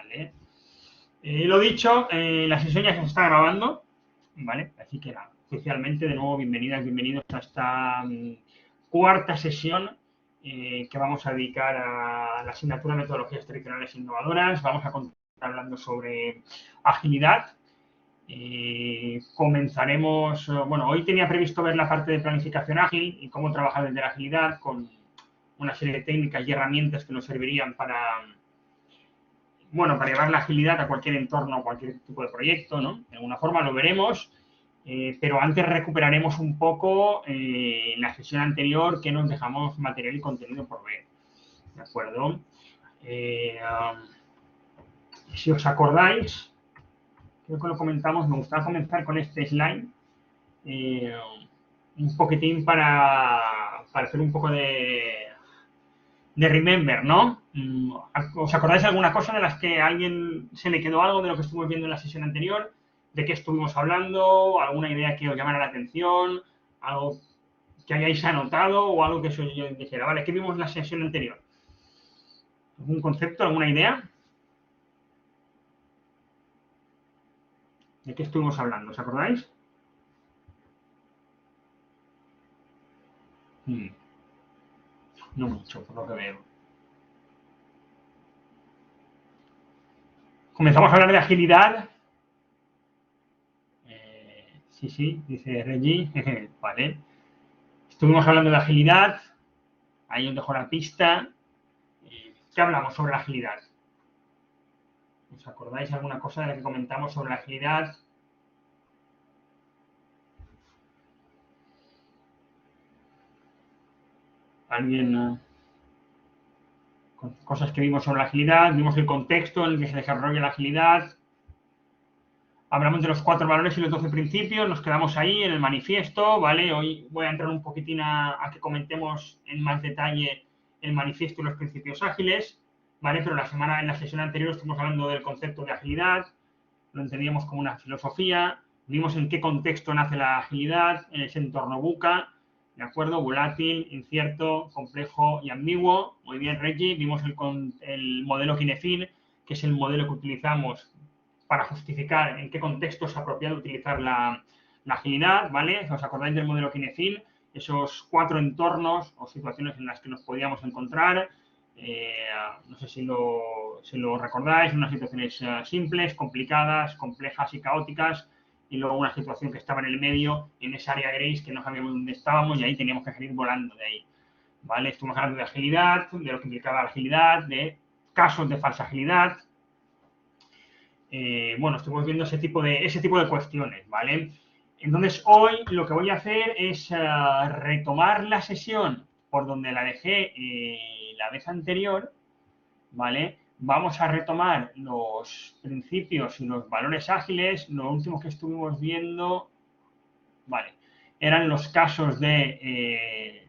¿vale? Lo dicho, la sesión ya se está grabando, ¿vale? Así que nada, oficialmente, de nuevo, bienvenidas, bienvenidos a esta cuarta sesión que vamos a dedicar a la asignatura de Metodologías Tradicionales Innovadoras. Vamos a continuar hablando sobre agilidad. Comenzaremos, bueno, hoy tenía previsto ver la parte de planificación ágil y cómo trabajar desde la agilidad con una serie de técnicas y herramientas que nos servirían para, bueno, para llevar la agilidad a cualquier entorno o cualquier tipo de proyecto, ¿no? De alguna forma lo veremos, pero antes recuperaremos un poco en la sesión anterior que nos dejamos material y contenido por ver, ¿de acuerdo? Si os acordáis, creo que lo comentamos, me gustaría comenzar con este slide, un poquitín para hacer un poco de remember, ¿no? ¿Os acordáis de alguna cosa de las que a alguien se le quedó algo de lo que estuvimos viendo en la sesión anterior? ¿De qué estuvimos hablando? ¿Alguna idea que os llamara la atención? ¿Algo que hayáis anotado o algo que os dijera? Vale, ¿qué vimos en la sesión anterior? ¿Algún concepto, alguna idea? ¿De qué estuvimos hablando? ¿Os acordáis? No mucho, por lo que veo. Comenzamos a hablar de agilidad. Sí, dice Reggie. Vale. Estuvimos hablando de agilidad. Ahí os dejo la pista. ¿Qué hablamos sobre la agilidad? ¿Os acordáis alguna cosa de la que comentamos sobre la agilidad? ¿Alguien? Cosas que vimos sobre la agilidad, vimos el contexto en el que se desarrolla la agilidad, hablamos de los 4 valores y los 12 principios, nos quedamos ahí en el manifiesto, ¿vale? Hoy voy a entrar un poquitín a que comentemos en más detalle el manifiesto y los principios ágiles, ¿vale? Pero en la sesión anterior estuvimos hablando del concepto de agilidad, lo entendíamos como una filosofía, vimos en qué contexto nace la agilidad, en ese entorno VUCA, ¿de acuerdo? Volátil, incierto, complejo y ambiguo. Muy bien, Reggie. Vimos el modelo Kinefin, que es el modelo que utilizamos para justificar en qué contexto es apropiado utilizar la agilidad, ¿vale? ¿Os acordáis del modelo Kinefin? Esos 4 entornos o situaciones en las que nos podíamos encontrar. No sé si lo recordáis, unas situaciones simples, complicadas, complejas y caóticas, y luego una situación que estaba en el medio, en esa área gris que no sabíamos dónde estábamos y ahí teníamos que salir volando de ahí, ¿vale? Estuvimos hablando de agilidad, de lo que implicaba la agilidad, de casos de falsa agilidad. Bueno, estuvimos viendo ese tipo de cuestiones, ¿vale? Entonces, hoy lo que voy a hacer es retomar la sesión por donde la dejé la vez anterior, ¿vale? Vamos a retomar los principios y los valores ágiles. Lo último que estuvimos viendo, vale, eran los casos de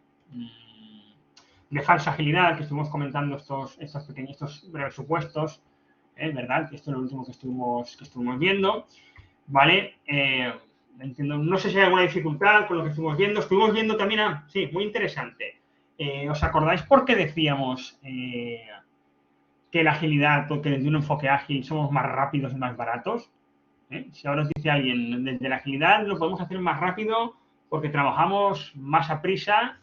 falsa agilidad, que estuvimos comentando estos breves supuestos, ¿verdad? Esto es lo último que estuvimos viendo, ¿vale? Entiendo, no sé si hay alguna dificultad con lo que estuvimos viendo. Estuvimos viendo también, sí, muy interesante. ¿Os acordáis por qué decíamos que la agilidad o que desde un enfoque ágil somos más rápidos y más baratos? Si ahora os dice alguien, desde la agilidad lo podemos hacer más rápido porque trabajamos más a prisa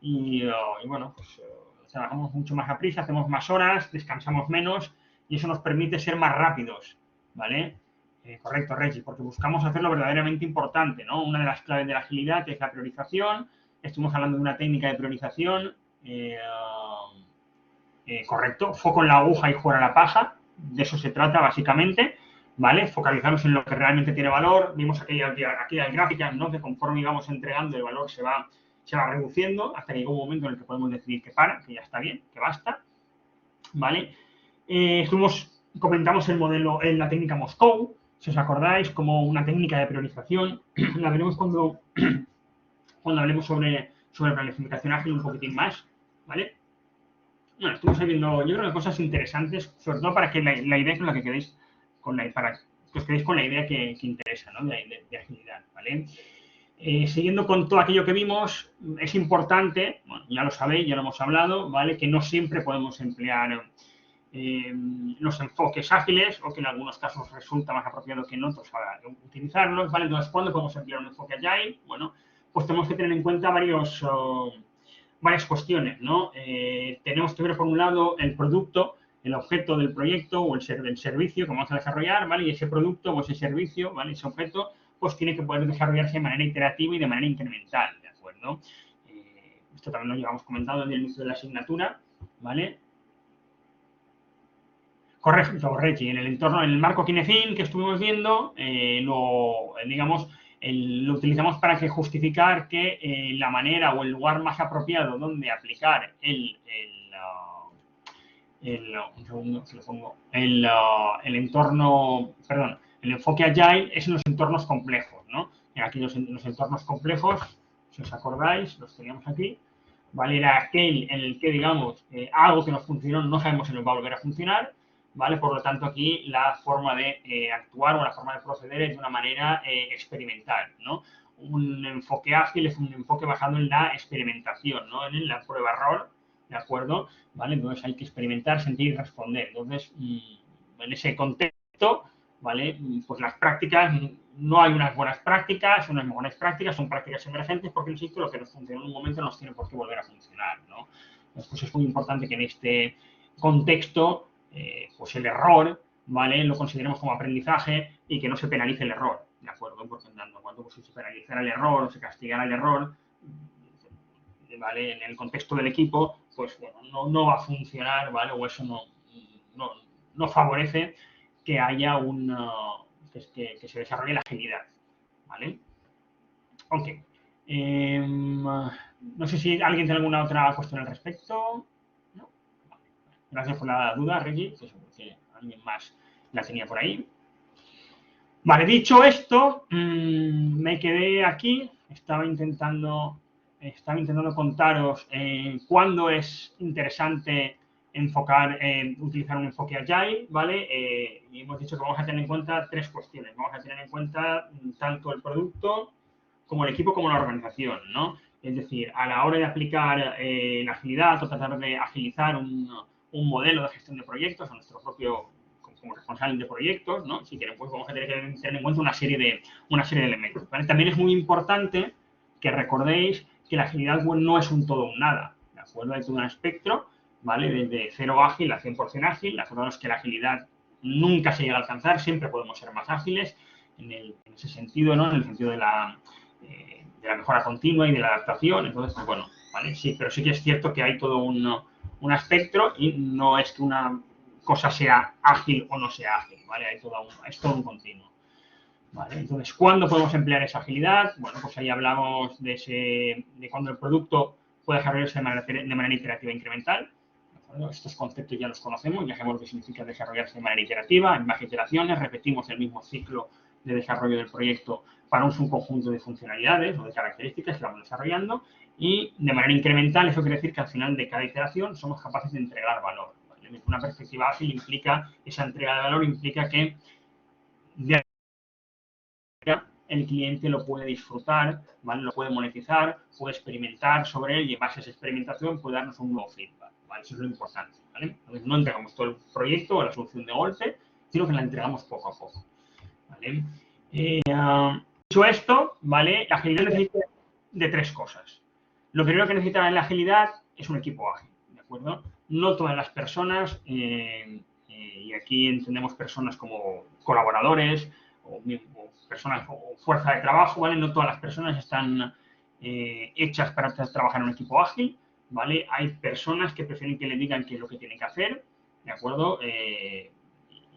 y bueno, pues trabajamos mucho más a prisa, hacemos más horas, descansamos menos y eso nos permite ser más rápidos, ¿vale? Correcto, Reggie, porque buscamos hacer lo verdaderamente importante, ¿no? Una de las claves de la agilidad es la priorización. Estuvimos hablando de una técnica de priorización. Correcto, foco en la aguja y fuera la paja, de eso se trata básicamente, ¿vale? Focalizarnos en lo que realmente tiene valor. Vimos aquellas gráficas, ¿no? Que conforme íbamos entregando el valor se va reduciendo hasta que llega un momento en el que podemos decidir que que ya está bien, que basta, ¿vale? Comentamos el modelo, la técnica Moscou, si os acordáis, como una técnica de priorización. La veremos cuando hablemos sobre planificación ágil un poquitín más, ¿vale? Bueno, estamos viendo, yo creo que cosas interesantes, sobre todo para que la idea con la que quedéis, para que os quedéis con la idea que interesa, ¿no? De agilidad, ¿vale? Siguiendo con todo aquello que vimos, es importante, bueno, ya lo sabéis, ya lo hemos hablado, ¿vale? Que no siempre podemos emplear los enfoques ágiles o que en algunos casos resulta más apropiado que en otros utilizarlos, ¿vale? Entonces, ¿cuándo podemos emplear un enfoque Agile? Bueno, pues tenemos que tener en cuenta varias cuestiones, ¿no? Tenemos que ver, por un lado, el producto, el objeto del proyecto o el servicio que vamos a desarrollar, ¿vale? Y ese producto o ese servicio, ¿vale? Ese objeto, pues tiene que poder desarrollarse de manera iterativa y de manera incremental, ¿de acuerdo? Esto también lo llevamos comentando desde el inicio de la asignatura, ¿vale? Correcto, Reggie. En el entorno, en el marco Kinefin que estuvimos viendo, lo utilizamos para que justificar que la manera o el lugar más apropiado donde aplicar el entorno, perdón, el enfoque Agile es en los entornos complejos, ¿no? Aquí los entornos complejos, si os acordáis, los teníamos aquí, ¿vale? Era aquel en el que, digamos, algo que nos funcionó no sabemos si nos va a volver a funcionar, ¿vale? Por lo tanto, aquí la forma de actuar o la forma de proceder es de una manera experimental, ¿no? Un enfoque ágil es un enfoque basado en la experimentación, ¿no? En la prueba-error, ¿de acuerdo? ¿Vale? Entonces hay que experimentar, sentir y responder. Entonces, en ese contexto, ¿vale? Pues las prácticas, no hay unas buenas prácticas, unas mejores prácticas, son prácticas emergentes porque, insisto, lo que nos funciona en un momento no nos tiene por qué volver a funcionar, ¿no? Entonces, pues es muy importante que en este contexto, pues el error, ¿vale? Lo consideremos como aprendizaje y que no se penalice el error, ¿de acuerdo? Porque cuando pues, se penalizara el error o se castigara el error, ¿vale? En el contexto del equipo, pues bueno, no va a funcionar, ¿vale? O eso no favorece que haya que se desarrolle la agilidad, ¿vale? Ok. No sé si alguien tiene alguna otra cuestión al respecto. ¿No? Vale. Gracias por la duda, Reggie. Pues que alguien más la tenía por ahí. Vale, dicho esto, me quedé aquí. Estaba intentando contaros cuándo es interesante utilizar un enfoque Agile, ¿vale? Y hemos dicho que vamos a tener en cuenta tres cuestiones. Vamos a tener en cuenta tanto el producto como el equipo como la organización, ¿no? Es decir, a la hora de aplicar la agilidad o tratar de agilizar un modelo de gestión de proyectos a nuestro propio como responsable de proyectos, ¿no? Si queremos, pues vamos a tener que tener en cuenta una serie de elementos, ¿vale? También es muy importante que recordéis que la agilidad no es un todo o un nada, ¿de acuerdo? Hay todo un espectro, ¿vale? Desde cero ágil a 100% ágil. La verdad es que la agilidad nunca se llega a alcanzar, siempre podemos ser más ágiles en ese sentido, ¿no? En el sentido de la mejora continua y de la adaptación. Entonces, pues, bueno, ¿vale? Sí, pero sí que es cierto que hay todo un espectro y no es que una cosa sea ágil o no sea ágil, ¿vale? Es todo un continuo. ¿Vale? Entonces, ¿cuándo podemos emplear esa agilidad? Bueno, pues ahí hablamos de cuando el producto puede desarrollarse de manera iterativa e incremental. Estos conceptos ya los conocemos, ya sabemos lo que significa desarrollarse de manera iterativa, en más iteraciones, repetimos el mismo ciclo de desarrollo del proyecto para un subconjunto de funcionalidades o de características que vamos desarrollando, y de manera incremental eso quiere decir que al final de cada iteración somos capaces de entregar valor. ¿Vale? Desde una perspectiva ágil implica, esa entrega de valor implica que el cliente lo puede disfrutar, ¿vale? Lo puede monetizar, puede experimentar sobre él y en base a esa experimentación puede darnos un nuevo feedback, ¿vale? Eso es lo importante, ¿vale? Entonces no entregamos todo el proyecto o la solución de golpe, sino que la entregamos poco a poco, ¿vale? Dicho esto, ¿vale? La agilidad necesita de tres cosas. Lo primero que necesita en la agilidad es un equipo ágil, ¿de acuerdo? No todas las personas, y aquí entendemos personas como colaboradores o personas o fuerza de trabajo, ¿vale? No todas las personas están hechas para trabajar en un equipo ágil, ¿vale? Hay personas que prefieren que le digan qué es lo que tienen que hacer, ¿de acuerdo?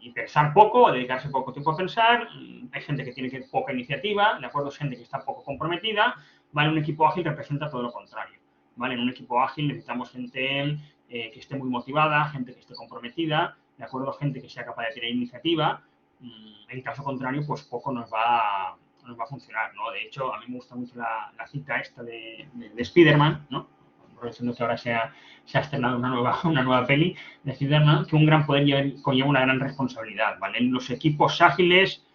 Y pensar poco, dedicarse poco tiempo a pensar. Hay gente que tiene poca iniciativa, ¿de acuerdo? Gente que está poco comprometida, ¿vale? Un equipo ágil representa todo lo contrario, ¿vale? En un equipo ágil necesitamos gente que esté muy motivada, gente que esté comprometida, ¿de acuerdo? Gente que sea capaz de tener iniciativa. En caso contrario, pues poco nos va a funcionar, ¿no? De hecho, a mí me gusta mucho la cita esta de Spider-Man, ¿no? Aprovechando que ahora se ha estrenado una nueva peli de Spider-Man, que un gran poder conlleva una gran responsabilidad, ¿vale? Los equipos ágiles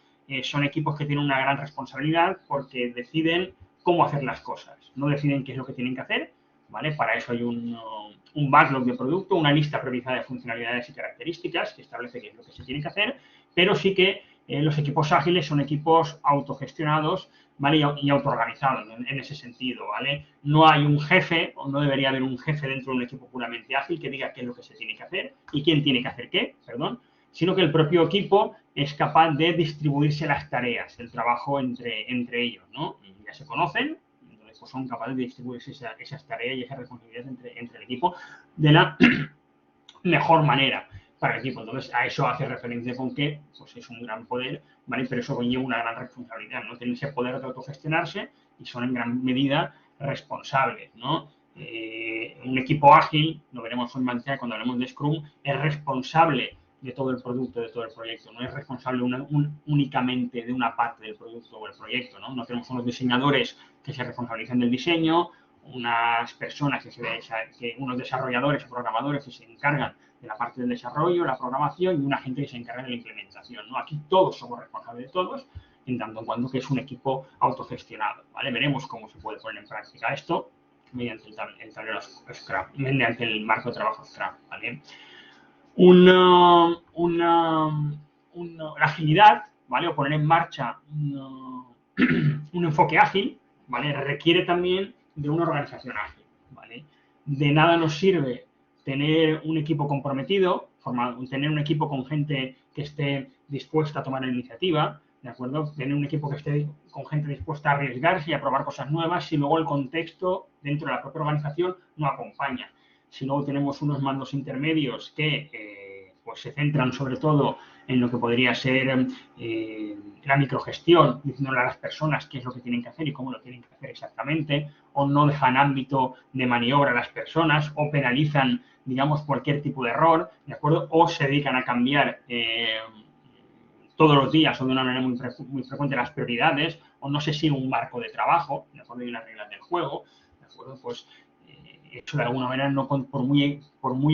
son equipos que tienen una gran responsabilidad porque deciden cómo hacer las cosas. No deciden qué es lo que tienen que hacer, ¿vale? Para eso hay un backlog de producto, una lista priorizada de funcionalidades y características que establece qué es lo que se tiene que hacer, pero sí que los equipos ágiles son equipos autogestionados, ¿vale? Y autoorganizados en ese sentido, ¿vale? No hay un jefe, o no debería haber un jefe dentro de un equipo puramente ágil que diga qué es lo que se tiene que hacer y quién tiene que hacer qué, perdón, sino que el propio equipo es capaz de distribuirse las tareas, el trabajo entre ellos, ¿no? Ya se conocen, entonces pues son capaces de distribuirse esas tareas y esas responsabilidades entre el equipo de la mejor manera para el equipo. Entonces, a eso hace referencia con que pues, es un gran poder, ¿vale? Pero eso conlleva una gran responsabilidad, ¿no? Tienen ese poder de autogestionarse y son en gran medida responsables, ¿no? Un equipo ágil, lo veremos hoy mañana cuando hablemos de Scrum, es responsable de todo el producto, de todo el proyecto, no es responsable únicamente de una parte del producto o el proyecto, ¿no? No tenemos unos diseñadores que se responsabilizan del diseño, unas personas unos desarrolladores o programadores que se encargan de la parte del desarrollo, la programación y una gente que se encarga de la implementación, ¿no? Aquí todos somos responsables de todos, en tanto en cuanto que es un equipo autogestionado, ¿vale? Veremos cómo se puede poner en práctica esto mediante el tablero Scrum, mediante el marco de trabajo Scrum, ¿vale? La agilidad, ¿vale? O poner en marcha un enfoque ágil, ¿vale? Requiere también de una organización ágil, ¿vale? De nada nos sirve tener un equipo comprometido, tener un equipo con gente que esté dispuesta a tomar la iniciativa, ¿de acuerdo? Tener un equipo que esté con gente dispuesta a arriesgarse y a probar cosas nuevas si luego el contexto dentro de la propia organización no acompaña. Si luego tenemos unos mandos intermedios que pues se centran sobre todo en lo que podría ser la microgestión, diciéndole a las personas qué es lo que tienen que hacer y cómo lo tienen que hacer exactamente, o no dejan ámbito de maniobra a las personas, o penalizan, digamos, cualquier tipo de error, ¿de acuerdo? O se dedican a cambiar todos los días o de una manera muy frecuente las prioridades, o no se sigue un marco de trabajo, ¿de acuerdo? Y las reglas del juego, ¿de acuerdo? Pues hecho de alguna manera, no por muy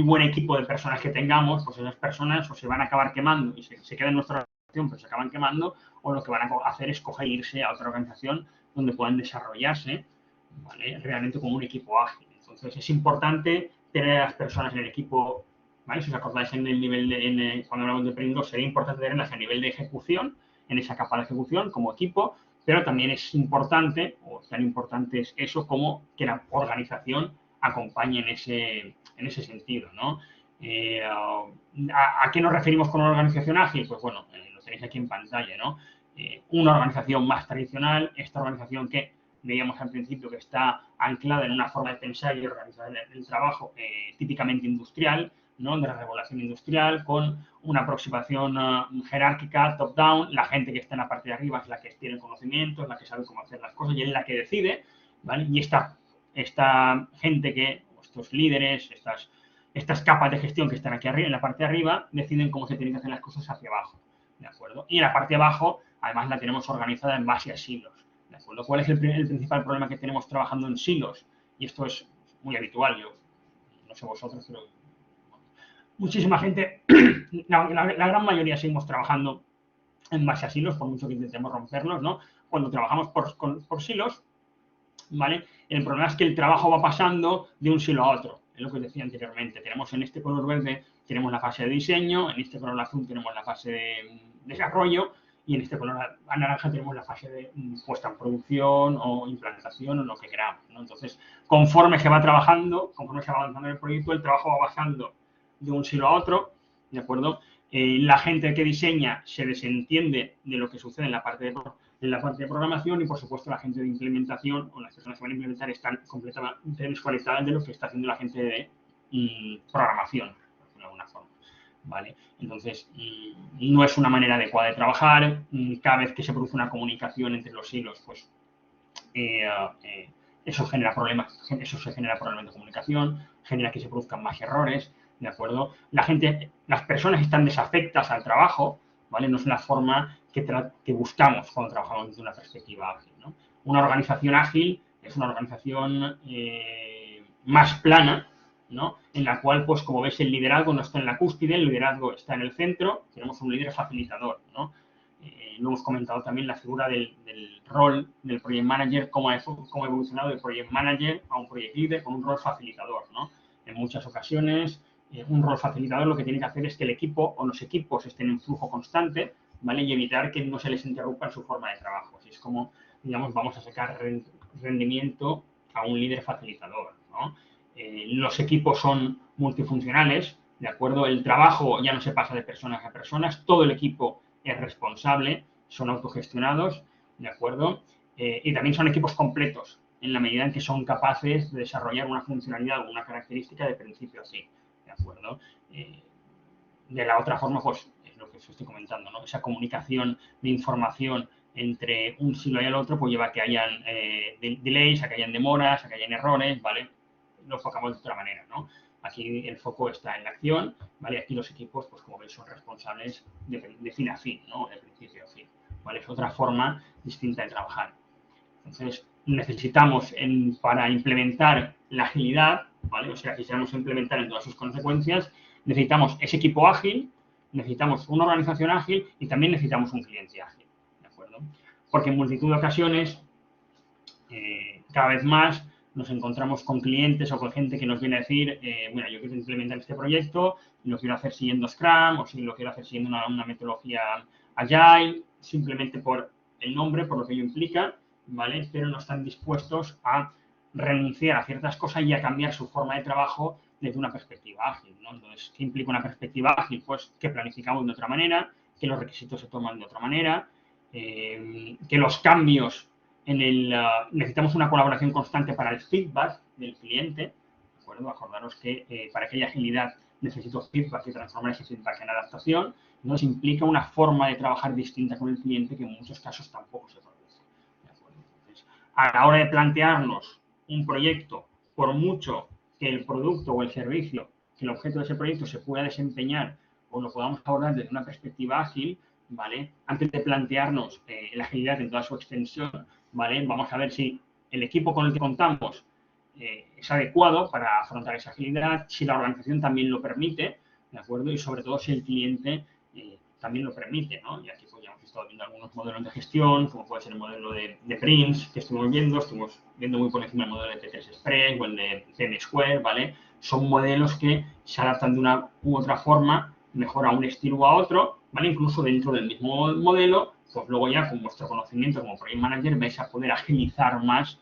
buen equipo de personas que tengamos, pues esas personas o se van a acabar quemando y se quedan en nuestra organización, pero se acaban quemando, o lo que van a hacer es coger e irse a otra organización donde puedan desarrollarse, ¿vale? Realmente como un equipo ágil. Entonces, es importante tener a las personas en el equipo, ¿vale? Si os acordáis en el nivel cuando hablamos de Pring 2, sería importante tenerlas a nivel de ejecución, en esa capa de ejecución como equipo, pero también es importante, o tan importante es eso como que la organización acompañe en ese sentido, ¿no? ¿A qué nos referimos con una organización ágil? Pues bueno, lo tenéis aquí en pantalla, ¿no? Una organización más tradicional, esta organización que veíamos al principio que está anclada en una forma de pensar y organizar el trabajo típicamente industrial, ¿no? De la regulación industrial, con una aproximación jerárquica, top-down, la gente que está en la parte de arriba es la que tiene conocimiento, es la que sabe cómo hacer las cosas y es la que decide, ¿vale? Y esta gente estos líderes, estas capas de gestión que están aquí arriba, en la parte de arriba, deciden cómo se tienen que hacer las cosas hacia abajo, ¿de acuerdo? Y en la parte de abajo, además, la tenemos organizada en base a silos, ¿de acuerdo? ¿Cuál es el principal problema que tenemos trabajando en silos? Y esto es muy habitual, yo no sé vosotros, pero muchísima gente, la gran mayoría seguimos trabajando en base a silos, por mucho que intentemos romperlos, ¿no? Cuando trabajamos por silos, ¿vale? El problema es que el trabajo va pasando de un silo a otro, es lo que os decía anteriormente. Tenemos en este color verde, tenemos la fase de diseño, en este color azul tenemos la fase de desarrollo y en este color naranja tenemos la fase de puesta en producción o implantación o lo que queramos, ¿no? Entonces, conforme se va trabajando, conforme se va avanzando en el proyecto, el trabajo va pasando de un silo a otro, ¿de acuerdo? La gente que diseña se desentiende de lo que sucede en la parte de programación y, por supuesto, la gente de implementación o las personas que van a implementar están completamente desconectadas de lo que está haciendo la gente de programación, por decirlo de alguna forma, ¿vale? Entonces, no es una manera adecuada de trabajar. Cada vez que se produce una comunicación entre los hilos, pues eso genera problemas, eso se genera problemas de comunicación, genera que se produzcan más errores, ¿de acuerdo? Las personas están desafectas al trabajo, ¿vale? No es la forma que buscamos cuando trabajamos desde una perspectiva ágil, ¿no? Una organización ágil es una organización más plana, ¿no? En la cual, pues como ves, el liderazgo no está en la cúspide, el liderazgo está en el centro, tenemos un líder facilitador, ¿no? Lo hemos comentado también, la figura del rol del Project Manager, cómo ha evolucionado del Project Manager a un Project Leader con un rol facilitador, ¿no? En muchas ocasiones, un rol facilitador lo que tiene que hacer es que el equipo o los equipos estén en flujo constante, ¿vale? Y evitar que no se les interrumpa en su forma de trabajo. Así es como, digamos, vamos a sacar rendimiento a un líder facilitador, ¿no? Los equipos son multifuncionales, ¿de acuerdo? El trabajo ya no se pasa de personas a personas, todo el equipo es responsable, son autogestionados, ¿de acuerdo? Y también son equipos completos, en la medida en que son capaces de desarrollar una funcionalidad o una característica de principio a fin, ¿de acuerdo? De la otra forma, pues, es lo que os estoy comentando, ¿no? Esa comunicación de información entre un silo y el otro, pues lleva a que hayan delays, a que hayan demoras, a que hayan errores, ¿vale? Lo enfocamos de otra manera, ¿no? Aquí el foco está en la acción, ¿vale? Aquí los equipos, pues como veis, son responsables de fin a fin, ¿no? De principio a fin, ¿vale? Es otra forma distinta de trabajar. Entonces, necesitamos, para implementar la agilidad, ¿vale? O sea, quisiéramos implementar en todas sus consecuencias, necesitamos ese equipo ágil, necesitamos una organización ágil y también necesitamos un cliente ágil, ¿de acuerdo? Porque en multitud de ocasiones, cada vez más, nos encontramos con clientes o con gente que nos viene a decir, bueno, yo quiero implementar este proyecto, y lo quiero hacer siguiendo Scrum o si lo quiero hacer siguiendo una metodología Agile, simplemente por el nombre, por lo que ello implica, ¿vale? Pero no están dispuestos a renunciar a ciertas cosas y a cambiar su forma de trabajo desde una perspectiva ágil, ¿no? Entonces, ¿qué implica una perspectiva ágil? Pues que planificamos de otra manera, que los requisitos se toman de otra manera, que los cambios necesitamos una colaboración constante para el feedback del cliente, ¿de acuerdo? Acordaros que para que haya agilidad necesito feedback y transformar ese feedback en adaptación. Nos implica una forma de trabajar distinta con el cliente que en muchos casos tampoco se produce, ¿de acuerdo? Entonces, a la hora de plantearnos un proyecto, por mucho que el producto o el servicio, que el objeto de ese proyecto se pueda desempeñar o lo podamos abordar desde una perspectiva ágil, ¿vale? Antes de plantearnos la agilidad en toda su extensión, ¿vale? Vamos a ver si el equipo con el que contamos es adecuado para afrontar esa agilidad, si la organización también lo permite, ¿de acuerdo? Y sobre todo si el cliente también lo permite, ¿no? Y aquí pues ya hemos estado viendo algunos modelos de gestión, como puede ser el modelo de Prince, que estuvimos viendo muy por encima el modelo de T3 Express o el de TM Square, ¿vale? Son modelos que se adaptan de una u otra forma, mejor a un estilo o a otro, ¿vale? Incluso dentro del mismo modelo, pues luego ya con vuestro conocimiento como Project Manager vais a poder agilizar más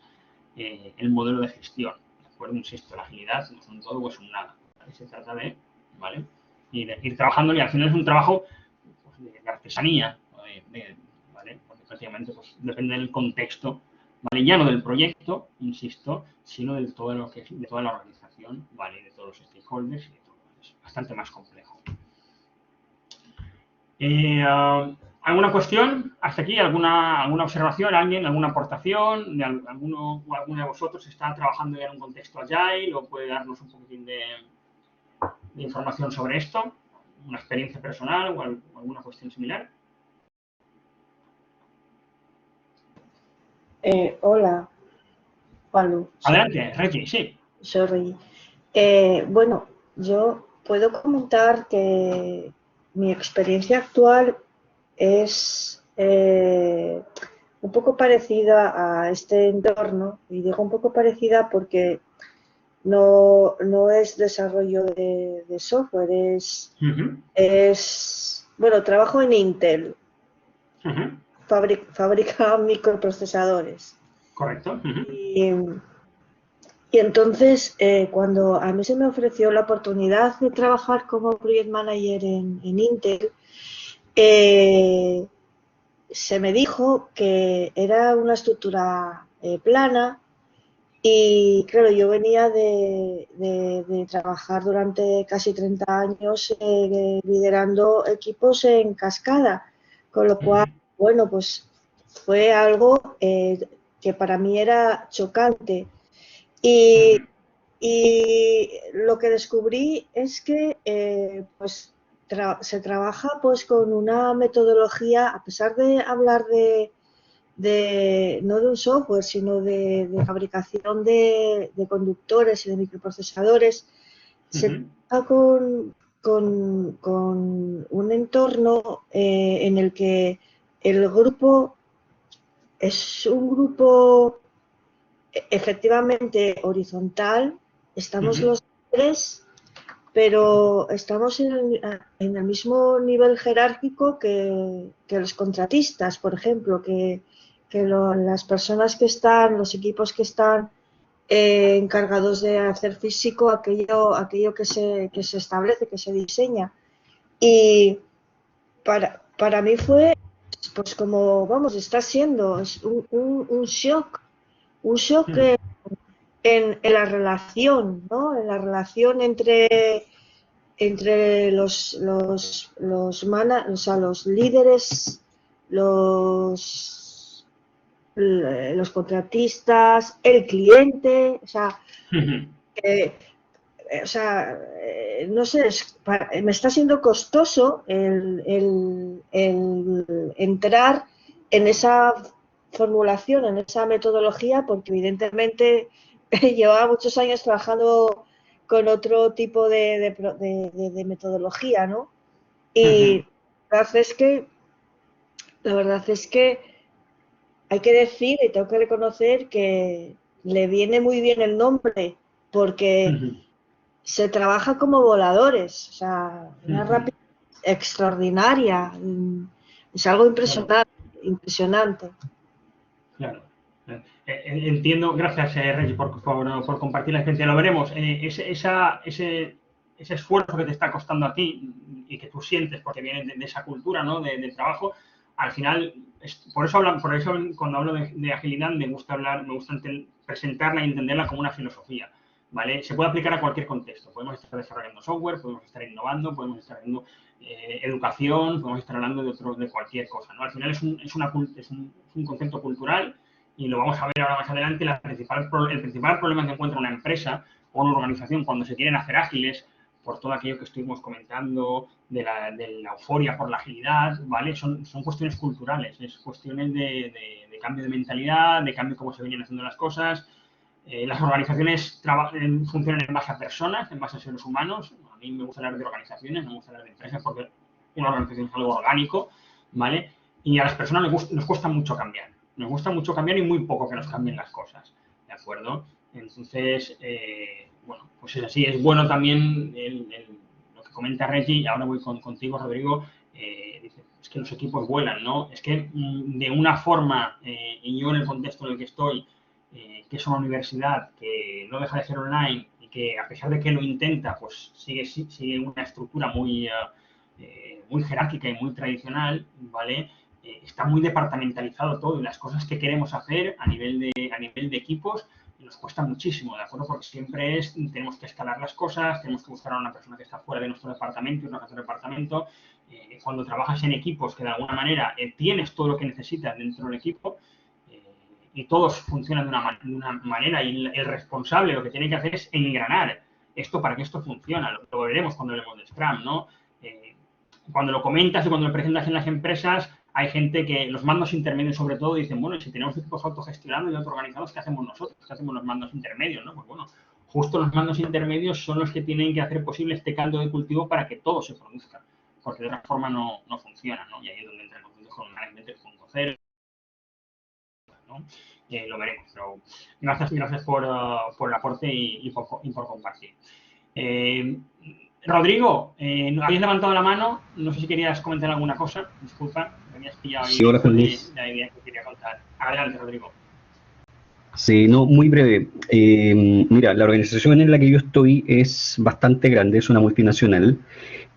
el modelo de gestión. ¿De acuerdo? Insisto, la agilidad no es un todo o es un nada, ¿vale? Se trata de, ¿vale? Ir trabajando y al final es un trabajo pues, de artesanía, ¿vale? Porque prácticamente pues, depende del contexto, ¿vale? Ya no del proyecto, insisto, sino de todo lo que es, de toda la organización, ¿vale? De todos los stakeholders y de todo. Es bastante más complejo. ¿Alguna cuestión hasta aquí? ¿Alguna observación? ¿Alguien? ¿Alguna aportación? ¿Alguno o alguna de vosotros está trabajando ya en un contexto Agile o puede darnos un poquitín de información sobre esto? ¿Una experiencia personal o alguna cuestión similar? Hola, Palu. Adelante, Reggie, sí. Soy Rey. Bueno, yo puedo comentar que mi experiencia actual es un poco parecida a este entorno, y digo un poco parecida porque no es desarrollo de software, bueno, trabajo en Intel, fabrica microprocesadores. Correcto. Y entonces, cuando a mí se me ofreció la oportunidad de trabajar como Project Manager en Intel, se me dijo que era una estructura plana y, claro, yo venía de trabajar durante casi 30 años liderando equipos en cascada, con lo cual, bueno, pues fue algo que para mí era chocante. Y lo que descubrí es que pues se trabaja pues con una metodología, a pesar de hablar no de un software, sino de fabricación de conductores y de microprocesadores, se trabaja con un entorno en el que el grupo es un grupo efectivamente horizontal, estamos Ujú, los tres, pero estamos en el mismo nivel jerárquico que los contratistas, por ejemplo, las personas que están, los equipos que están encargados de hacer físico, aquello que se establece, que se diseña. Y para mí fue, pues como, vamos, está siendo es un shock ujú, en la relación, ¿no? En la relación entre o sea, los líderes, los, los contratistas, el cliente, ujú. eh, no sé, me está siendo costoso el entrar en esa formulación, en esa metodología, porque evidentemente llevaba muchos años trabajando con otro tipo de metodología, ¿no? Ujú, Y la verdad es que hay que decir y tengo que reconocer que le viene muy bien el nombre, porque ujú, se trabaja como voladores, o sea, una ujú. rapidez extraordinaria, es algo Claro, impresionante, impresionante. claro. Entiendo, gracias Reggie por compartir la experiencia. Lo veremos. Ese esfuerzo que te está costando a ti y que tú sientes porque viene de esa cultura, ¿no? Del trabajo, al final, por eso cuando hablo de agilidad me gusta presentarla y entenderla como una filosofía. ¿Vale? Se puede aplicar a cualquier contexto. Podemos estar desarrollando software, podemos estar innovando, podemos estar haciendo educación, podemos estar hablando de cualquier cosa, ¿no? Al final es un concepto cultural y lo vamos a ver ahora más adelante. El principal problema que encuentra una empresa o una organización cuando se quieren hacer ágiles, por todo aquello que estuvimos comentando de la euforia por la agilidad, ¿vale? Son cuestiones culturales, es cuestiones de cambio de mentalidad, de cambio de cómo se vienen haciendo las cosas. Las organizaciones funcionan en base a personas, en base a seres humanos. A mí me gusta hablar de organizaciones, no me gusta hablar de empresas porque una organización es algo orgánico, ¿vale? Y a las personas nos cuesta mucho cambiar. Nos gusta mucho cambiar y muy poco que nos cambien las cosas, ¿de acuerdo? Entonces, bueno, pues es así. Es bueno también lo que comenta Reggie, y ahora voy contigo, Rodrigo. Dice, es que los equipos vuelan, ¿no? Es que de una forma, y yo en el contexto en el que estoy, que es una universidad que no deja de ser online y que a pesar de que lo intenta, pues sigue una estructura muy jerárquica y muy tradicional, ¿vale? Está muy departamentalizado todo y las cosas que queremos hacer a nivel de equipos nos cuesta muchísimo, ¿de acuerdo? Porque siempre tenemos que escalar las cosas, tenemos que buscar a una persona que está fuera de nuestro departamento y no nuestro departamento. Cuando trabajas en equipos que de alguna manera tienes todo lo que necesitas dentro del equipo, y todos funcionan de una manera y el responsable lo que tiene que hacer es engranar esto para que esto funcione. Lo veremos cuando hablemos de Scrum, ¿no? Eh, Cuando lo comentas y cuando lo presentas en las empresas, hay gente que los mandos intermedios sobre todo dicen, bueno, si tenemos equipos autogestionados y autoorganizados, ¿qué hacemos nosotros? ¿Qué hacemos los mandos intermedios? ¿No? Pues bueno, justo los mandos intermedios son los que tienen que hacer posible este caldo de cultivo para que todo se produzca, porque de otra forma no funciona, ¿no? Y ahí es donde entra el concepto con management 3.0, ¿no? Lo veremos, pero gracias por el aporte y por compartir. Eh, Rodrigo, habías levantado la mano, no sé si querías comentar alguna cosa, disculpa, me habías pillado ahí Sí, hola dentro Juan de Luis. la idea que quería contar. Adelante, Rodrigo. Sí, no, muy breve. Mira, la organización en la que yo estoy es bastante grande, es una multinacional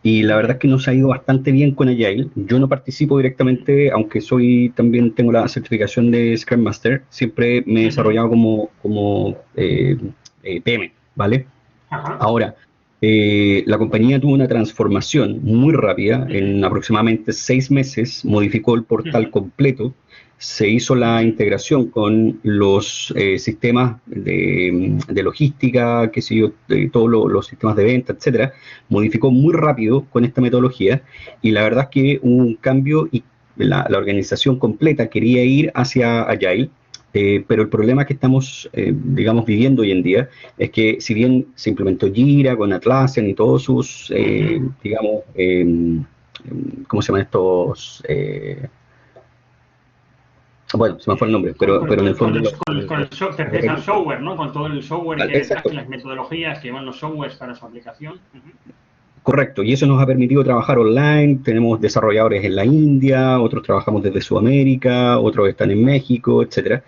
y la verdad es que nos ha ido bastante bien con Agile. Yo no participo directamente, aunque también tengo la certificación de Scrum Master, siempre me he desarrollado como PM, ¿vale? Ajá. Ahora, la compañía tuvo una transformación muy rápida. En aproximadamente 6 meses modificó el portal completo, se hizo la integración con los sistemas de logística, qué sé yo, de todos los sistemas de venta, etcétera. Modificó muy rápido con esta metodología y la verdad es que hubo un cambio y la organización completa quería ir hacia Agile. Pero el problema que estamos, digamos, viviendo hoy en día es que si bien se implementó Jira con Atlassian y todos sus, digamos, ¿cómo se llaman estos? bueno, se me fue el nombre, pero en el fondo... Te refieres al software, ¿no? Con todo el software que hay detrás, Exacto. las metodologías que llevan los softwares para su aplicación. Correcto, y eso nos ha permitido trabajar online. Tenemos desarrolladores en la India, otros trabajamos desde Sudamérica, otros están en México, etcétera.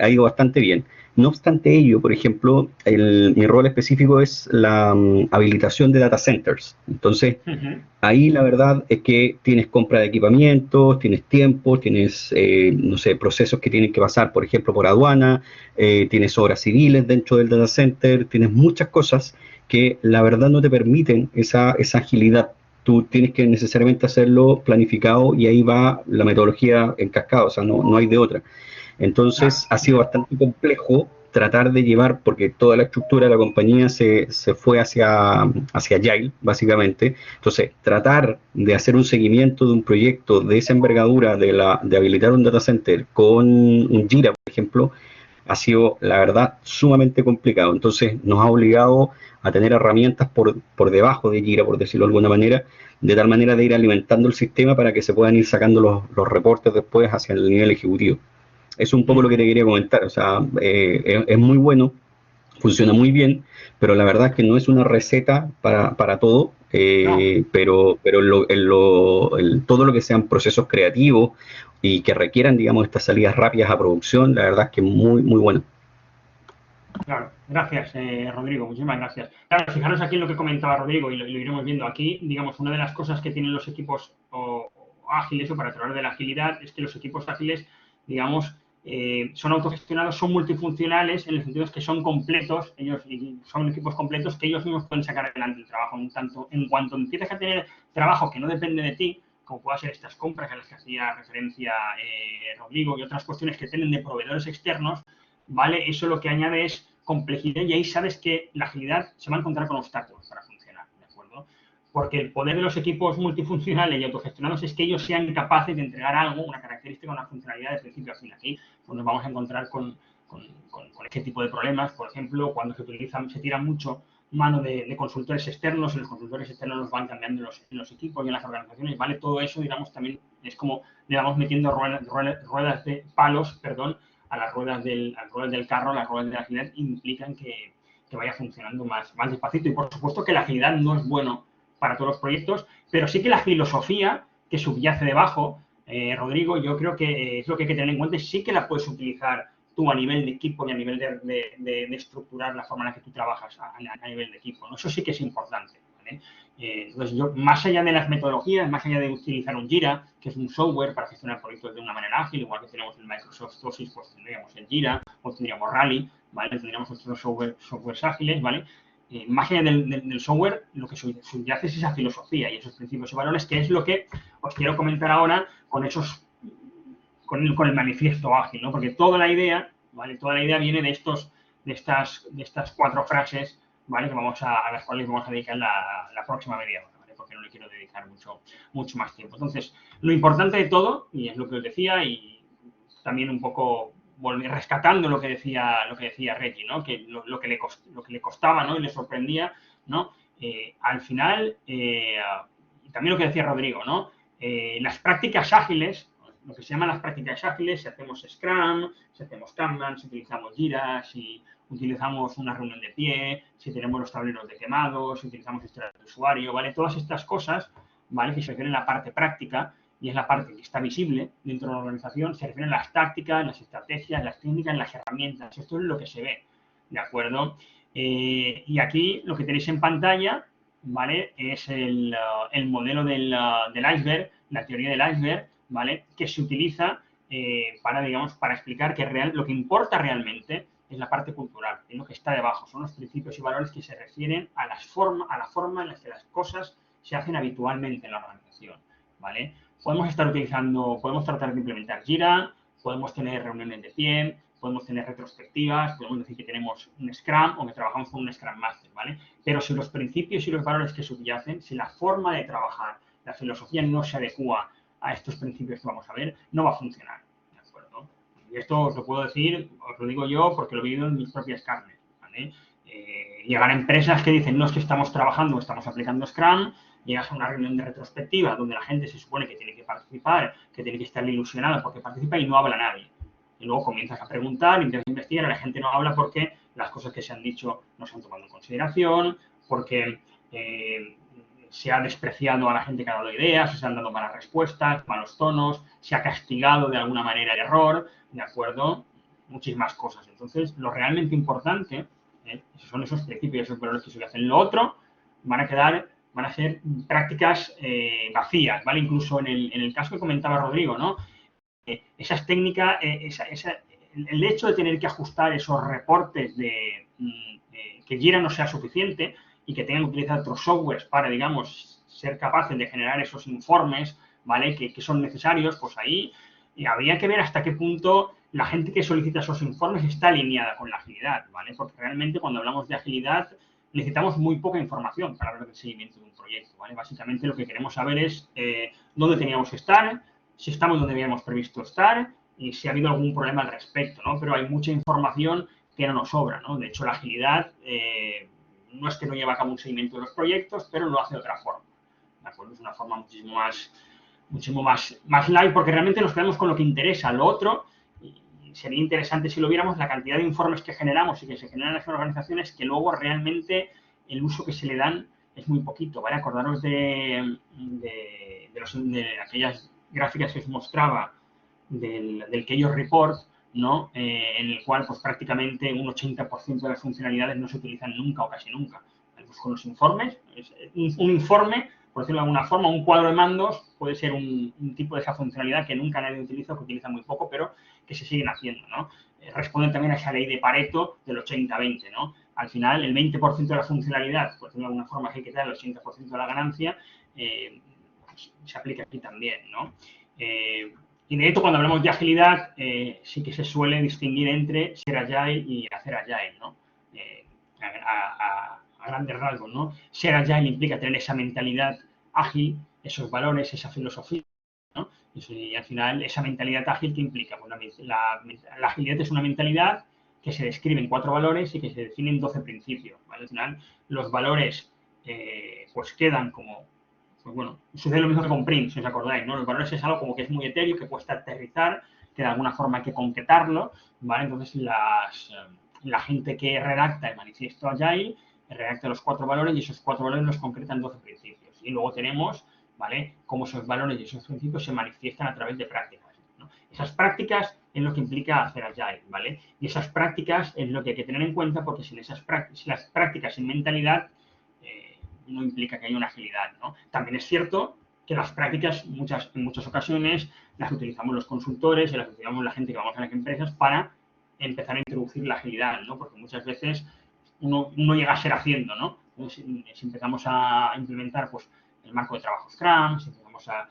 Ha ido bastante bien. No obstante ello, por ejemplo, mi rol específico es la habilitación de data centers. Entonces, ahí la verdad es que tienes compra de equipamientos, tienes tiempo, tienes, no sé, procesos que tienen que pasar, por ejemplo, por aduana, tienes obras civiles dentro del data center, tienes muchas cosas que la verdad no te permiten esa agilidad. Tú tienes que necesariamente hacerlo planificado y ahí va la metodología en cascada, o sea, no hay de otra. Entonces ha sido bastante complejo tratar de llevar, porque toda la estructura de la compañía se fue hacia Agile, básicamente. Entonces, tratar de hacer un seguimiento de un proyecto de esa envergadura, de habilitar un data center con un Jira, por ejemplo, ha sido, la verdad, sumamente complicado. Entonces, nos ha obligado a tener herramientas por debajo de Jira, por decirlo de alguna manera, de tal manera de ir alimentando el sistema para que se puedan ir sacando los reportes después hacia el nivel ejecutivo. Es un poco lo que te quería comentar, o sea, es muy bueno, funciona muy bien, pero la verdad es que no es una receta para todo, pero todo lo que sean procesos creativos y que requieran, digamos, estas salidas rápidas a producción, la verdad es que es muy, muy bueno. Claro, gracias, Rodrigo, muchísimas gracias. Claro, fijaros aquí en lo que comentaba Rodrigo y lo iremos viendo aquí. Digamos, una de las cosas que tienen los equipos ágiles o para hablar de la agilidad es que los equipos ágiles, digamos, son autogestionados, son multifuncionales en el sentido de que son completos, ellos son equipos completos que ellos mismos pueden sacar adelante el trabajo. En cuanto empiezas a tener trabajo que no depende de ti, como puedan ser estas compras a las que hacía referencia Rodrigo y otras cuestiones que tienen de proveedores externos, ¿vale? Eso lo que añade es complejidad y ahí sabes que la agilidad se va a encontrar con obstáculos para funcionar, ¿de acuerdo? Porque el poder de los equipos multifuncionales y autogestionados es que ellos sean capaces de entregar algo, una característica, una funcionalidad de principio a fin. Aquí pues nos vamos a encontrar con este tipo de problemas, por ejemplo, cuando se tira mucho mano de consultores externos, y los consultores externos los van cambiando en los equipos y en las organizaciones, ¿vale? Todo eso, digamos, también es como le vamos metiendo ruedas de palos, perdón, a las ruedas del carro, las ruedas de la agilidad implican que vaya funcionando más despacito. Y por supuesto que la agilidad no es bueno para todos los proyectos, pero sí que la filosofía que subyace debajo, Rodrigo, yo creo que es lo que hay que tener en cuenta y sí que la puedes utilizar tú a nivel de equipo y a nivel de estructurar la forma en la que tú trabajas a nivel de equipo, ¿no? Eso sí que es importante, ¿vale? Entonces, yo, más allá de las metodologías, más allá de utilizar un Jira, que es un software para gestionar proyectos de una manera ágil, igual que tenemos el Microsoft Office, pues tendríamos el Jira, o tendríamos Rally, ¿vale? Tendríamos otros softwares ágiles, ¿vale? Más allá del software, lo que subyace es esa filosofía y esos principios y valores, que es lo que os quiero comentar ahora con el manifiesto ágil, ¿no? Porque toda la idea, ¿vale? Toda la idea viene de estas 4 frases, ¿vale? A las cuales vamos a dedicar la próxima media hora, ¿vale? Porque no le quiero dedicar mucho más tiempo. Entonces, lo importante de todo, y es lo que os decía, y también un poco rescatando lo que decía Reggie, ¿no? Que lo que le costaba, ¿no? Y le sorprendía, ¿no? Al final, y también lo que decía Rodrigo, ¿no? Las prácticas ágiles, lo que se llaman las prácticas ágiles, si hacemos Scrum, si hacemos Kanban, si utilizamos Jira, si utilizamos una reunión de pie, si tenemos los tableros de quemados, si utilizamos historias de usuario, ¿vale? Todas estas cosas, ¿vale? Que se refieren a la parte práctica y es la parte que está visible dentro de la organización, se refieren a las tácticas, las estrategias, las técnicas, las herramientas. Esto es lo que se ve, ¿de acuerdo? Y aquí lo que tenéis en pantalla, ¿vale? Es el modelo del iceberg, la teoría del iceberg, ¿vale? Que se utiliza para explicar que lo que importa realmente es la parte cultural, es lo que está debajo, son los principios y valores que se refieren a la forma en la que las cosas se hacen habitualmente en la organización, ¿vale? Podemos tratar de implementar Jira, podemos tener reuniones de pie, podemos tener retrospectivas, podemos decir que tenemos un Scrum o que trabajamos con un Scrum Master, ¿vale? Pero si los principios y los valores que subyacen, si la forma de trabajar, la filosofía no se adecua a estos principios que vamos a ver, no va a funcionar, ¿de acuerdo? Y esto os lo puedo decir, os lo digo yo porque lo he vivido en mis propias carnes, ¿vale? Llegan a empresas que dicen, no es que estamos trabajando, estamos aplicando Scrum, llegas a una reunión de retrospectiva donde la gente se supone que tiene que participar, que tiene que estar ilusionada porque participa y no habla nadie. y luego comienzas a preguntar, intentas investigar, la gente no habla porque las cosas que se han dicho no se han tomado en consideración, porque se ha despreciado a la gente que ha dado ideas, o se han dado malas respuestas, malos tonos, se ha castigado de alguna manera el error, ¿de acuerdo? Muchísimas cosas. Entonces, lo realmente importante, esos son esos principios, esos valores que se hacen. Lo otro van a ser prácticas vacías, ¿vale? Incluso en el caso que comentaba Rodrigo, ¿no? Esas técnicas, el hecho de tener que ajustar esos reportes que Jira no sea suficiente y que tengan que utilizar otros softwares para, digamos, ser capaces de generar esos informes, ¿vale? Que son necesarios, pues ahí habría que ver hasta qué punto la gente que solicita esos informes está alineada con la agilidad, ¿vale? Porque realmente cuando hablamos de agilidad necesitamos muy poca información para hablar del seguimiento de un proyecto, ¿vale? Básicamente lo que queremos saber es dónde teníamos que estar, si estamos donde habíamos previsto estar y si ha habido algún problema al respecto, ¿no? Pero hay mucha información que no nos sobra, ¿no? De hecho, la agilidad no es que no lleve a cabo un seguimiento de los proyectos, pero lo hace de otra forma, ¿de acuerdo? Es una forma muchísimo más light porque realmente nos quedamos con lo que interesa. Lo otro, y sería interesante si lo viéramos, la cantidad de informes que generamos y que se generan en las organizaciones que luego realmente el uso que se le dan es muy poquito, ¿vale? Acordaros de aquellas gráficas que os mostraba del Keylor Report, ¿no? En el cual pues prácticamente un 80% de las funcionalidades no se utilizan nunca o casi nunca. Pues con los informes, un informe, por decirlo de alguna forma, un cuadro de mandos puede ser un tipo de esa funcionalidad que nunca nadie utiliza o que utiliza muy poco, pero que se siguen haciendo, ¿no? Responden también a esa ley de Pareto del 80-20, ¿no? Al final, el 20% de la funcionalidad, por decirlo de alguna forma, que hay que dar el 80% de la ganancia, pues, se aplica aquí también, ¿no? Y de hecho, cuando hablamos de agilidad, sí que se suele distinguir entre ser agile y hacer agile, ¿no? A grandes rasgos, ¿no? Ser agile implica tener esa mentalidad ágil, esos valores, esa filosofía, ¿no? Y al final, esa mentalidad ágil, ¿qué implica? Pues la agilidad es una mentalidad que se describe en 4 valores y que se definen 12 principios, ¿vale? Al final, los valores pues quedan como, pues bueno, sucede lo mismo que con Print, si os acordáis, ¿no? Los valores es algo como que es muy etéreo, que cuesta aterrizar, que de alguna forma hay que concretarlo, ¿vale? Entonces, la gente que redacta el manifiesto Agile redacta los 4 valores y esos 4 valores los concretan 12 principios. Y luego tenemos, ¿vale?, cómo esos valores y esos principios se manifiestan a través de prácticas, ¿no? Esas prácticas es lo que implica hacer Agile, ¿vale? Y esas prácticas es lo que hay que tener en cuenta porque sin las prácticas sin mentalidad no implica que haya una agilidad, ¿no? También es cierto que las prácticas en muchas ocasiones las utilizamos los consultores y las utilizamos la gente que vamos a las empresas para empezar a introducir la agilidad, ¿no? Porque muchas veces uno llega a ser haciendo, ¿no? Entonces, si empezamos a implementar pues, el marco de trabajo Scrum, si empezamos a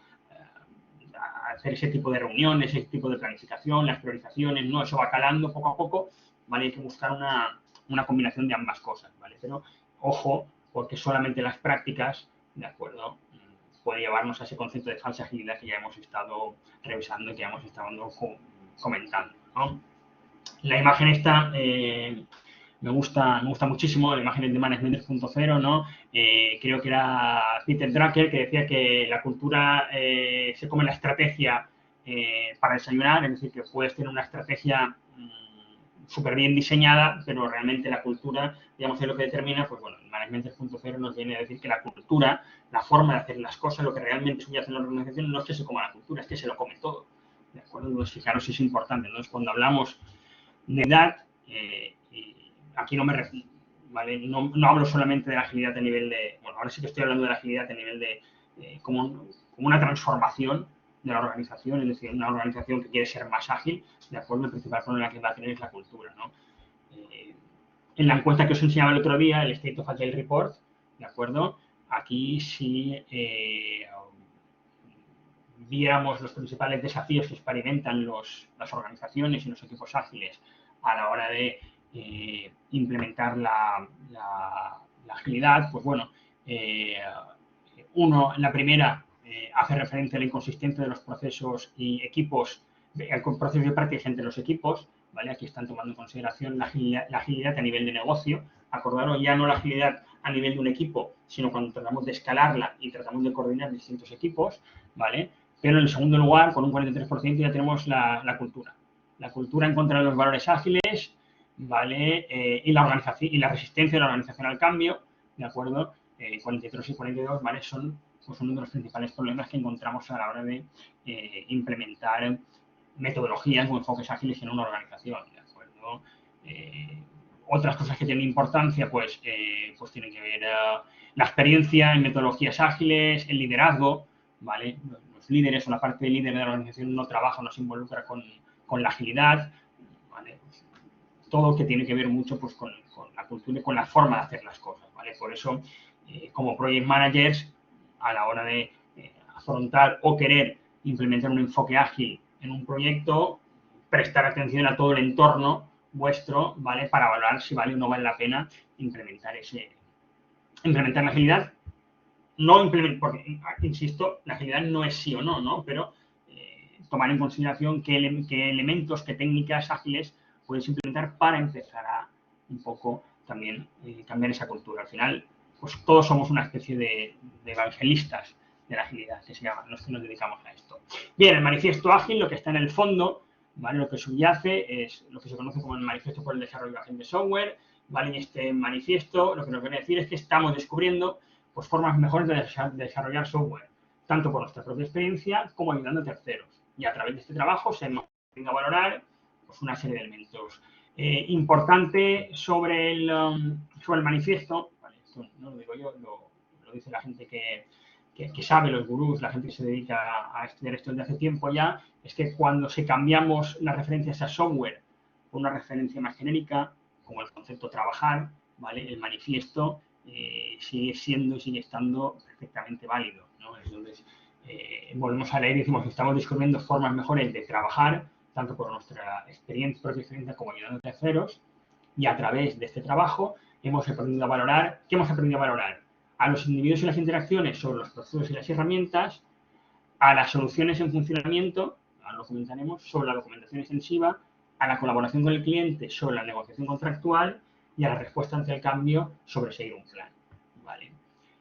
hacer ese tipo de reuniones, ese tipo de planificación, las priorizaciones, ¿no? Eso va calando poco a poco, ¿vale? Hay que buscar una combinación de ambas cosas, ¿vale? Pero, ojo, porque solamente las prácticas, ¿de acuerdo?, puede llevarnos a ese concepto de falsa agilidad que ya hemos estado revisando y que ya hemos estado comentando, ¿no? La imagen esta me gusta muchísimo, la imagen es de Management 3.0, ¿no? Creo que era Peter Drucker que decía que la cultura se come la estrategia para desayunar, es decir, que puedes tener una estrategia súper bien diseñada, pero realmente la cultura, digamos, es lo que determina, pues bueno, el Management 3.0 nos viene a decir que la cultura, la forma de hacer las cosas, lo que realmente subyace en la organización no es que se coma la cultura, es que se lo come todo, ¿de acuerdo? Entonces, fijaros si es importante. Entonces, cuando hablamos de edad, aquí no me refiero, ¿vale? No hablo solamente de la agilidad a nivel de, bueno, ahora sí que estoy hablando de la agilidad a nivel de, como una transformación de la organización, es decir, una organización que quiere ser más ágil, de acuerdo, el principal problema que va a tener es la cultura, ¿no? En la encuesta que os enseñaba el otro día, el State of Agile Report, ¿de acuerdo? Aquí sí viéramos los principales desafíos que experimentan las organizaciones y los equipos ágiles a la hora de implementar la agilidad, pues bueno, la primera hace referencia a la inconsistencia de los procesos y equipos, al proceso de práctica entre los equipos, ¿vale? Aquí están tomando en consideración la agilidad a nivel de negocio. Acordaros, ya no la agilidad a nivel de un equipo, sino cuando tratamos de escalarla y tratamos de coordinar distintos equipos, ¿vale? Pero en el segundo lugar, con un 43%, ya tenemos la cultura, la cultura en contra de los valores ágiles, ¿vale? Y la organización y la resistencia de la organización al cambio, ¿de acuerdo? 43 y 42, ¿vale? Son pues, uno de los principales problemas que encontramos a la hora de implementar metodologías o enfoques ágiles en una organización, ¿de acuerdo? Otras cosas que tienen importancia, pues tienen que ver la experiencia en metodologías ágiles, el liderazgo, ¿vale? Los líderes o la parte de líder de la organización no trabaja, no se involucra con la agilidad, ¿vale? Pues, todo lo que tiene que ver mucho pues, con la cultura y con la forma de hacer las cosas, ¿vale? Por eso, como project managers, a la hora de afrontar o querer implementar un enfoque ágil en un proyecto, prestar atención a todo el entorno vuestro, ¿vale? Para valorar si vale o no vale la pena implementar la agilidad. No porque, insisto, la agilidad no es sí o no, ¿no? Pero tomar en consideración qué elementos, qué técnicas ágiles puedes implementar para empezar a un poco también cambiar esa cultura. Al final, pues todos somos una especie de evangelistas de la agilidad, que se llaman, los que nos dedicamos a esto. Bien, el manifiesto ágil, lo que está en el fondo, ¿vale? Lo que subyace es lo que se conoce como el manifiesto por el desarrollo ágil de software, ¿vale? Y este manifiesto lo que nos viene a decir es que estamos descubriendo pues, formas mejores de desarrollar software, tanto por nuestra propia experiencia como ayudando a terceros. Y a través de este trabajo se hemos aprendido a valorar pues, una serie de elementos. Importante sobre el manifiesto, ¿vale? Esto no lo digo yo, lo dice la gente que sabe, los gurús, la gente que se dedica a estudiar esto desde hace tiempo ya, es que cuando se cambiamos las referencias a software por una referencia más genérica, como el concepto trabajar, ¿vale? El manifiesto sigue siendo y sigue estando perfectamente válido, ¿no? Entonces, volvemos a leer y decimos que estamos descubriendo formas mejores de trabajar, tanto por nuestra propia experiencia como ayudando a terceros, y a través de este trabajo hemos aprendido a valorar. ¿Qué hemos aprendido a valorar? A los individuos y las interacciones sobre los procesos y las herramientas, a las soluciones en funcionamiento, ahora lo comentaremos, sobre la documentación extensiva, a la colaboración con el cliente sobre la negociación contractual y a la respuesta ante el cambio sobre seguir un plan. ¿Vale?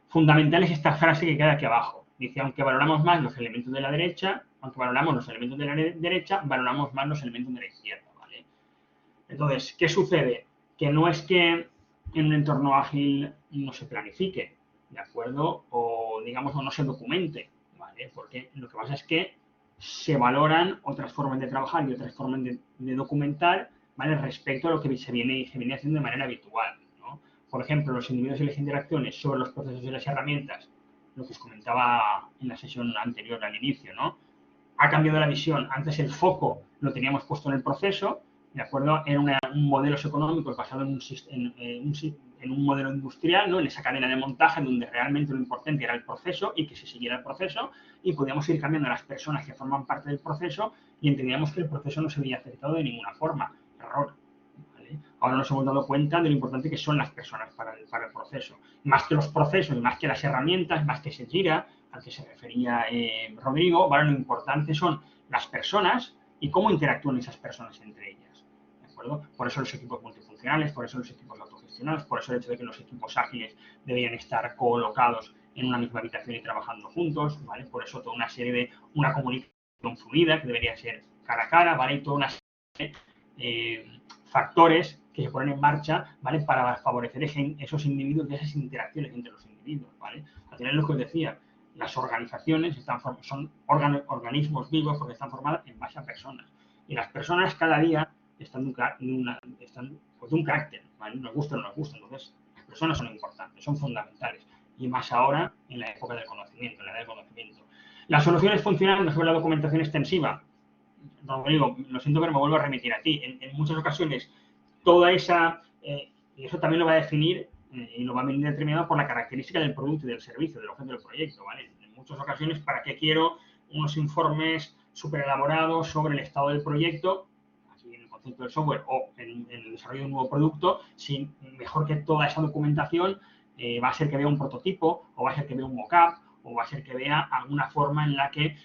Fundamental es esta frase que queda aquí abajo. Dice, aunque valoramos más los elementos de la derecha, valoramos más los elementos de los elementos de la izquierda. ¿Vale? Entonces, ¿qué sucede? Que no es que en un entorno ágil no se planifique, ¿de acuerdo? O, digamos, o no se documente, ¿vale? Porque lo que pasa es que se valoran otras formas de trabajar y otras formas de documentar, ¿vale? Respecto a lo que se viene haciendo de manera habitual, ¿no? Por ejemplo, los individuos y las interacciones sobre los procesos y las herramientas, lo que os comentaba en la sesión anterior al inicio, ¿no? Ha cambiado la visión. Antes el foco lo teníamos puesto en el proceso, ¿de acuerdo? Era un modelo económico basado en un modelo industrial, ¿no? En esa cadena de montaje donde realmente lo importante era el proceso y que se siguiera el proceso, y podíamos ir cambiando a las personas que forman parte del proceso y entendíamos que el proceso no se veía acertado de ninguna forma. Error. ¿Vale? Ahora nos hemos dado cuenta de lo importante que son las personas para el proceso. Más que los procesos, más que las herramientas, más que ese Jira al que se refería Rodrigo, ¿vale? Lo importante son las personas y cómo interactúan esas personas entre ellas. ¿De acuerdo? Por eso los equipos multifuncionales, por eso los equipos autogestionados, por eso el hecho de que los equipos ágiles deberían estar colocados en una misma habitación y trabajando juntos, ¿vale? Por eso toda una serie de una comunicación fluida que debería ser cara a cara, ¿vale? Y toda una serie de factores que se ponen en marcha, ¿vale? Para favorecer esos individuos y esas interacciones entre los individuos, ¿vale? Al final es lo que os decía, las organizaciones son organismos vivos porque están formadas en base a personas. Y las personas cada día están de un carácter, ¿vale? Nos gusta o no nos gusta. Entonces, las personas son importantes, son fundamentales. Y más ahora en la época del conocimiento, en la edad del conocimiento. Las soluciones funcionales sobre la documentación extensiva. Rodrigo, lo siento, pero me vuelvo a remitir a ti. En muchas ocasiones, toda esa, y eso también lo va a definir y lo va a venir determinado por la característica del producto y del servicio, del objeto del proyecto, ¿vale? En muchas ocasiones, ¿para qué quiero unos informes súper elaborados sobre el estado del proyecto, aquí en el concepto del software, o en el desarrollo de un nuevo producto, si mejor que toda esa documentación va a ser que vea un prototipo, o va a ser que vea un mock-up, o va a ser que vea alguna forma en la que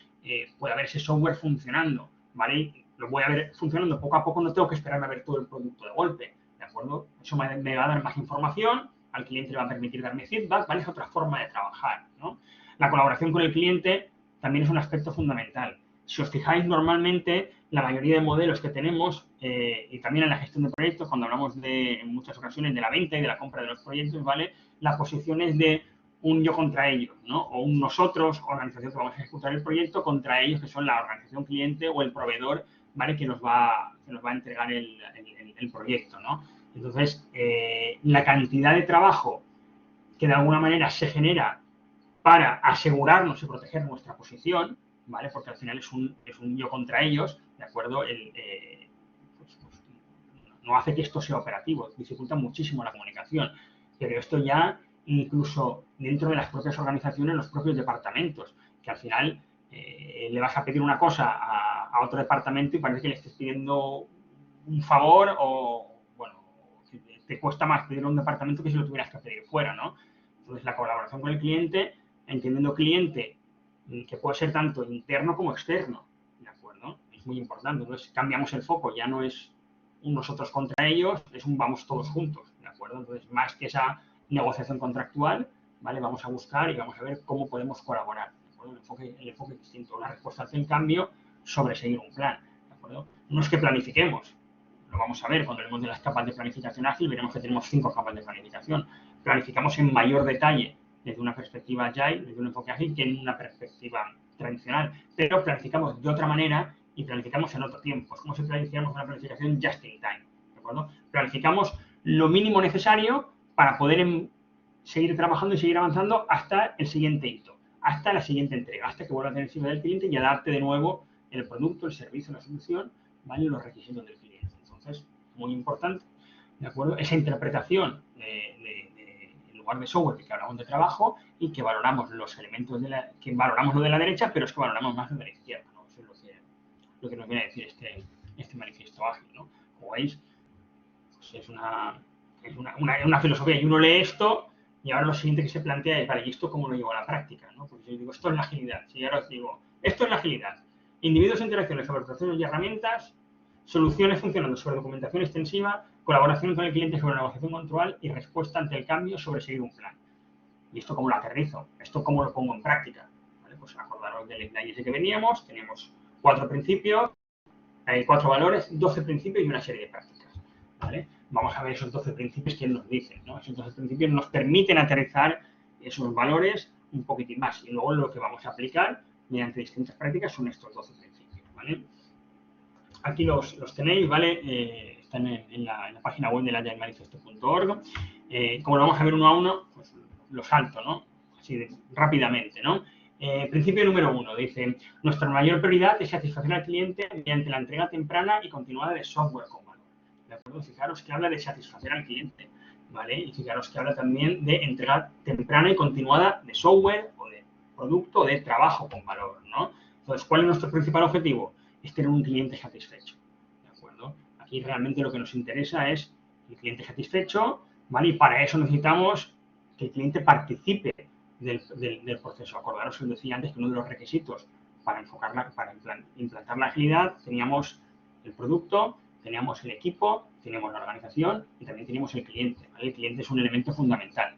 pueda ver ese software funcionando, ¿vale? Lo voy a ver funcionando poco a poco, no tengo que esperarme a ver todo el producto de golpe, ¿de acuerdo? Eso me va a dar más información, al cliente le va a permitir darme feedback, ¿vale? Es otra forma de trabajar, ¿no? La colaboración con el cliente también es un aspecto fundamental. Si os fijáis, normalmente la mayoría de modelos que tenemos y también en la gestión de proyectos, cuando hablamos en muchas ocasiones de la venta y de la compra de los proyectos, ¿vale? La posición es de un yo contra ellos, ¿no? O un nosotros, organización que vamos a ejecutar el proyecto, contra ellos, que son la organización cliente o el proveedor, ¿vale? Que nos va a entregar el proyecto, ¿no? Entonces, la cantidad de trabajo que de alguna manera se genera para asegurarnos y proteger nuestra posición, ¿vale? Porque al final es un yo contra ellos, ¿de acuerdo? No hace que esto sea operativo, dificulta muchísimo la comunicación, pero esto ya incluso dentro de las propias organizaciones, los propios departamentos, que al final le vas a pedir una cosa a otro departamento y parece que le estés pidiendo un favor o, bueno, te cuesta más pedir a un departamento que si lo tuvieras que pedir fuera, ¿no? Entonces, la colaboración con el cliente, entendiendo cliente, que puede ser tanto interno como externo, ¿de acuerdo? Es muy importante. Entonces, cambiamos el foco, ya no es un nosotros contra ellos, es un vamos todos juntos, ¿de acuerdo? Entonces, más que esa negociación contractual, ¿vale? Vamos a buscar y vamos a ver cómo podemos colaborar, ¿de acuerdo? El enfoque es distinto, una respuesta ante el cambio sobre seguir un plan, ¿de acuerdo? No es que planifiquemos, lo vamos a ver cuando hablemos de las capas de planificación ágil, veremos que tenemos 5 capas de planificación. Planificamos en mayor detalle desde una perspectiva agile, desde un enfoque ágil, que en una perspectiva tradicional, pero planificamos de otra manera y planificamos en otro tiempo. Es como si planificamos una planificación just in time, ¿de acuerdo? Planificamos lo mínimo necesario para poder seguir trabajando y seguir avanzando hasta el siguiente hito, hasta la siguiente entrega, hasta que vuelva a tener el feedback del cliente y adapte de nuevo el producto, el servicio, la solución, ¿vale? Los requisitos del cliente. Entonces, muy importante, ¿de acuerdo? Esa interpretación en lugar de software, que hablamos de trabajo y que valoramos los elementos que valoramos lo de la derecha, pero es que valoramos más lo de la izquierda, ¿no? Eso es lo que nos viene a decir este manifiesto ágil, ¿no? Como veis, pues es una filosofía y uno lee esto y ahora lo siguiente que se plantea es, vale, ¿y esto cómo lo llevo a la práctica? ¿no? Porque yo digo, esto es la agilidad. Si ahora os digo, esto es la agilidad. Individuos, interacciones sobre procesos y herramientas, soluciones funcionando sobre documentación extensiva, colaboración con el cliente sobre negociación control y respuesta ante el cambio sobre seguir un plan. ¿Y esto cómo lo aterrizo? ¿Esto cómo lo pongo en práctica? ¿Vale? Pues acordaros del slide que veníamos, tenemos 4 principios, hay 4 valores, 12 principios y una serie de prácticas. ¿Vale? Vamos a ver esos 12 principios que nos dicen, ¿no? Esos 12 principios nos permiten aterrizar esos valores un poquitín más. Y luego lo que vamos a aplicar mediante distintas prácticas son estos 12 principios, ¿vale? Aquí los tenéis, ¿vale? Están en la página web de la agilemanifesto.org. Como lo vamos a ver uno a uno, pues lo salto, ¿no? Así rápidamente, ¿no? Principio número 1, dice, nuestra mayor prioridad es satisfacer al cliente mediante la entrega temprana y continuada de software con valor. ¿De acuerdo? Fijaros que habla de satisfacer al cliente, ¿vale? Y fijaros que habla también de entrega temprana y continuada de software o de producto o de trabajo con valor, ¿no? Entonces, ¿cuál es nuestro principal objetivo? Es tener un cliente satisfecho, ¿de acuerdo? Aquí realmente lo que nos interesa es el cliente satisfecho, ¿vale? Y para eso necesitamos que el cliente participe del proceso. Acordaros que os decía antes que uno de los requisitos para implantar la agilidad teníamos el producto, teníamos el equipo, teníamos la organización y también teníamos el cliente, ¿vale? El cliente es un elemento fundamental,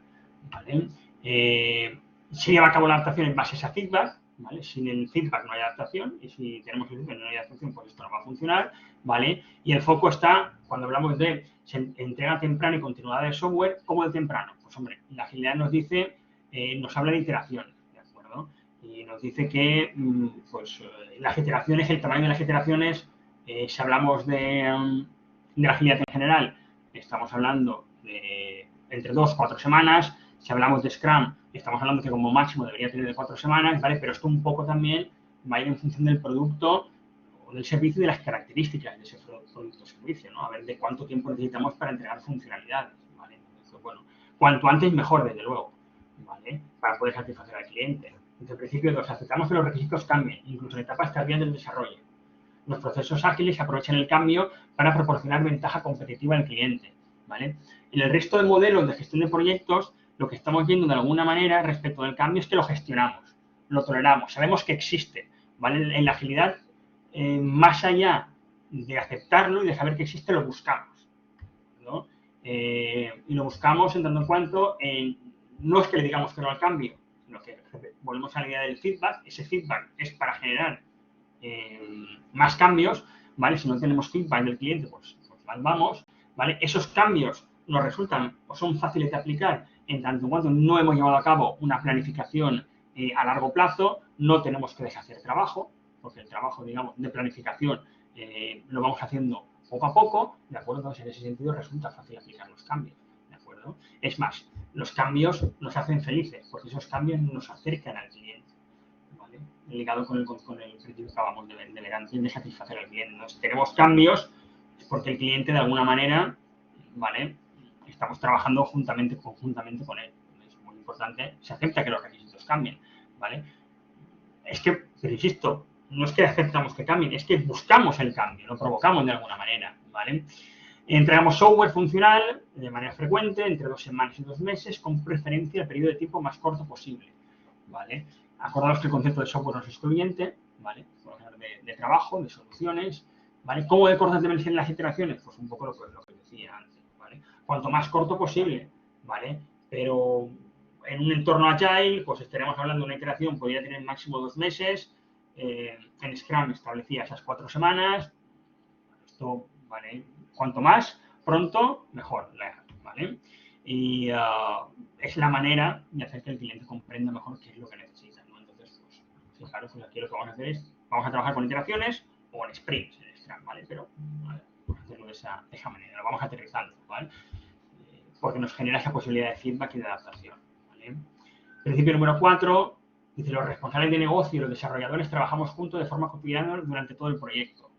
¿vale? Se lleva a cabo la adaptación en base a esa feedback, ¿vale? Sin el feedback no hay adaptación y si tenemos el feedback no hay adaptación, pues esto no va a funcionar, ¿vale? Y el foco está, cuando hablamos de entrega temprana y continuada de software, ¿cómo de temprano? Pues hombre, la agilidad nos dice, nos habla de iteración, ¿de acuerdo? Y nos dice que, pues, las iteraciones, el tamaño de las iteraciones, si hablamos de la agilidad en general, estamos hablando de entre 2 y 4 semanas. Si hablamos de Scrum, estamos hablando que como máximo debería tener de 4 semanas, ¿vale? Pero esto un poco también va a ir en función del producto o del servicio y de las características de ese producto o servicio, ¿no? A ver de cuánto tiempo necesitamos para entregar funcionalidades, ¿vale? Entonces, bueno, cuanto antes mejor, desde luego, ¿vale? Para poder satisfacer al cliente. Desde el principio 2, aceptamos que los requisitos cambien, incluso en etapas tardías del desarrollo. Los procesos ágiles aprovechan el cambio para proporcionar ventaja competitiva al cliente, ¿vale? En el resto de modelos de gestión de proyectos, lo que estamos viendo de alguna manera respecto del cambio es que lo gestionamos, lo toleramos, sabemos que existe, ¿vale? En la agilidad, más allá de aceptarlo y de saber que existe, lo buscamos, ¿no? Y lo buscamos en tanto en cuanto no es que le digamos que no al cambio, sino que volvemos a la idea del feedback. Ese feedback es para generar más cambios, ¿vale? Si no tenemos feedback del cliente, pues mal vamos, ¿vale? Esos cambios nos resultan o son fáciles de aplicar en tanto en cuanto no hemos llevado a cabo una planificación a largo plazo, no tenemos que dejar de hacer trabajo, porque el trabajo, digamos, de planificación lo vamos haciendo poco a poco, ¿de acuerdo? Entonces, en ese sentido resulta fácil aplicar los cambios, ¿de acuerdo? Es más, los cambios nos hacen felices, porque esos cambios nos acercan al cliente, ¿vale? Ligado con el principio que acabamos de ver antes, de satisfacer al cliente. Entonces, tenemos cambios es porque el cliente, de alguna manera, ¿vale? Estamos trabajando conjuntamente con él. Es muy importante, se acepta que los requisitos cambien, ¿vale? Es que, pero insisto, no es que aceptamos que cambien, es que buscamos el cambio, lo provocamos de alguna manera, ¿vale? Entregamos software funcional de manera frecuente, entre 2 semanas y 2 meses, con preferencia al periodo de tiempo más corto posible, ¿vale? Acordaos que el concepto de software no es excluyente, ¿vale? De trabajo, de soluciones, ¿vale? ¿Cómo de cortas deben ser las iteraciones? Pues un poco lo que decía antes, ¿vale? Cuanto más corto posible, ¿vale? Pero en un entorno agile, pues estaremos hablando de una iteración, podría tener máximo 2 meses, en Scrum establecía esas 4 semanas, esto, ¿vale? Cuanto más pronto, mejor, ¿vale? Y es la manera de hacer que el cliente comprenda mejor qué es lo que necesita, ¿no? Entonces, pues, fijaros, pues aquí lo que vamos a hacer es, vamos a trabajar con iteraciones o en sprints, en Scrum, ¿vale? Pero, ¿vale? Vamos a hacerlo de esa manera, lo vamos aterrizando, ¿vale? Porque nos genera esa posibilidad de feedback y de adaptación, ¿vale? Principio número 4, dice, los responsables de negocio y los desarrolladores trabajamos juntos de forma cotidiana durante todo el proyecto.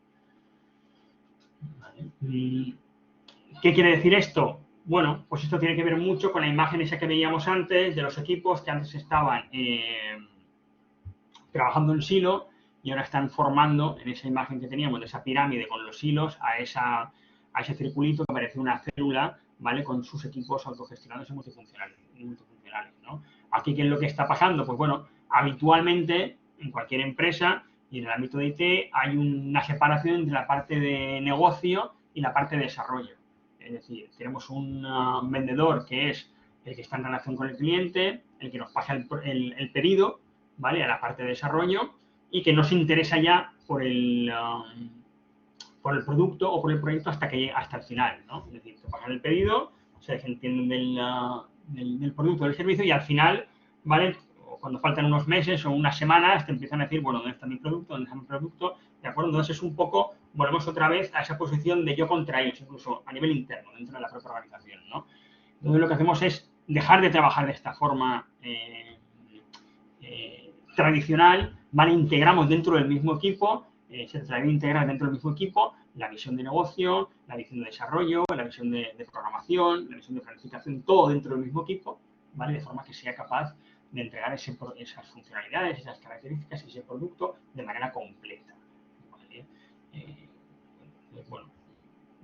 ¿Vale? ¿Qué quiere decir esto? Bueno, pues esto tiene que ver mucho con la imagen esa que veíamos antes de los equipos que antes estaban trabajando en silo y ahora están formando en esa imagen que teníamos de esa pirámide con los hilos a ese circulito que parece una célula, ¿vale? Con sus equipos autogestionados y multifuncionales, ¿no? Aquí, ¿qué es lo que está pasando? Pues bueno, habitualmente en cualquier empresa y en el ámbito de IT hay una separación entre la parte de negocio y la parte de desarrollo. Es decir, tenemos un vendedor que es el que está en relación con el cliente, el que nos pasa el pedido, ¿vale? A la parte de desarrollo y que no se interesa ya por el producto o por el proyecto hasta el final, ¿no? Es decir, te pasan el pedido, se desentienden del producto o del servicio y al final, ¿vale? Cuando faltan unos meses o unas semanas te empiezan a decir, bueno, ¿dónde está mi producto? ¿Dónde está mi producto? ¿De acuerdo? Entonces es un poco, volvemos otra vez a esa posición de yo contra ellos, incluso a nivel interno, dentro de la propia organización, ¿no? Entonces lo que hacemos es dejar de trabajar de esta forma tradicional, ¿vale? Integramos dentro del mismo equipo, se trata de integrar dentro del mismo equipo la visión de negocio, la visión de desarrollo, la visión de programación, la visión de planificación, todo dentro del mismo equipo, ¿vale? De forma que sea capaz de entregar esas funcionalidades, esas características, ese producto de manera completa, ¿vale? Bueno,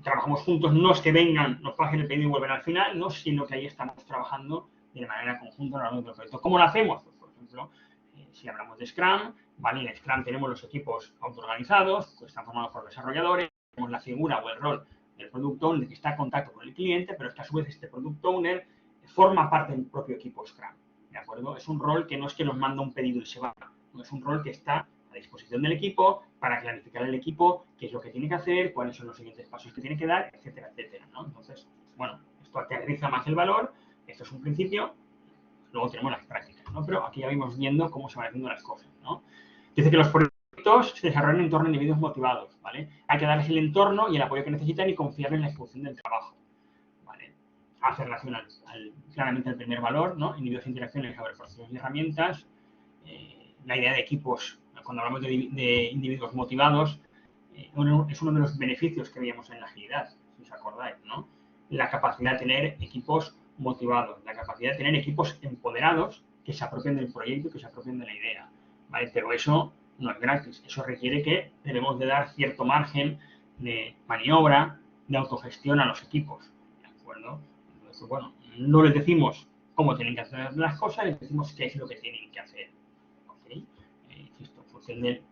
trabajamos juntos, no es que vengan, nos pasen el pedido y vuelven al final, no, sino que ahí estamos trabajando de manera conjunta a lo largo del proyecto. ¿Cómo lo hacemos? Pues, por ejemplo, si hablamos de Scrum, ¿vale? En Scrum tenemos los equipos autoorganizados, que están formados por desarrolladores, tenemos la figura o el rol del Product Owner que está en contacto con el cliente, pero es que a su vez este Product Owner forma parte del propio equipo Scrum, ¿de acuerdo? Es un rol que no es que nos manda un pedido y se va, no, es un rol que está a disposición del equipo para clarificar al equipo qué es lo que tiene que hacer, cuáles son los siguientes pasos que tiene que dar, etcétera, etcétera, ¿no? Entonces, bueno, esto aterriza más el valor, esto es un principio, luego tenemos las prácticas, ¿no? Pero aquí ya vamos viendo cómo se van haciendo las cosas, ¿no? Dice que los proyectos se desarrollan en torno a individuos motivados, ¿vale? Hay que darles el entorno y el apoyo que necesitan y confiar en la ejecución del trabajo, ¿vale? Hace relación claramente al primer valor, ¿no? Individuos e interacciones sobre procesos y herramientas. La idea de equipos, cuando hablamos de individuos motivados, es uno de los beneficios que veíamos en la agilidad, si os acordáis, ¿no? La capacidad de tener equipos motivados, la capacidad de tener equipos empoderados que se apropien del proyecto, que se apropien de la idea, ¿vale? Pero eso no es gratis, eso requiere que debemos de dar cierto margen de maniobra, de autogestión a los equipos, ¿de acuerdo? Entonces, bueno, no les decimos cómo tienen que hacer las cosas, les decimos qué es lo que tienen que hacer, ¿ok? Insisto, en función del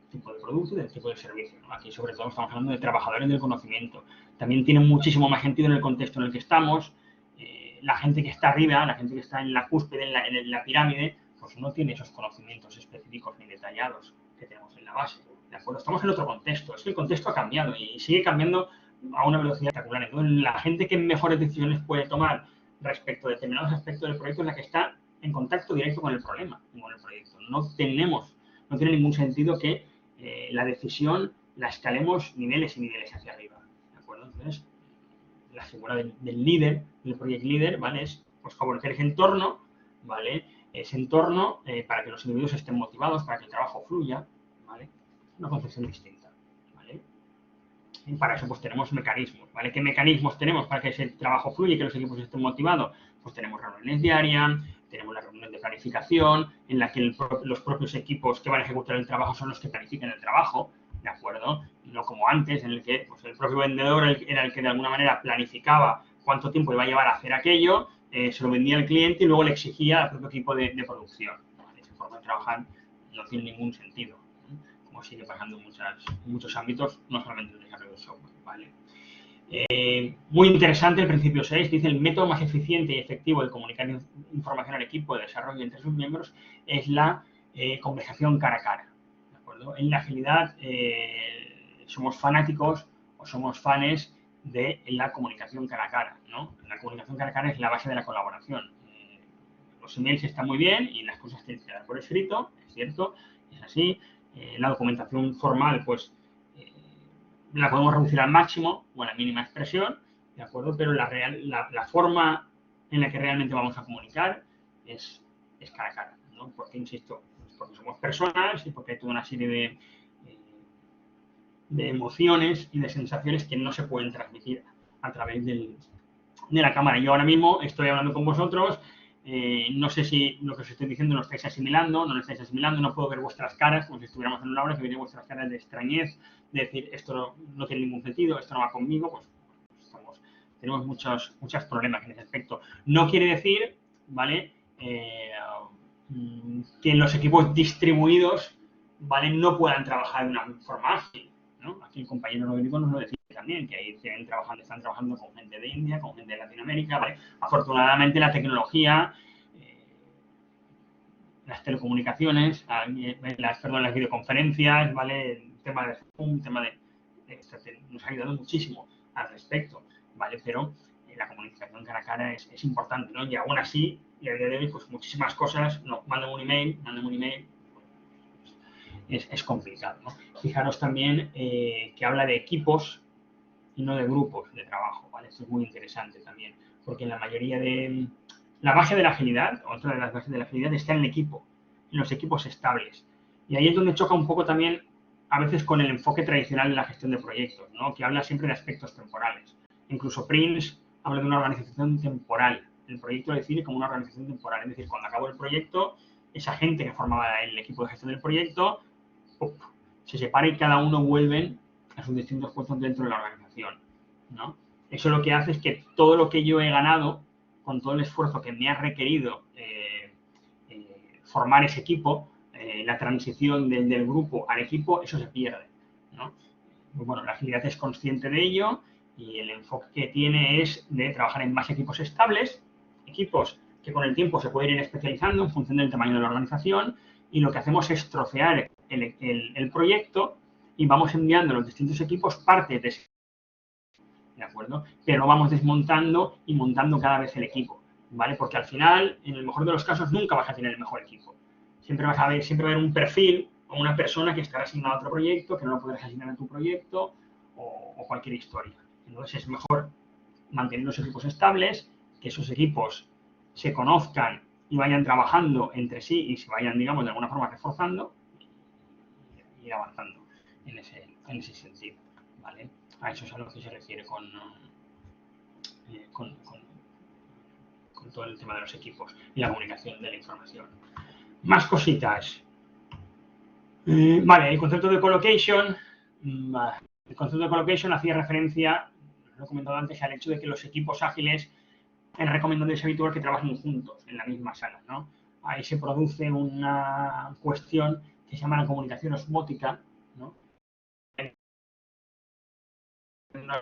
tipo de producto y del tipo de servicio, ¿no? Aquí sobre todo estamos hablando de trabajadores del conocimiento. También tiene muchísimo más sentido en el contexto en el que estamos. La gente que está arriba, la gente que está en la cúspide, en la pirámide, pues no tiene esos conocimientos específicos ni detallados. que tenemos en la base, ¿de acuerdo? Estamos en otro contexto, es que el contexto ha cambiado y sigue cambiando a una velocidad espectacular. Entonces, la gente que mejores decisiones puede tomar respecto a determinados aspectos del proyecto es la que está en contacto directo con el problema, con el proyecto. No tiene ningún sentido que la decisión la escalemos niveles y niveles hacia arriba, ¿de acuerdo? Entonces, la figura del líder, del project leader, ¿vale? Es pues, favorecer ese entorno, ¿vale? Ese entorno para que los individuos estén motivados, para que el trabajo fluya, ¿vale? Una concepción distinta, ¿vale? Y para eso pues tenemos mecanismos, ¿vale? ¿Qué mecanismos tenemos para que ese trabajo fluya y que los equipos estén motivados? Pues tenemos reuniones diarias, tenemos las reuniones de planificación, en las que los propios equipos que van a ejecutar el trabajo son los que planifican el trabajo, ¿de acuerdo? No como antes, en el que pues, el propio vendedor era el que de alguna manera planificaba cuánto tiempo iba a llevar a hacer aquello, se lo vendía al cliente y luego le exigía al propio equipo de producción. ¿Vale? Esa forma de trabajar no tiene ningún sentido, ¿no? Como sigue pasando en muchos ámbitos, no solamente en el desarrollo de software, ¿vale? Muy interesante el principio 6, dice el método más eficiente y efectivo de comunicar información al equipo de desarrollo entre sus miembros es la conversación cara a cara, ¿de acuerdo? En la agilidad somos fanáticos o somos fans de la comunicación cara a cara, ¿no? La comunicación cara a cara es la base de la colaboración. Los emails están muy bien y las cosas tienen que quedar por escrito, es cierto, es así. La documentación formal, pues, la podemos reducir al máximo o a la mínima expresión, ¿de acuerdo? Pero la forma en la que realmente vamos a comunicar es cara a cara, ¿no? Porque, insisto, porque somos personas y porque hay toda una serie de emociones y de sensaciones que no se pueden transmitir a través de la cámara. Yo ahora mismo estoy hablando con vosotros, no sé si lo que os estoy diciendo lo estáis asimilando, no lo estáis asimilando, no puedo ver vuestras caras, como si estuviéramos en una aula, que veréis vuestras caras de extrañez, de decir, esto no tiene ningún sentido, esto no va conmigo, pues tenemos muchos problemas en ese aspecto. No quiere decir, ¿vale?, que los equipos distribuidos, ¿vale?, no puedan trabajar de una forma ágil, ¿no? Aquí el compañero Rodrigo nos lo decía también, que ahí están trabajando con gente de India, con gente de Latinoamérica, ¿vale? Afortunadamente la tecnología, las telecomunicaciones, las videoconferencias, ¿vale? El tema de Zoom, nos ha ayudado muchísimo al respecto, ¿vale? Pero la comunicación cara a cara es importante, ¿no? Y aún así, y a día de hoy, pues muchísimas cosas, no, mándame un email, es complicado, ¿no? Fijaros también que habla de equipos y no de grupos de trabajo, ¿vale? Esto es muy interesante también, porque en la mayoría de... La base de la agilidad, otra de las bases de la agilidad, está en el equipo, en los equipos estables. Y ahí es donde choca un poco también, a veces, con el enfoque tradicional de la gestión de proyectos, ¿no? Que habla siempre de aspectos temporales. Incluso Prince habla de una organización temporal. El proyecto lo define como una organización temporal. Es decir, cuando acabó el proyecto, esa gente que formaba el equipo de gestión del proyecto se separa y cada uno vuelven a sus distintos puestos dentro de la organización, ¿no? Eso lo que hace es que todo lo que yo he ganado, con todo el esfuerzo que me ha requerido formar ese equipo, la transición del grupo al equipo, eso se pierde, ¿no? Bueno, la agilidad es consciente de ello y el enfoque que tiene es de trabajar en más equipos estables, equipos que con el tiempo se pueden ir especializando en función del tamaño de la organización, y lo que hacemos es trocear el proyecto y vamos enviando a los distintos equipos parte de ese, ¿de acuerdo? Pero no vamos desmontando y montando cada vez el equipo, ¿vale? Porque al final, en el mejor de los casos, nunca vas a tener el mejor equipo. Siempre va a haber un perfil o una persona que estará asignada a otro proyecto, que no lo podrás asignar a tu proyecto o cualquier historia. Entonces es mejor mantener los equipos estables, que esos equipos se conozcan y vayan trabajando entre sí y se vayan, digamos, de alguna forma reforzando y ir avanzando en ese sentido, ¿vale? A eso es a lo que se refiere con todo el tema de los equipos y la comunicación de la información. Más cositas. Vale, el concepto de colocation. El concepto de colocation hacía referencia, lo he comentado antes, al hecho de que los equipos ágiles es recomendable, es habitual que trabajen juntos en la misma sala, ¿no? Ahí se produce una cuestión que se llama la comunicación osmótica, ¿no? No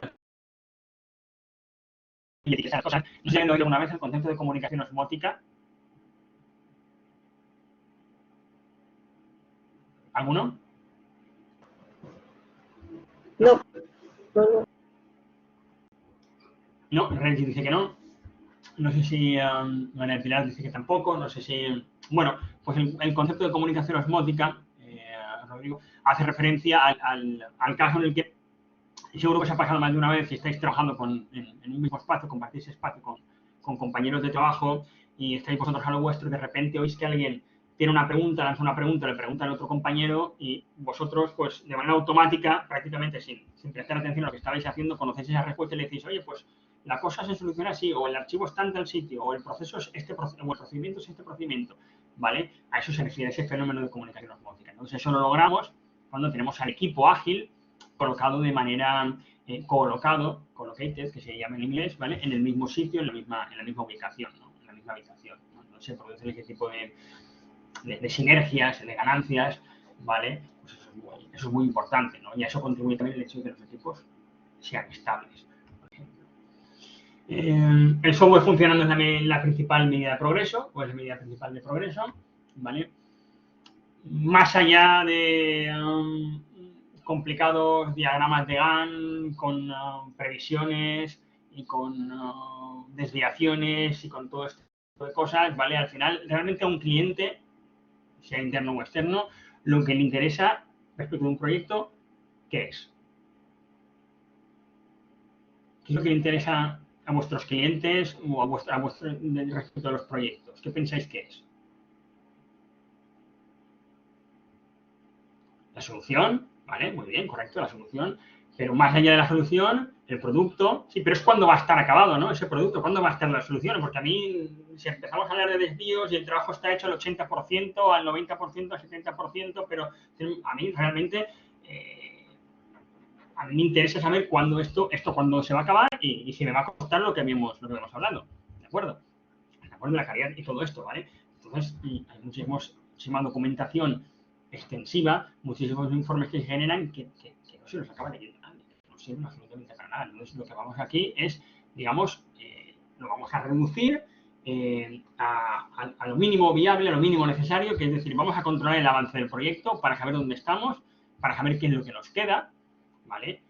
sé si han oído alguna vez el concepto de comunicación osmótica. ¿Alguno? No, no. No, Reggie dice que no. No sé si María Pilar dice que tampoco. No sé si... Bueno, pues el concepto de comunicación osmótica, Rodrigo, hace referencia al caso en el que seguro que os ha pasado más de una vez si estáis trabajando en un mismo espacio, compartís espacio con compañeros de trabajo y estáis vosotros a lo vuestro y de repente oís que alguien tiene una pregunta, lanza una pregunta, le pregunta al otro compañero y vosotros, pues de manera automática, prácticamente sin prestar atención a lo que estabais haciendo, conocéis esa respuesta y le decís, oye, pues la cosa se soluciona así, o el archivo está en tal sitio, o el proceso es este proceso, o el procedimiento es este procedimiento, ¿vale? A eso se refiere ese fenómeno de comunicación osmótica. Entonces, eso lo logramos cuando tenemos al equipo ágil colocado de manera collocated, que se llama en inglés, ¿vale? En el mismo sitio, en la misma ubicación, ¿no? En la misma habitación, ¿no? Entonces se producen ese tipo de sinergias, de ganancias, ¿vale? Pues eso es muy importante, ¿no? Y a eso contribuye también el hecho de que los equipos sean estables, por ejemplo. El software funcionando es la principal medida de progreso, o es la medida principal de progreso, ¿vale? Más allá de complicados diagramas de Gantt con previsiones y con desviaciones y con todo este tipo de cosas, ¿vale? Al final, realmente a un cliente, sea interno o externo, lo que le interesa respecto de un proyecto, ¿qué es? ¿Qué es lo que le interesa a vuestros clientes o respecto a los proyectos? ¿Qué pensáis que es? La solución, ¿vale? Muy bien, correcto, la solución. Pero más allá de la solución, el producto, sí, pero es cuándo va a estar acabado, ¿no? Ese producto, ¿cuándo va a estar la solución? Porque a mí, si empezamos a hablar de desvíos y el trabajo está hecho al 80%, al 90%, al 70%, pero a mí realmente, a mí me interesa saber cuándo cuándo se va a acabar y si me va a costar lo que habíamos hablado, ¿de acuerdo? De acuerdo, la calidad y todo esto, ¿vale? Entonces, hay muchísima documentación extensiva, muchísimos informes que se generan que no se los acaba leyendo nadie, no sirven absolutamente para nada. Entonces, lo que vamos aquí es, digamos, lo vamos a reducir a lo mínimo viable, a lo mínimo necesario, que es decir, vamos a controlar el avance del proyecto para saber dónde estamos, para saber qué es lo que nos queda, ¿vale?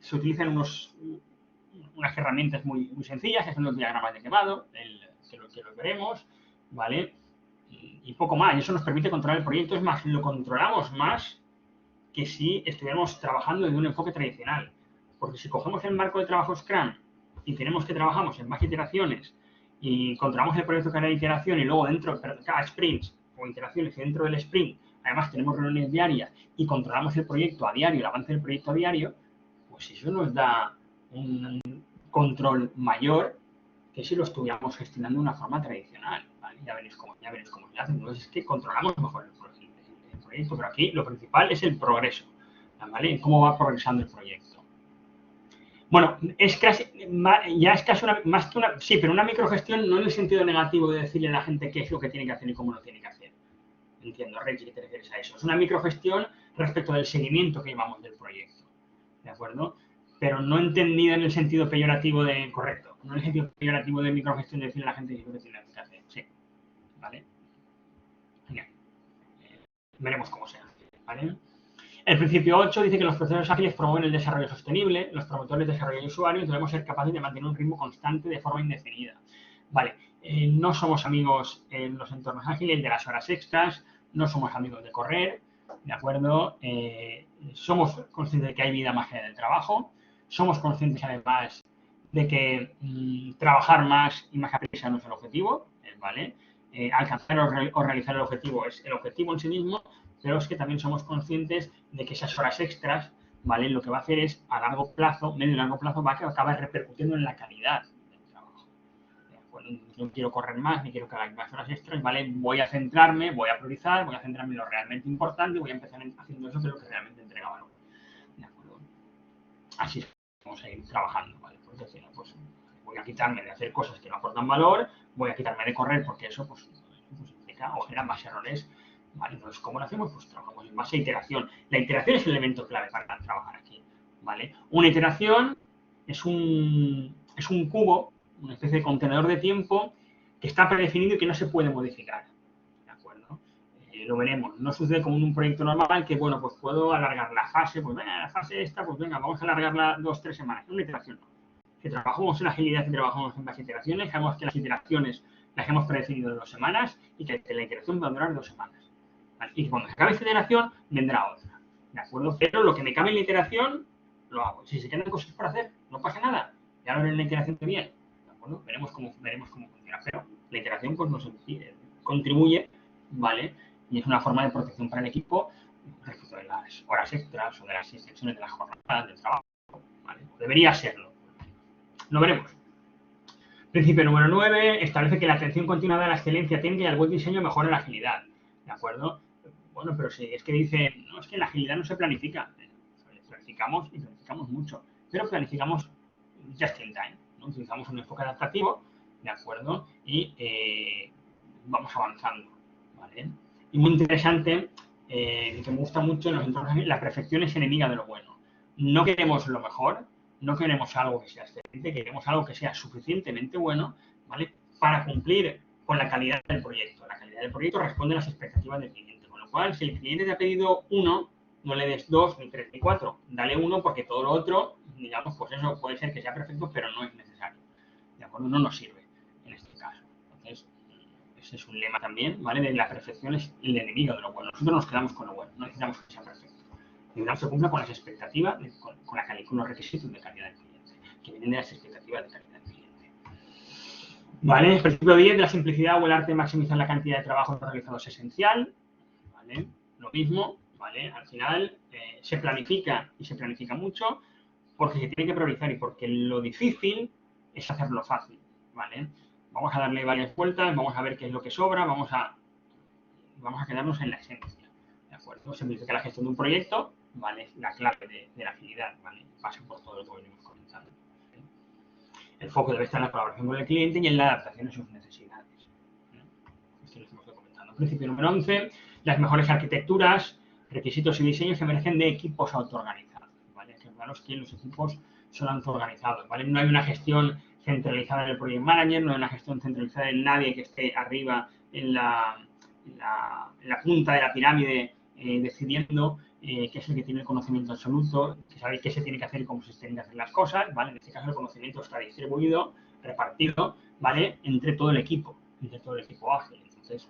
Se utilizan unas herramientas muy sencillas, que son los diagramas de quemado, que los veremos, ¿vale? Y poco más. Y eso nos permite controlar el proyecto. Es más, lo controlamos más que si estuviéramos trabajando desde un enfoque tradicional. Porque si cogemos el marco de trabajo Scrum y tenemos que trabajamos en base a iteraciones y controlamos el proyecto cada iteración y luego dentro, cada sprint o iteraciones y dentro del sprint, además tenemos reuniones diarias y controlamos el proyecto a diario, el avance del proyecto a diario, pues eso nos da un control mayor que si lo estuviéramos gestionando de una forma tradicional, ¿vale? Ya veréis cómo se hace. Entonces es que controlamos mejor el proyecto, pero aquí lo principal es el progreso, ¿vale? Cómo va progresando el proyecto. Bueno, es casi más que una, sí, pero una microgestión no en el sentido negativo de decirle a la gente qué es lo que tiene que hacer y cómo lo tiene que hacer. Entiendo, Reggie, que te refieres a eso. Es una microgestión respecto del seguimiento que llevamos del proyecto, ¿de acuerdo? Pero no entendida en el sentido peyorativo de, correcto, no en el sentido peyorativo de microgestión de decirle a la gente qué es lo que tiene que hacer, sí, ¿vale? Genial. Veremos cómo se hace, ¿vale? El principio 8 dice que los procesos ágiles promueven el desarrollo sostenible. Los promotores de desarrollo de usuarios debemos ser capaces de mantener un ritmo constante de forma indefinida. Vale, no somos amigos en los entornos ágiles de las horas extras, no somos amigos de correr, ¿de acuerdo? Somos conscientes de que hay vida más allá del trabajo, somos conscientes además de que trabajar más y más a prisa no es el objetivo, ¿vale? Alcanzar o realizar el objetivo es el objetivo en sí mismo, pero es que también somos conscientes de que esas horas extras, ¿vale? Lo que va a hacer es, a largo plazo, medio y largo plazo, va a acabar repercutiendo en la calidad del trabajo. No quiero correr más, ni quiero que haga más horas extras, ¿vale? Voy a centrarme, voy a priorizar, voy a centrarme en lo realmente importante y voy a empezar haciendo eso que es lo que realmente entrega valor. ¿De acuerdo? Así es, vamos a ir trabajando, ¿vale? Pues decir, pues voy a quitarme de hacer cosas que no aportan valor, voy a quitarme de correr porque eso pues implica o genera más errores. ¿Vale? Entonces, ¿cómo lo hacemos? Pues trabajamos en base a iteración. La iteración es el elemento clave para trabajar aquí, ¿vale? Una iteración es un cubo, una especie de contenedor de tiempo que está predefinido y que no se puede modificar, ¿de acuerdo? lo veremos. No sucede como en un proyecto normal que, bueno, pues puedo alargar la fase, pues venga, la fase esta, pues venga, vamos a alargarla 2 o 3 semanas. Una iteración no. Que trabajamos en agilidad y trabajamos en las iteraciones, sabemos que las iteraciones las hemos predefinido en 2 semanas y que la iteración va a durar 2 semanas. ¿Vale? Y cuando se acabe esta iteración, vendrá otra. ¿De acuerdo? Pero lo que me cabe en la iteración, lo hago. Si se quedan cosas por hacer, no pasa nada. Ya lo veré en la iteración que viene. ¿De acuerdo? Veremos cómo funciona. Pero la iteración pues, nos contribuye, ¿vale? Y es una forma de protección para el equipo respecto de las horas extras o de las extensiones de la jornada del trabajo. ¿Vale? Debería serlo. Lo veremos. Principio número 9, establece que la atención continuada a la excelencia técnica y al buen diseño mejora la agilidad. ¿De acuerdo? Bueno, pero si es que dice, no, es que la agilidad no se planifica. Planificamos y planificamos mucho, pero planificamos just in time, ¿no? Utilizamos un enfoque adaptativo, ¿de acuerdo? Y vamos avanzando, ¿vale? Y muy interesante, que me gusta mucho en los entornos, la perfección es enemiga de lo bueno. No queremos lo mejor, no queremos algo que sea excelente, queremos algo que sea suficientemente bueno, ¿vale? Para cumplir con la calidad del proyecto. La calidad del proyecto responde a las expectativas del cliente, con lo cual, si el cliente te ha pedido 1, no le des 2, ni 3, ni 4. Dale 1 porque todo lo otro, digamos, pues eso puede ser que sea perfecto, pero no es necesario. ¿De acuerdo? No nos sirve en este caso. Entonces, ese es un lema también, ¿vale? De la perfección es el enemigo de lo bueno. Nosotros nos quedamos con lo bueno, no necesitamos que sea perfecto. Necesitamos que cumpla con las expectativas, con los requisitos de calidad del cliente, que vienen de las expectativas de calidad del cliente. ¿Vale? El principio 10 de la simplicidad o el arte de maximizar la cantidad de trabajo realizado es esencial. ¿Vale? Lo mismo, ¿vale? Al final se planifica y se planifica mucho porque se tiene que priorizar y porque lo difícil es hacerlo fácil, ¿vale? Vamos a darle varias vueltas, vamos a ver qué es lo que sobra, vamos a quedarnos en la esencia, ¿de acuerdo? Simplifica la gestión de un proyecto, ¿vale? La clave de la agilidad, ¿vale? Pasa por todo lo que venimos comentando. ¿Vale? El foco debe estar en la colaboración con el cliente y en la adaptación a sus necesidades. Esto lo estamos comentando. Principio número 11, las mejores arquitecturas, requisitos y diseños se merecen de equipos autoorganizados, ¿vale? Claro que los equipos son autoorganizados, ¿vale? No hay una gestión centralizada en el Project Manager, no hay una gestión centralizada en nadie que esté arriba en la punta de la pirámide decidiendo qué es el que tiene el conocimiento absoluto, que sabe qué se tiene que hacer y cómo se tienen que hacer las cosas, ¿vale? En este caso el conocimiento está distribuido, repartido, ¿vale? Entre todo el equipo ágil. Entonces,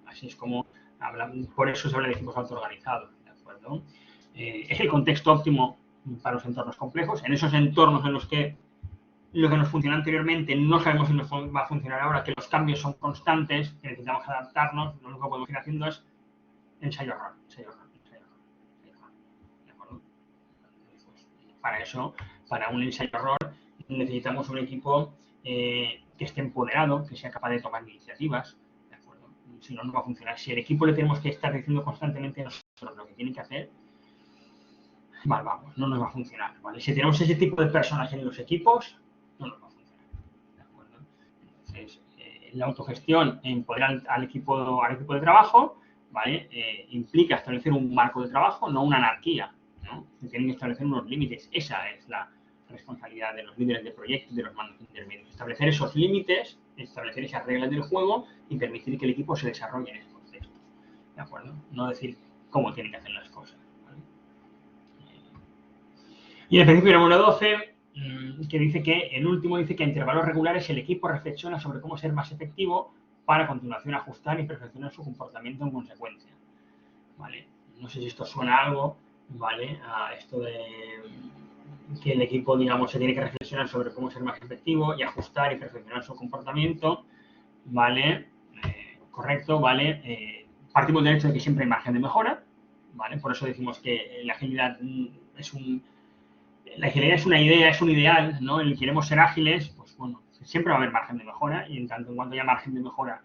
así es como hablamos, por eso se habla de equipos autoorganizados, ¿de acuerdo? Es el contexto óptimo para los entornos complejos. En esos entornos en los que lo que nos funcionó anteriormente no sabemos si nos va a funcionar ahora, que los cambios son constantes, que necesitamos adaptarnos, lo único que podemos ir haciendo es ensayo-error. ¿De acuerdo? Para eso, para un ensayo-error, necesitamos un equipo que esté empoderado, que sea capaz de tomar iniciativas, ¿de acuerdo? Si no, no va a funcionar. Si al equipo le tenemos que estar diciendo constantemente nosotros lo que tiene que hacer, mal vamos, no nos va a funcionar, ¿vale? Si tenemos ese tipo de personas en los equipos, no nos va a funcionar, ¿de acuerdo? Entonces, la autogestión, empoderar al equipo de trabajo, ¿vale? Implica establecer un marco de trabajo, no una anarquía, ¿no? Se tienen que establecer unos límites. Esa es la responsabilidad de los líderes de proyectos, de los mandos intermedios. Establecer esos límites, establecer esas reglas del juego y permitir que el equipo se desarrolle en ese contexto, ¿de acuerdo? No decir cómo tienen que hacer las cosas, ¿vale? Y el principio número 12, que dice que, el último dice que a intervalos regulares el equipo reflexiona sobre cómo ser más efectivo para a continuación ajustar y perfeccionar su comportamiento en consecuencia, ¿vale? No sé si esto suena a algo, ¿vale? A esto de que el equipo, digamos, se tiene que reflexionar sobre cómo ser más efectivo y ajustar y perfeccionar su comportamiento, ¿vale? Correcto, ¿vale? Partimos del hecho de que siempre hay margen de mejora, ¿vale? Por eso decimos que la agilidad la agilidad es una idea, es un ideal, ¿no? El queremos ser ágiles, pues bueno, siempre va a haber margen de mejora y en tanto en cuanto haya margen de mejora,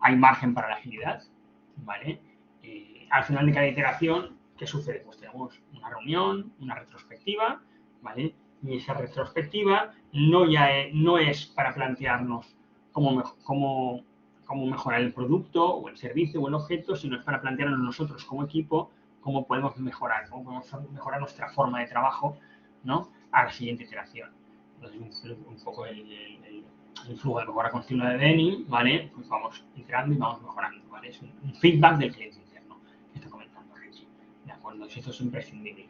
hay margen para la agilidad, ¿vale? Al final de cada iteración, ¿qué sucede? Pues tenemos una reunión, una retrospectiva, ¿vale? Y esa retrospectiva no es para plantearnos cómo mejorar el producto o el servicio o el objeto, sino es para plantearnos nosotros como equipo cómo podemos mejorar nuestra forma de trabajo, ¿no? A la siguiente iteración. Entonces, un poco el flujo de mejora continua de Denny, ¿vale? Pues vamos iterando y vamos mejorando, ¿vale? Es un feedback del cliente interno que está comentando Richie, ¿de acuerdo? Esto es imprescindible,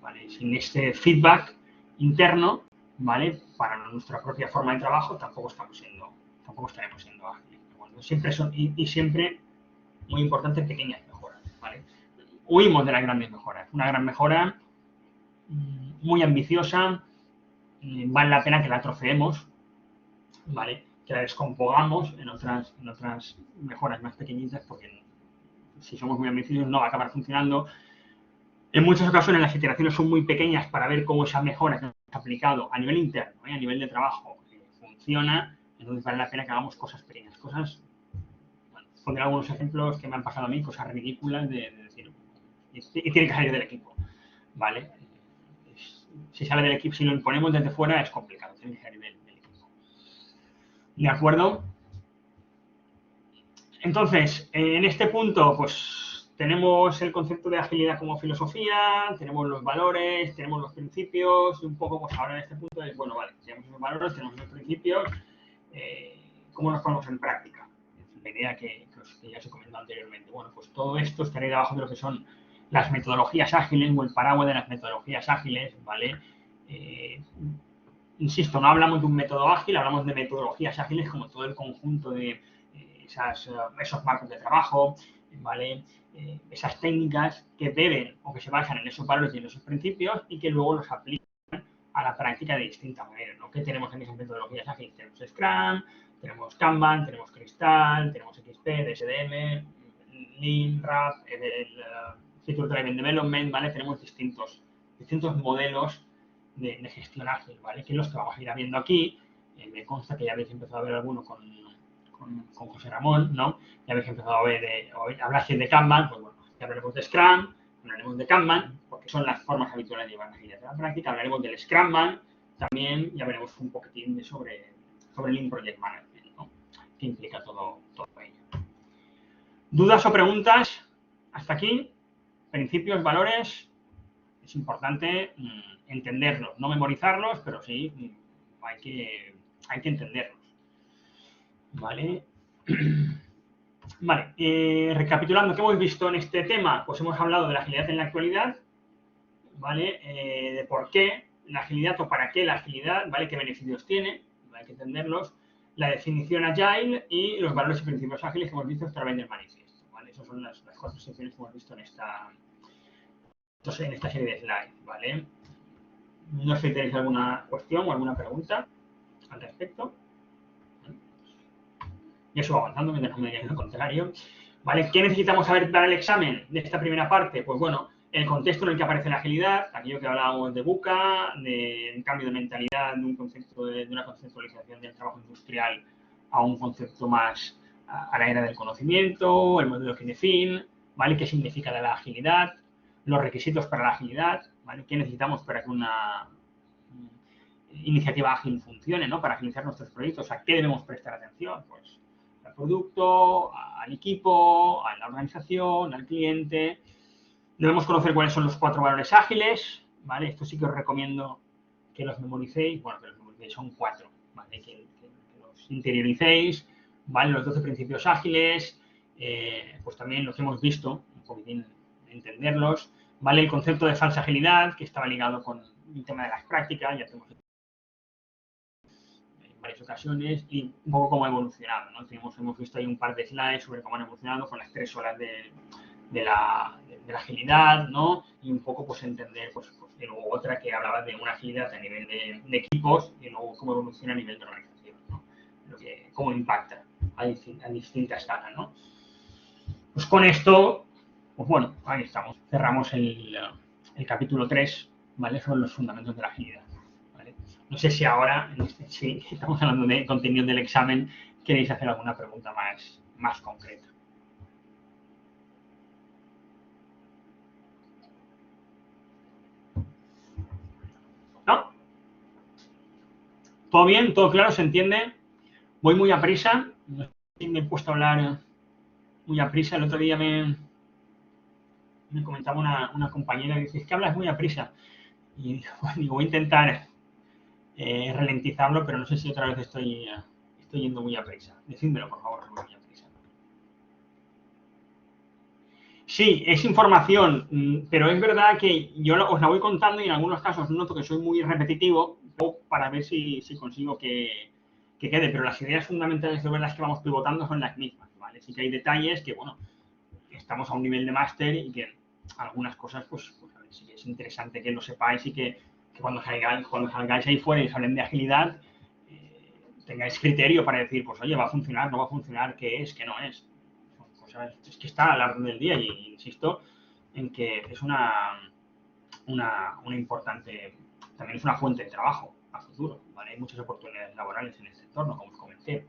¿vale? Sin este feedback interno, ¿vale? Para nuestra propia forma de trabajo tampoco estaremos siendo ágiles, ¿de acuerdo? Siempre y siempre, muy importante, pequeñas mejoras, ¿vale? Huimos de las grandes mejoras. Una gran mejora muy ambiciosa, vale la pena que la trocemos, ¿vale? Que la descompongamos en otras mejoras más pequeñitas, porque si somos muy ambiciosos no va a acabar funcionando. En muchas ocasiones las iteraciones son muy pequeñas para ver cómo esa mejora que hemos aplicado a nivel interno, a nivel de trabajo, funciona. Entonces vale la pena que hagamos cosas pequeñas, bueno, pondré algunos ejemplos que me han pasado a mí, cosas ridículas de decir, y tiene que salir del equipo, ¿vale? Si sale del equipo, si lo imponemos desde fuera es complicado, tiene que salir del equipo. ¿De acuerdo? Entonces, en este punto, pues tenemos el concepto de agilidad como filosofía, tenemos los valores, tenemos los principios, y un poco, pues ahora en este punto es, bueno, vale, tenemos los valores, tenemos los principios, ¿cómo nos ponemos en práctica? La idea que ya os he comentado anteriormente. Bueno, pues todo esto estaría debajo de lo que son las metodologías ágiles o el paraguas de las metodologías ágiles, ¿vale? Insisto, no hablamos de un método ágil, hablamos de metodologías ágiles como todo el conjunto de esos marcos de trabajo, ¿vale? Esas técnicas que deben o que se basan en esos valores y en esos principios y que luego los aplican a la práctica de distinta manera, ¿no? ¿Qué tenemos en esas metodologías ágiles? Tenemos Scrum, tenemos Kanban, tenemos Crystal, tenemos XP, DSDM, Lean, RAP, Feature Driven Development, ¿vale? Tenemos distintos modelos de gestión ágil, ¿vale? Que los que vamos a ir viendo aquí, me consta que ya habéis empezado a ver alguno con José Ramón, ¿no? Ya habéis empezado a ver, hablarse de Kanban, pues bueno, ya hablaremos de Scrum, hablaremos de Kanban, porque son las formas habituales de llevar la agilidad a la práctica, hablaremos del Scrumman, también ya veremos un poquitín sobre Lean Project Management, ¿no? Que implica todo ello. ¿Dudas o preguntas hasta aquí? Principios, valores, es importante entenderlos, no memorizarlos, pero sí hay que entenderlos. Vale. Vale, recapitulando, ¿qué hemos visto en este tema? Pues hemos hablado de la agilidad en la actualidad, ¿vale? De por qué la agilidad o para qué la agilidad, ¿vale? ¿Qué beneficios tiene? Hay que entenderlos. La definición agile y los valores y principios ágiles que hemos visto a través del manifiesto, ¿vale? Esas son las 4 secciones que hemos visto en esta serie de slides, ¿vale? No sé si tenéis alguna cuestión o alguna pregunta al respecto. Y eso va avanzando mientras no me digáis lo contrario. ¿Vale? ¿Qué necesitamos saber para el examen de esta primera parte? Pues bueno, el contexto en el que aparece la agilidad, aquello que hablábamos de VUCA, de cambio de mentalidad, de un concepto de una conceptualización del trabajo industrial a un concepto más a la era del conocimiento, el modelo Kinefin, ¿vale? ¿Qué significa la agilidad? Los requisitos para la agilidad, ¿vale? ¿Qué necesitamos para que una iniciativa ágil funcione, ¿no? Para agilizar nuestros proyectos, ¿a qué debemos prestar atención? Pues al producto, al equipo, a la organización, al cliente. Debemos conocer cuáles son los 4 valores ágiles, ¿vale? Esto sí que os recomiendo que los memoricéis, bueno, que los memoricéis, son 4, ¿vale? Que los interioricéis, ¿vale? Los 12 principios ágiles, pues también los hemos visto, un poquitín entenderlos, ¿vale? El concepto de falsa agilidad, que estaba ligado con el tema de las prácticas, ya tenemos varias ocasiones, y un poco cómo ha evolucionado, ¿no? Hemos visto ahí un par de slides sobre cómo han evolucionado con las 3 horas de la agilidad, ¿no? Y un poco pues entender, pues y luego otra que hablaba de una agilidad a nivel de equipos y luego cómo evoluciona a nivel de organización, ¿no? Cómo impacta a distinta escala, ¿no? Pues con esto, pues bueno, ahí estamos. Cerramos el capítulo 3, ¿vale? Son los fundamentos de la agilidad. No sé si ahora, si estamos hablando de contenido del examen, queréis hacer alguna pregunta más concreta. ¿No? ¿Todo bien? ¿Todo claro? ¿Se entiende? Voy muy a prisa. No sé si me he puesto a hablar muy a prisa. El otro día me comentaba una compañera que dice, es que hablas muy a prisa. Y digo, voy a intentar ralentizarlo, pero no sé si otra vez estoy estoy yendo muy a prisa. Decídmelo, por favor, muy a prisa. Sí, es información, pero es verdad que yo os la voy contando y en algunos casos noto que soy muy repetitivo para ver si consigo que quede, pero las ideas fundamentales sobre las que vamos pivotando son las mismas, ¿vale? Sí que hay detalles que, bueno, estamos a un nivel de máster y que algunas cosas, pues a ver, sí que es interesante que lo sepáis y que cuando salgáis ahí fuera y os hablen de agilidad, tengáis criterio para decir, pues oye, va a funcionar, no va a funcionar, qué es, qué no es. Son cosas, es que está a la orden del día y insisto en que es una importante, también es una fuente de trabajo a futuro, ¿vale? Hay muchas oportunidades laborales en este entorno, como os comenté.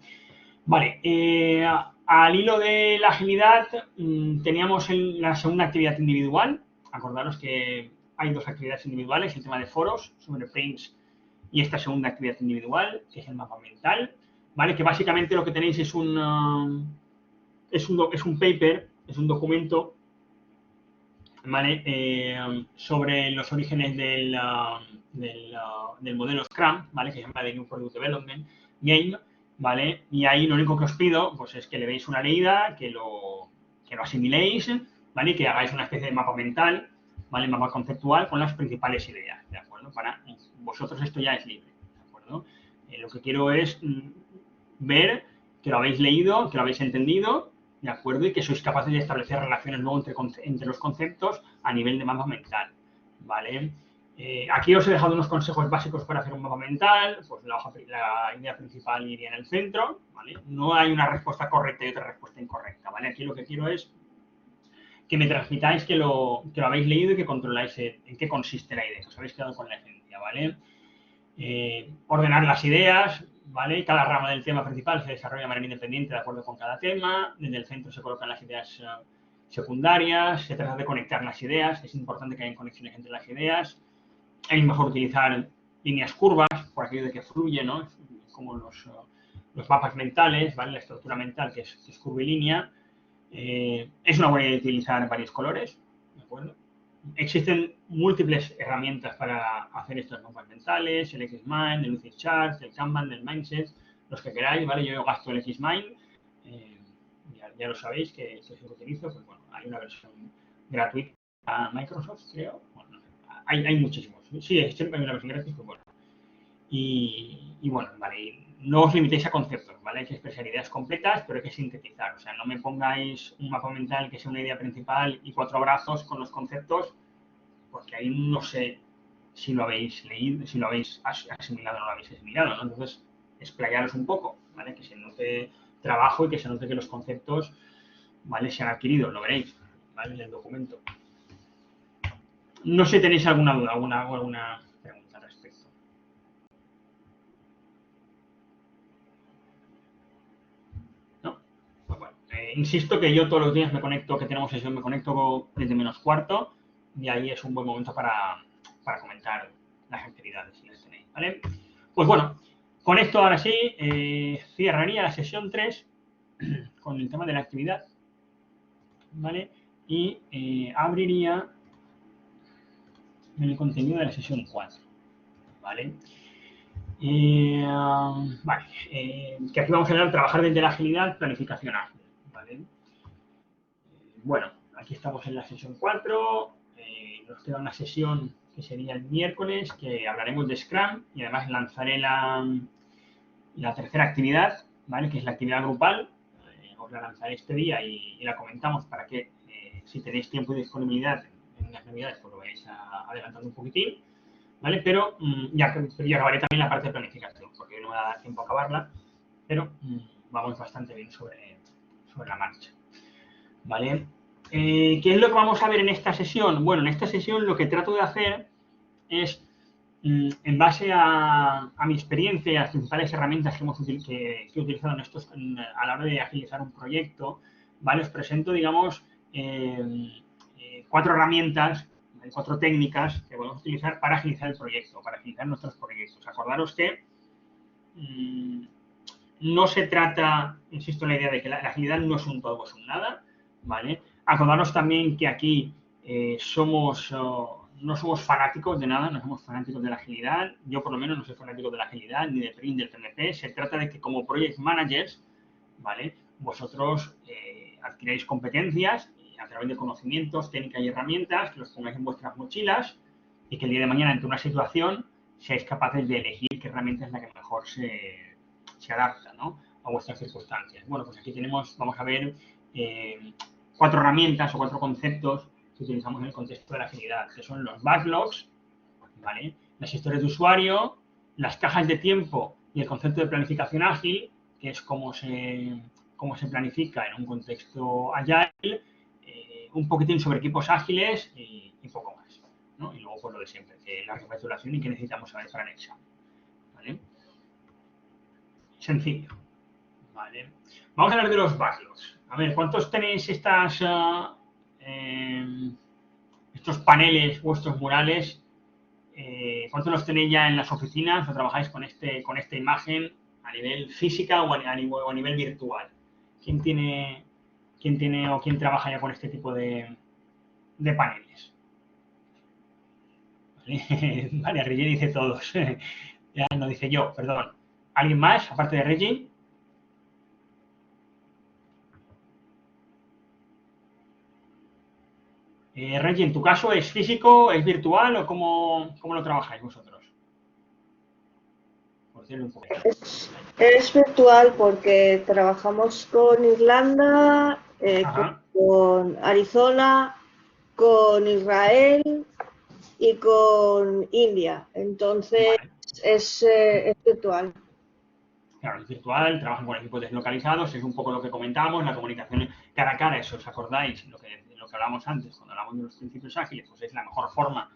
Vale, al hilo de la agilidad teníamos la segunda actividad individual. Acordaros que hay dos actividades individuales, el tema de foros sobre Paints y esta segunda actividad individual, que es el mapa mental, ¿vale? Que básicamente lo que tenéis es un paper, es un documento, ¿vale? Sobre los orígenes del modelo Scrum, ¿vale? Que se llama The New Product Development Game, ¿vale? Y ahí lo único que os pido, pues es que le deis una leída, que lo asimiléis, ¿vale? Y que hagáis una especie de mapa mental, ¿vale? Mapa conceptual con las principales ideas, ¿de acuerdo? Para vosotros esto ya es libre, ¿de acuerdo? Lo que quiero es ver que lo habéis leído, que lo habéis entendido, ¿de acuerdo? Y que sois capaces de establecer relaciones luego entre los conceptos a nivel de mapa mental, ¿vale? Aquí os he dejado unos consejos básicos para hacer un mapa mental, pues la idea principal iría en el centro, ¿vale? No hay una respuesta correcta y otra respuesta incorrecta, ¿vale? Aquí lo que quiero es que me transmitáis que lo habéis leído y que controláis en qué consiste la idea, que os habéis quedado con la esencia, ¿vale? Ordenar las ideas, ¿vale? Cada rama del tema principal se desarrolla de manera independiente de acuerdo con cada tema, desde el centro se colocan las ideas secundarias, se trata de conectar las ideas, es importante que haya conexiones entre las ideas, es mejor utilizar líneas curvas, por aquello de que fluye, ¿no? Como los mapas mentales, ¿vale? La estructura mental que es curvilínea. Es una buena idea utilizar varios colores, ¿de acuerdo? Existen múltiples herramientas para hacer estos mapas mentales, el XMind, el Lucidchart, el Kanban, el Mindset, los que queráis, ¿vale? Yo gasto el XMind, ya lo sabéis que es el que utilizo, pues bueno, hay una versión gratuita a Microsoft, creo. Bueno, hay muchísimos. Sí, siempre hay una versión gratis, pues bueno. Y bueno, vale, no os limitéis a conceptos, ¿vale? Hay que expresar ideas completas, pero hay que sintetizar. O sea, no me pongáis un mapa mental que sea una idea principal y 4 brazos con los conceptos, porque ahí no sé si lo habéis leído, si lo habéis asimilado o no lo habéis asimilado, ¿no? Entonces, explayaros un poco, ¿vale? Que se note trabajo y que se note que los conceptos, ¿vale? Se han adquirido, lo veréis, ¿vale? En el documento. No sé si tenéis alguna duda, alguna pregunta al respecto. ¿No? Pues bueno, insisto que yo todos los días me conecto, que tenemos sesión, me conecto desde -4 y ahí es un buen momento para comentar las actividades, si las tenéis, ¿vale? Pues bueno, con esto ahora sí, cerraría la sesión 3 con el tema de la actividad, ¿vale? Y abriría el contenido de la sesión 4, ¿vale? Vale, que aquí vamos a trabajar desde la agilidad, planificación ágil, ¿vale? Bueno, aquí estamos en la sesión 4, nos queda una sesión que sería el miércoles, que hablaremos de Scrum y además lanzaré la tercera actividad, ¿vale? Que es la actividad grupal. Os la lanzaré este día y la comentamos para que si tenéis tiempo y disponibilidad en las navidades, pues lo vais adelantando un poquitín, ¿vale? Pero ya acabaré también la parte de planificación, porque no me va a dar tiempo a acabarla, pero vamos bastante bien sobre la marcha, ¿vale? ¿Qué es lo que vamos a ver en esta sesión? Bueno, en esta sesión lo que trato de hacer es, en base a mi experiencia y a las principales herramientas que he utilizado a la hora de agilizar un proyecto, ¿vale? Os presento, digamos, 4 herramientas, 4 técnicas que podemos utilizar para agilizar el proyecto, para agilizar nuestros proyectos. Acordaros que no se trata, insisto en la idea de que la agilidad no es un todo o es un nada, ¿vale? Acordaros también que aquí somos no somos fanáticos de nada, no somos fanáticos de la agilidad. Yo, por lo menos, no soy fanático de la agilidad ni del PRINCE, del PMP. Se trata de que, como project managers, ¿vale? Vosotros adquiráis competencias a través de conocimientos, técnicas y herramientas, que los pongáis en vuestras mochilas y que el día de mañana, ante una situación, seáis capaces de elegir qué herramienta es la que mejor se adapta, ¿no?, a vuestras circunstancias. Bueno, pues aquí tenemos, vamos a ver 4 herramientas o 4 conceptos que utilizamos en el contexto de la agilidad, que son los backlogs, ¿vale?, las historias de usuario, las cajas de tiempo y el concepto de planificación ágil, que es cómo se planifica en un contexto agile, un poquitín sobre equipos ágiles y poco más, ¿no? Y luego, pues lo de siempre, que la recapitulación y que necesitamos saber para el examen, ¿vale? Sencillo, ¿vale? Vamos a hablar de los backlogs. A ver, ¿cuántos tenéis estos paneles, vuestros murales? ¿Cuántos los tenéis ya en las oficinas o trabajáis con esta imagen a nivel física o a nivel virtual? ¿Quién tiene o quién trabaja ya con este tipo de paneles? Vale, vale, Reggie dice todos. Ya no dice yo, perdón. ¿Alguien más, aparte de Reggie? Reggie, ¿en tu caso es físico, es virtual o cómo lo trabajáis vosotros? Por decirlo un poco. Es virtual porque trabajamos con Irlanda, con Arizona, con Israel y con India. Entonces, vale, es virtual. Claro, es virtual, trabajan con equipos deslocalizados, es un poco lo que comentábamos, la comunicación cara a cara, eso os acordáis, lo que hablábamos antes, cuando hablamos de los principios ágiles, pues es la mejor forma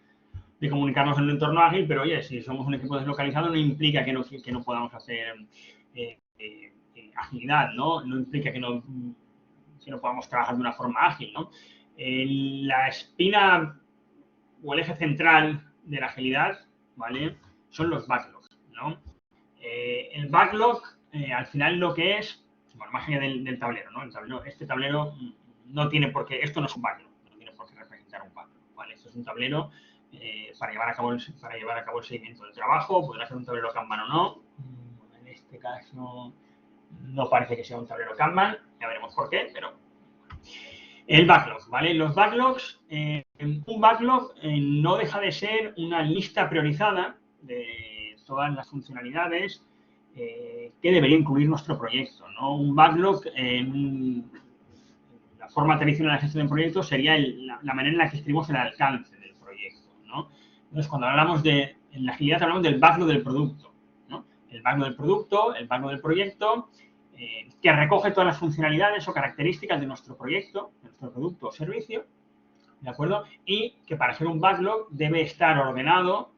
de comunicarnos en un entorno ágil, pero oye, si somos un equipo deslocalizado no implica que no podamos hacer agilidad, ¿no? No implica que no podamos trabajar de una forma ágil, ¿no? La espina o el eje central de la agilidad, ¿vale?, son los backlogs, ¿no? El backlog, al final lo que es, bueno, más allá del tablero, ¿no? Este tablero no tiene por qué, esto no es un backlog, no tiene por qué representar un backlog, ¿vale? Esto es un tablero para llevar a cabo el seguimiento del trabajo, podrá ser un tablero Kanban o no. En este caso no parece que sea un tablero Kanban, ya veremos por qué, pero el backlog, ¿vale? Los backlogs, un backlog no deja de ser una lista priorizada de todas las funcionalidades que debería incluir nuestro proyecto, ¿no? Un backlog, la forma tradicional de gestión de proyectos sería la manera en la que escribimos el alcance del proyecto, ¿no? Entonces, cuando hablamos en la agilidad hablamos del backlog del producto, ¿no? El backlog del producto, el backlog del proyecto, que recoge todas las funcionalidades o características de nuestro proyecto, de nuestro producto o servicio, ¿de acuerdo? Y que para ser un backlog debe estar ordenado,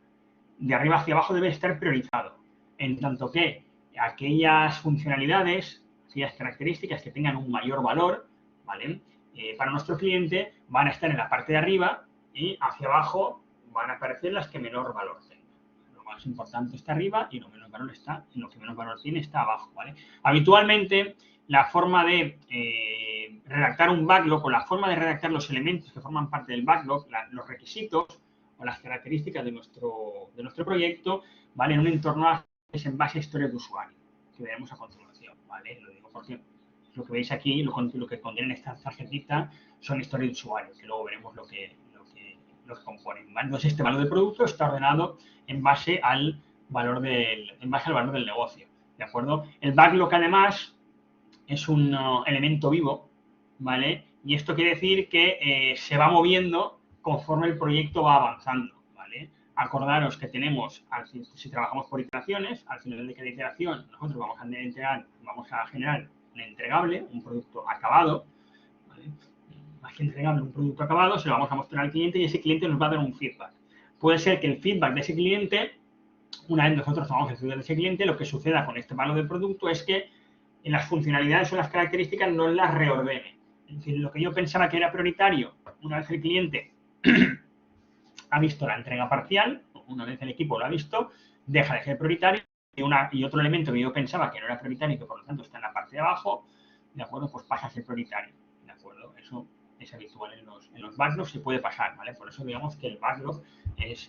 de arriba hacia abajo debe estar priorizado, en tanto que aquellas funcionalidades, aquellas características que tengan un mayor valor, ¿vale?, para nuestro cliente van a estar en la parte de arriba y hacia abajo van a aparecer las que menor valor tengan. Lo más importante está arriba y lo que menos valor tiene está abajo, ¿vale? Habitualmente, la forma de redactar un backlog o la forma de redactar los elementos que forman parte del backlog, los requisitos o las características de nuestro proyecto, ¿vale?, en un entorno es en base a historias de usuario, que veremos a continuación, ¿vale? Lo digo porque lo que veis aquí, lo que contienen estas tarjetitas son historias de usuario, que luego veremos lo que componen, ¿vale? Entonces, este valor de producto está ordenado en base al valor del negocio, ¿de acuerdo? El backlog, además, es un elemento vivo, ¿vale? Y esto quiere decir que se va moviendo conforme el proyecto va avanzando, ¿vale? Acordaros que tenemos, si trabajamos por iteraciones, al final de cada iteración nosotros vamos a generar un entregable, un producto acabado, ¿vale? Más que entregable, un producto acabado, se lo vamos a mostrar al cliente y ese cliente nos va a dar un feedback. Puede ser que el feedback de ese cliente, una vez nosotros tomamos el feedback de ese cliente, lo que suceda con este valor del producto es que en las funcionalidades o las características no las reordene. Es decir, lo que yo pensaba que era prioritario, una vez el cliente ha visto la entrega parcial, una vez el equipo lo ha visto, deja de ser prioritario y otro elemento que yo pensaba que no era prioritario y que por lo tanto está en la parte de abajo, ¿de acuerdo?, pues pasa a ser prioritario, ¿de acuerdo? Eso es habitual en los backlogs, se puede pasar, ¿vale? Por eso digamos que el backlog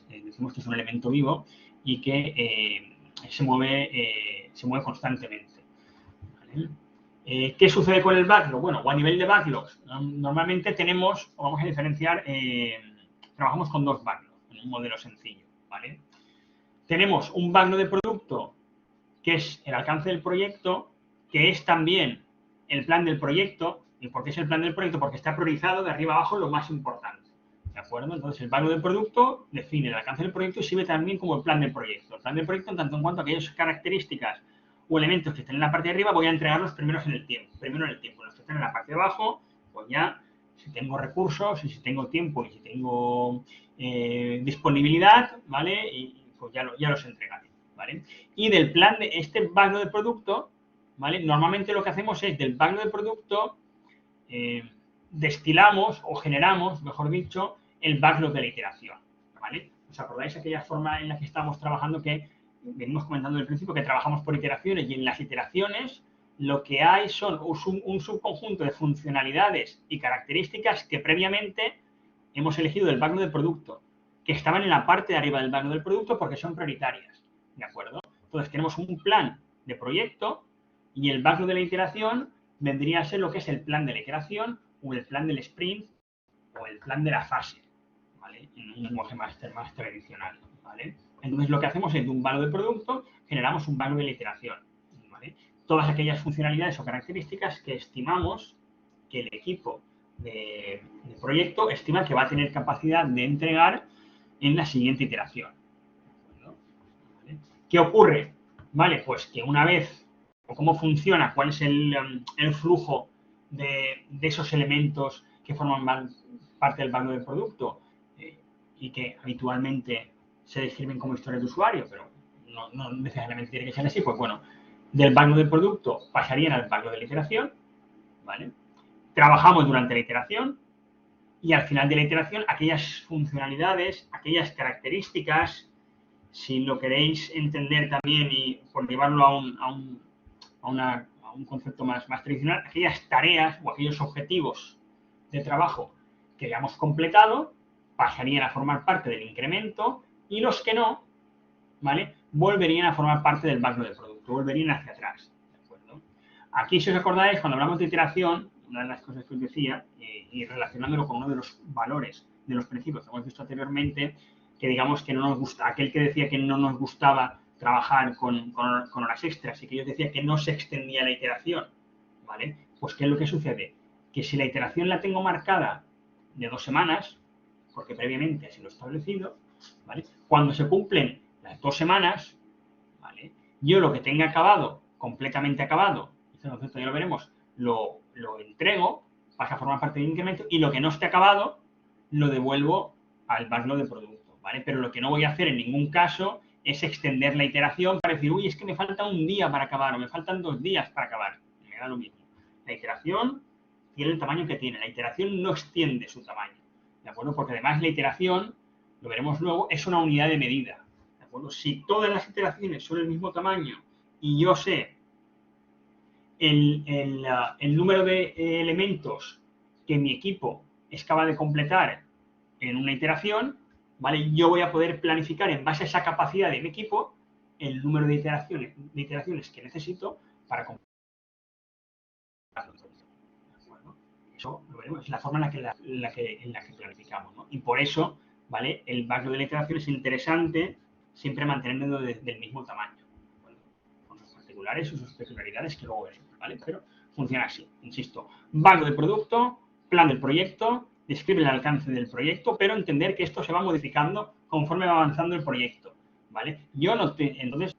decimos que es un elemento vivo y que se mueve constantemente, ¿vale? ¿Qué sucede con el backlog? Bueno, o a nivel de backlogs, normalmente tenemos, o vamos a diferenciar, trabajamos con dos backlogs en un modelo sencillo, ¿vale? Tenemos un backlog de producto, que es el alcance del proyecto, que es también el plan del proyecto. ¿Y por qué es el plan del proyecto? Porque está priorizado de arriba abajo lo más importante, ¿de acuerdo? Entonces, el backlog del producto define el alcance del proyecto y sirve también como el plan del proyecto. El plan del proyecto, en tanto en cuanto a aquellas características o elementos que estén en la parte de arriba, voy a entregarlos primero en el tiempo. Los que estén en la parte de abajo, pues ya, si tengo recursos, y si tengo tiempo, y si tengo disponibilidad, ¿vale? Y pues ya los entregaré, ¿vale? Y del plan de este backlog de producto, ¿vale? Normalmente lo que hacemos es del backlog de producto destilamos o generamos, mejor dicho, el backlog de la iteración, ¿vale? ¿Os acordáis aquella forma en la que estábamos trabajando que venimos comentando al principio, que trabajamos por iteraciones, y en las iteraciones lo que hay son un subconjunto de funcionalidades y características que previamente hemos elegido del backlog del producto, que estaban en la parte de arriba del backlog del producto porque son prioritarias, ¿de acuerdo? Entonces tenemos un plan de proyecto y el backlog de la iteración vendría a ser lo que es el plan de la iteración o el plan del sprint o el plan de la fase, ¿vale? En un lenguaje más tradicional, ¿vale? Entonces lo que hacemos es de un backlog de producto generamos un backlog de la iteración, ¿vale? Todas aquellas funcionalidades o características que estimamos que el equipo de proyecto estima que va a tener capacidad de entregar en la siguiente iteración, ¿vale? ¿Qué ocurre? Vale, pues que una vez o cómo funciona, cuál es el flujo de esos elementos que forman parte del backlog del producto y que habitualmente se describen como historia de usuario, pero no necesariamente tiene que ser así. Pues bueno, del backlog del producto pasarían al backlog de la iteración, ¿vale? Trabajamos durante la iteración y al final de la iteración aquellas funcionalidades, aquellas características, si lo queréis entender también y por llevarlo a un concepto más tradicional, aquellas tareas o aquellos objetivos de trabajo que hayamos completado pasarían a formar parte del incremento y los que no, ¿vale? Volverían a formar parte del backlog del producto, volverían hacia atrás, ¿de acuerdo? Aquí, si os acordáis, cuando hablamos de iteración, una de las cosas que os decía, y relacionándolo con uno de los valores, de los principios que hemos visto anteriormente, que digamos que no nos gusta, aquel que decía que no nos gustaba trabajar con horas extras y que yo decía que no se extendía la iteración, ¿vale? Pues ¿qué es lo que sucede? Que si la iteración la tengo marcada de 2 semanas, porque previamente así lo he establecido, ¿vale? Cuando se cumplen las 2 semanas, ¿vale? Yo lo que tenga acabado, completamente acabado, este concepto ya lo veremos, lo entrego, pasa a formar parte del incremento, y lo que no esté acabado, lo devuelvo al backlog de producto, ¿vale? Pero lo que no voy a hacer en ningún caso es extender la iteración para decir, uy, es que me falta un día para acabar o me faltan 2 días para acabar. Me da lo mismo. La iteración tiene el tamaño que tiene. La iteración no extiende su tamaño, ¿de acuerdo? Porque además la iteración, lo veremos luego, es una unidad de medida, ¿de acuerdo? Si todas las iteraciones son el mismo tamaño y yo sé el número de elementos que mi equipo es capaz de completar en una iteración, ¿vale? Yo voy a poder planificar en base a esa capacidad de mi equipo el número de iteraciones que necesito para completar. Eso lo veremos, es la forma en la que planificamos, ¿no? Y por eso, ¿vale? El backlog de la iteración es interesante siempre manteniendo del mismo tamaño, ¿vale? Con sus particulares y sus peculiaridades que luego veremos, ¿vale? Pero funciona así, insisto. Backlog del producto, plan del proyecto, describe el alcance del proyecto, pero entender que esto se va modificando conforme va avanzando el proyecto, ¿vale? Entonces,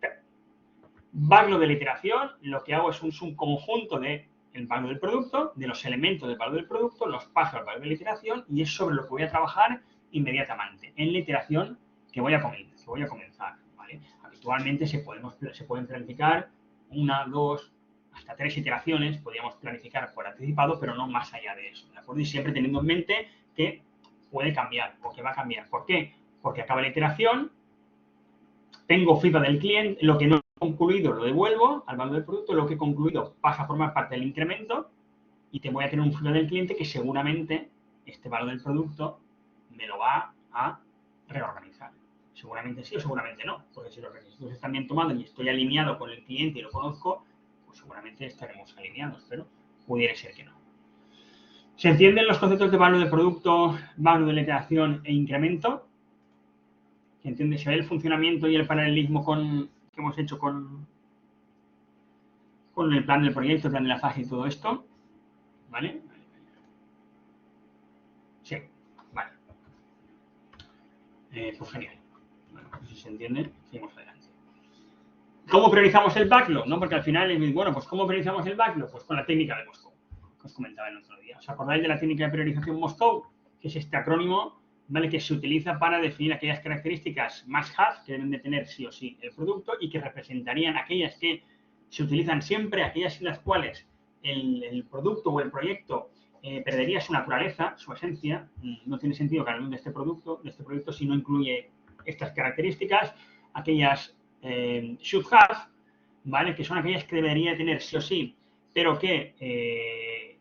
backlog de la iteración, lo que hago es un subconjunto del backlog del producto, de los elementos del backlog del producto, los paso al backlog de la iteración y es sobre lo que voy a trabajar inmediatamente en la iteración que voy a comenzar, ¿vale? Habitualmente se pueden planificar 1, 2, hasta 3 iteraciones, podríamos planificar por anticipado, pero no más allá de eso, ¿de acuerdo? Y siempre teniendo en mente que puede cambiar, porque va a cambiar. ¿Por qué? Porque acaba la iteración, tengo feedback del cliente, lo que no he concluido lo devuelvo al backlog del producto, lo que he concluido pasa a formar parte del incremento y te voy a tener un feedback del cliente que seguramente este valor del producto me lo va a reorganizar. Seguramente sí o seguramente no, porque si los requisitos están bien tomados y estoy alineado con el cliente y lo conozco, pues seguramente estaremos alineados, pero pudiera ser que no. ¿Se entienden los conceptos de valor de producto, valor de iteración e incremento? ¿Se entiende? ¿Se ve el funcionamiento y el paralelismo que hemos hecho con el plan del proyecto, el plan de la fase y todo esto? ¿Vale? Sí, vale. Pues genial. Bueno, pues si se entiende, seguimos adelante. ¿Cómo priorizamos el backlog? ¿No? Porque al final, bueno, pues ¿cómo priorizamos el backlog? Pues con la técnica de Moscow, que os comentaba el otro día. ¿Os acordáis de la técnica de priorización Moscow? Que es este acrónimo, ¿vale? Que se utiliza para definir aquellas características must have que deben de tener sí o sí el producto y que representarían aquellas que se utilizan siempre, aquellas en las cuales el producto o el proyecto perdería su naturaleza, su esencia. No tiene sentido que hablemos de este proyecto si no incluye estas características, aquellas should have, ¿vale? Que son aquellas que debería tener sí o sí, pero que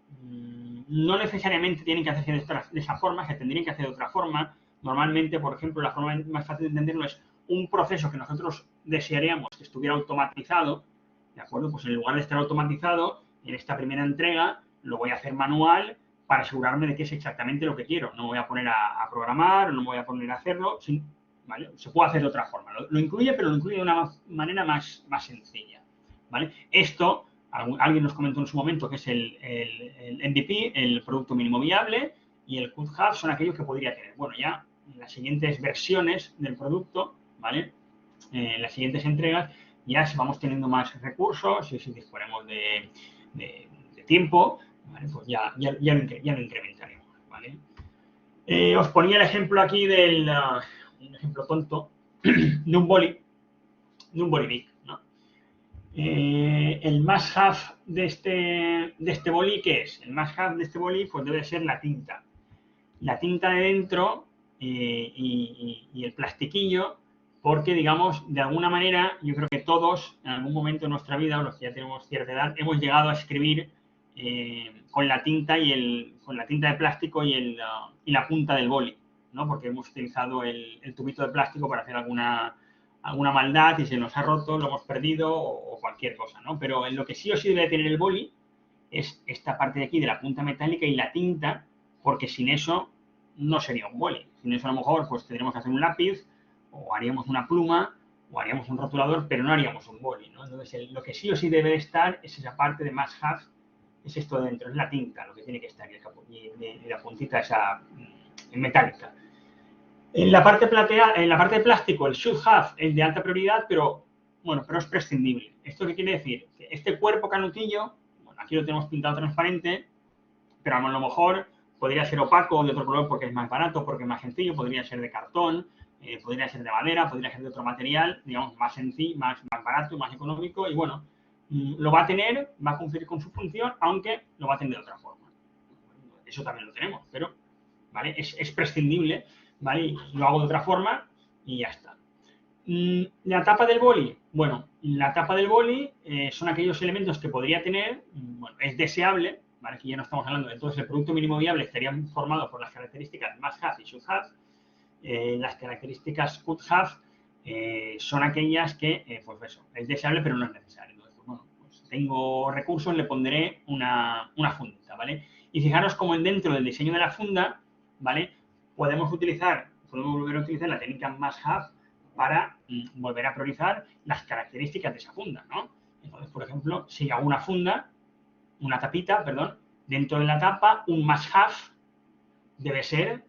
no necesariamente tienen que hacerse de esa forma, se tendrían que hacer de otra forma. Normalmente, por ejemplo, la forma más fácil de entenderlo es un proceso que nosotros desearíamos que estuviera automatizado, ¿de acuerdo? Pues en lugar de estar automatizado, en esta primera entrega lo voy a hacer manual para asegurarme de que es exactamente lo que quiero. No me voy a poner a programar, no me voy a poner a hacerlo, ¿vale? Se puede hacer de otra forma. Lo incluye, pero lo incluye de una manera más sencilla, ¿vale? Esto, alguien nos comentó en su momento que es el MVP, el producto mínimo viable, y el could have son aquellos que podría tener. Bueno, ya en las siguientes versiones del producto, ¿vale? En las siguientes entregas, ya si vamos teniendo más recursos y si disponemos de tiempo, ¿vale? Pues ya lo incrementaremos, ¿vale? Os ponía el ejemplo aquí un ejemplo tonto, de un boli big, ¿no? El must have de este boli, ¿qué es? El must have de este boli, pues debe ser la tinta. La tinta de dentro y el plastiquillo, porque, digamos, de alguna manera, yo creo que todos, en algún momento de nuestra vida, o los que ya tenemos cierta edad, hemos llegado a escribir con la tinta con la tinta de plástico y la punta del boli, ¿no? Porque hemos utilizado el tubito de plástico para hacer alguna maldad y se nos ha roto, lo hemos perdido o cualquier cosa, ¿no? Pero en lo que sí o sí debe tener el boli es esta parte de aquí de la punta metálica y la tinta, porque sin eso no sería un boli. Sin eso a lo mejor pues tendríamos que hacer un lápiz o haríamos una pluma o haríamos un rotulador, pero no haríamos un boli, ¿no? Entonces lo que sí o sí debe estar es esa parte de must have, es esto de dentro, es la tinta lo que tiene que estar y la puntita esa metálica. En la parte de plástico, el should have es de alta prioridad, pero es prescindible. ¿Esto qué quiere decir? Que este cuerpo canutillo, bueno, aquí lo tenemos pintado transparente, pero a lo mejor podría ser opaco de otro color porque es más barato, porque es más sencillo, podría ser de cartón, podría ser de madera, podría ser de otro material, digamos, más sencillo, más barato, más económico, y bueno, lo va a tener, va a cumplir con su función, aunque lo va a tener de otra forma. Eso también lo tenemos, pero, ¿vale? Es prescindible, ¿vale? Y lo hago de otra forma y ya está. La tapa del boli. Bueno, la tapa del boli son aquellos elementos que podría tener, bueno, es deseable, ¿vale? Aquí ya no estamos hablando de entonces el producto mínimo viable estaría formado por las características must have y should have. Las características could have son aquellas que, pues eso, es deseable pero no es necesario. Entonces, bueno, pues tengo recursos, le pondré una fundita, ¿vale? Y fijaros cómo dentro del diseño de la funda, ¿vale? Podemos volver a utilizar la técnica must have para volver a priorizar las características de esa funda, ¿no? Entonces, por ejemplo, si hago una tapita, dentro de la tapa, un must have debe ser